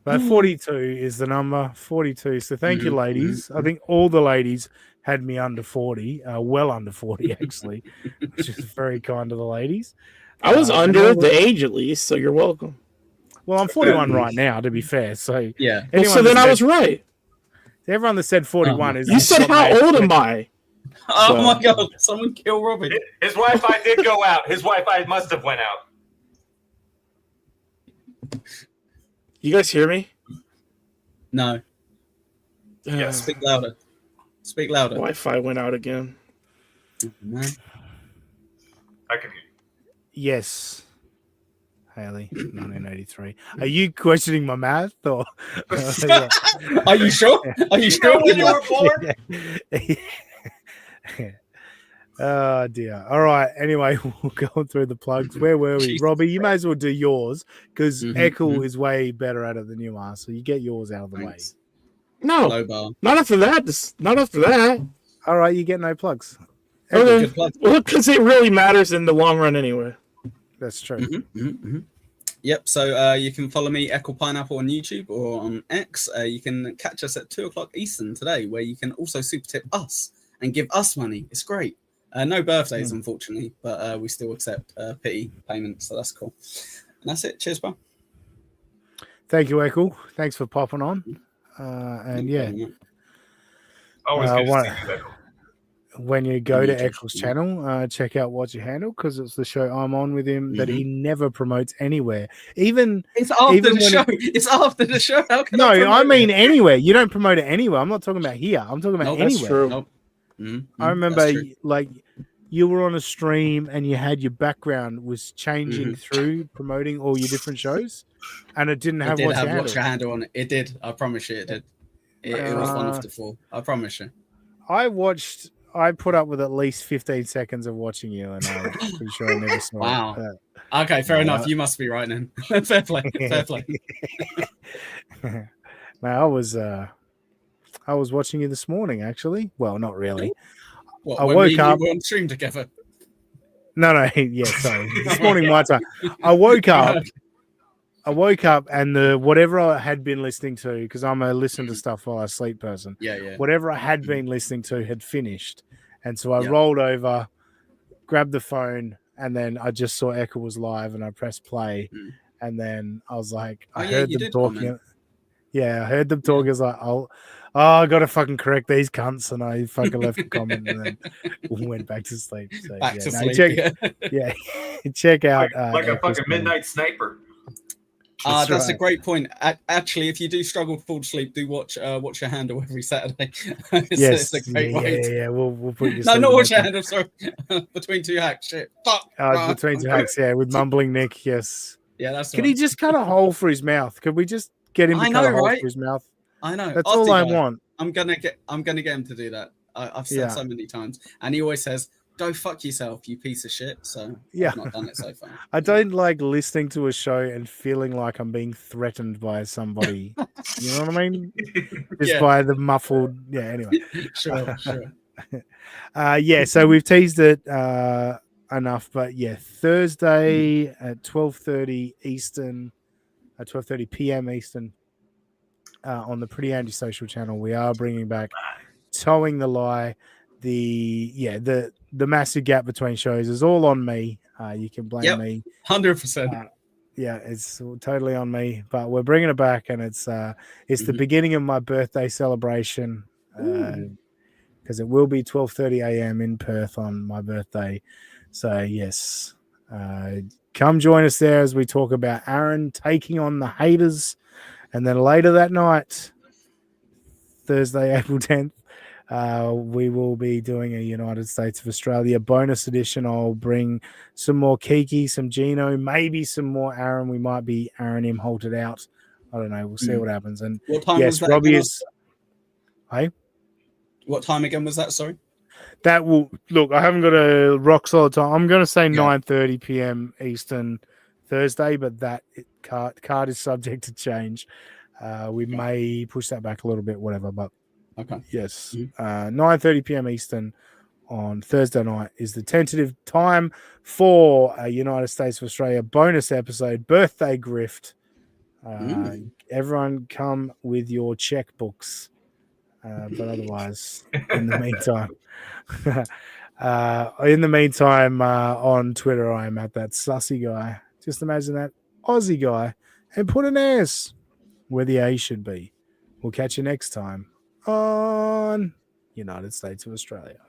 Speaker 2: But 42 is the number. 42. So thank you, ladies. I think all the ladies had me under 40, well under 40, actually, which is very kind of the ladies.
Speaker 4: I was
Speaker 2: and
Speaker 4: under
Speaker 2: all
Speaker 4: the age at least, so you're welcome.
Speaker 2: Well, I'm 41 right now, to be fair. So
Speaker 8: Yeah.
Speaker 4: Well, so
Speaker 2: anyone
Speaker 4: then
Speaker 2: that
Speaker 4: I
Speaker 2: said-
Speaker 4: was right.
Speaker 2: Everyone that said 41 is.
Speaker 4: You said how old am I?
Speaker 8: Oh
Speaker 4: So-
Speaker 8: my god! Someone kill Robin.
Speaker 3: His Wi-Fi did go out. His Wi-Fi must have went out.
Speaker 4: You guys hear me?
Speaker 8: No.
Speaker 3: Yes.
Speaker 8: Speak louder. Speak louder.
Speaker 4: Wi-Fi went out again.
Speaker 8: Man.
Speaker 3: I can hear you.
Speaker 2: Yes. Haley, 1983. Are you questioning my math or?
Speaker 8: Are you sure? Are you sure?
Speaker 3: When you were born?
Speaker 2: Oh dear. All right. Anyway, we'll go through the plugs. Where were we?
Speaker 8: Jesus
Speaker 2: Robbie, you may as well do yours because
Speaker 8: Mhm,
Speaker 2: Echo is way better at it than you are. So you get yours out of the
Speaker 8: Thanks.
Speaker 4: No,
Speaker 8: Low bar.
Speaker 4: not after that. Not after that.
Speaker 2: way. All right. You get no plugs.
Speaker 4: Okay.
Speaker 8: Good plug.
Speaker 4: Well, because it really matters in the long run anyway.
Speaker 2: That's true.
Speaker 8: Yep. So you can follow me, Echo Pineapple, on YouTube or on X. You can catch us at 2:00 Eastern today, where you can also super tip us and give us money. It's great. No birthdays, unfortunately, but we still accept pity payments, so that's cool. And that's it. Cheers, bro.
Speaker 2: Thank you, Echo. Thanks for popping on. And yeah,
Speaker 3: Always good to
Speaker 2: one-
Speaker 3: see you, Echo.
Speaker 2: when you go to
Speaker 8: YouTube,
Speaker 2: Eccles' channel, check out What's Your Handle because it's the show I'm on with him that he never promotes anywhere. Even
Speaker 8: It's after
Speaker 2: even
Speaker 8: the
Speaker 2: when
Speaker 8: show. It's after the show. How can
Speaker 2: no,
Speaker 8: I promote
Speaker 2: I mean
Speaker 8: it?
Speaker 2: anywhere. You don't promote it anywhere. I'm not talking about here. I'm talking about
Speaker 8: No, that's
Speaker 2: anywhere.
Speaker 4: true.
Speaker 8: Nope.
Speaker 2: I remember like you were on a stream and you had your background was changing through promoting all your different shows, and it didn't
Speaker 8: It
Speaker 2: have
Speaker 8: did
Speaker 2: What's
Speaker 8: have
Speaker 2: Your
Speaker 8: Watch
Speaker 2: Handle.
Speaker 8: Your Handle on it. It did. I promise you, it did. It was one of the four. I promise you.
Speaker 2: I watched I put up with at least 15 seconds of watching you, and I'm pretty sure I never saw
Speaker 8: Wow.
Speaker 2: it.
Speaker 8: Okay, fair enough. You must be right then. Fair play. Fair play.
Speaker 2: No, I was watching you this morning, actually. Well, not really.
Speaker 8: What,
Speaker 2: I
Speaker 8: when
Speaker 2: woke
Speaker 8: we
Speaker 2: up.
Speaker 8: were on stream together?
Speaker 2: No, yeah, sorry. This morning, my time. I woke up. And the whatever I had been listening to, because I'm a listen to stuff while I sleep person.
Speaker 8: Yeah.
Speaker 2: Whatever I had been listening to had finished, and so I rolled over, grabbed the phone, and then I just saw Echo was live, and I pressed play, and then I was like, I heard them talking.
Speaker 8: Comment.
Speaker 2: Yeah, I heard them talking. I was like, I gotta fucking correct these cunts, and I fucking left a comment and then went back to sleep. So,
Speaker 8: Back to sleep.
Speaker 2: Check out
Speaker 3: like a fucking midnight sniper.
Speaker 8: That's a great point. Actually, if you do struggle to fall asleep, do watch your handle every Saturday. It's a great way.
Speaker 2: Yeah. We'll put you.
Speaker 8: No, not watch your handle. Sorry, Between Two Hacks. Shit. Fuck.
Speaker 2: Between Two Hacks. Yeah, with mumbling Nick. Yes.
Speaker 8: Yeah, that's.
Speaker 2: Could he just cut a hole for his mouth? Could we just get him to cut a hole for his mouth?
Speaker 8: I know.
Speaker 2: That's all I want.
Speaker 8: I'm gonna get him to do that. I've said so many times, and he always says, "Go fuck yourself, you piece of shit." So I've not done it so far.
Speaker 2: I don't like listening to a show and feeling like I'm being threatened by somebody. You know what I mean? Just by the muffled. Yeah. Anyway.
Speaker 8: Sure.
Speaker 2: So we've teased it enough, but Thursday at 12:30 Eastern, 12:30 p.m. Eastern, on the Pretty Antisocial channel, we are bringing back Towing the Lie. The massive gap between shows is all on me. You can blame me.
Speaker 8: 100%.
Speaker 2: It's totally on me. But we're bringing it back, and it's the beginning of my birthday celebration, because it will be 12:30 a.m. in Perth on my birthday. So yes, come join us there as we talk about Aaron taking on the haters, and then later that night, Thursday, April 10th. We will be doing a United States of Australia bonus edition. I'll bring some more Kiki, some Gino, maybe some more Aaron. We might be Aaron him halted out. I don't know. We'll see what happens. And
Speaker 8: what time was that
Speaker 2: Robbie
Speaker 8: again?
Speaker 2: is. Hey,
Speaker 8: what time again was that? Sorry.
Speaker 2: That will look. I haven't got a rock solid time. I'm going to say 9:30 p.m. Eastern Thursday, but that card is subject to change. We may push that back a little bit, whatever. But
Speaker 8: okay,
Speaker 2: yes, 9:30 p.m. Eastern on Thursday night is the tentative time for a United States of Australia bonus episode, birthday grift. Everyone come with your checkbooks. But otherwise, in the meantime, on Twitter, I am at that sussy guy. Just imagine that Aussie guy and put an S where the A should be. We'll catch you next time on United States of Australia.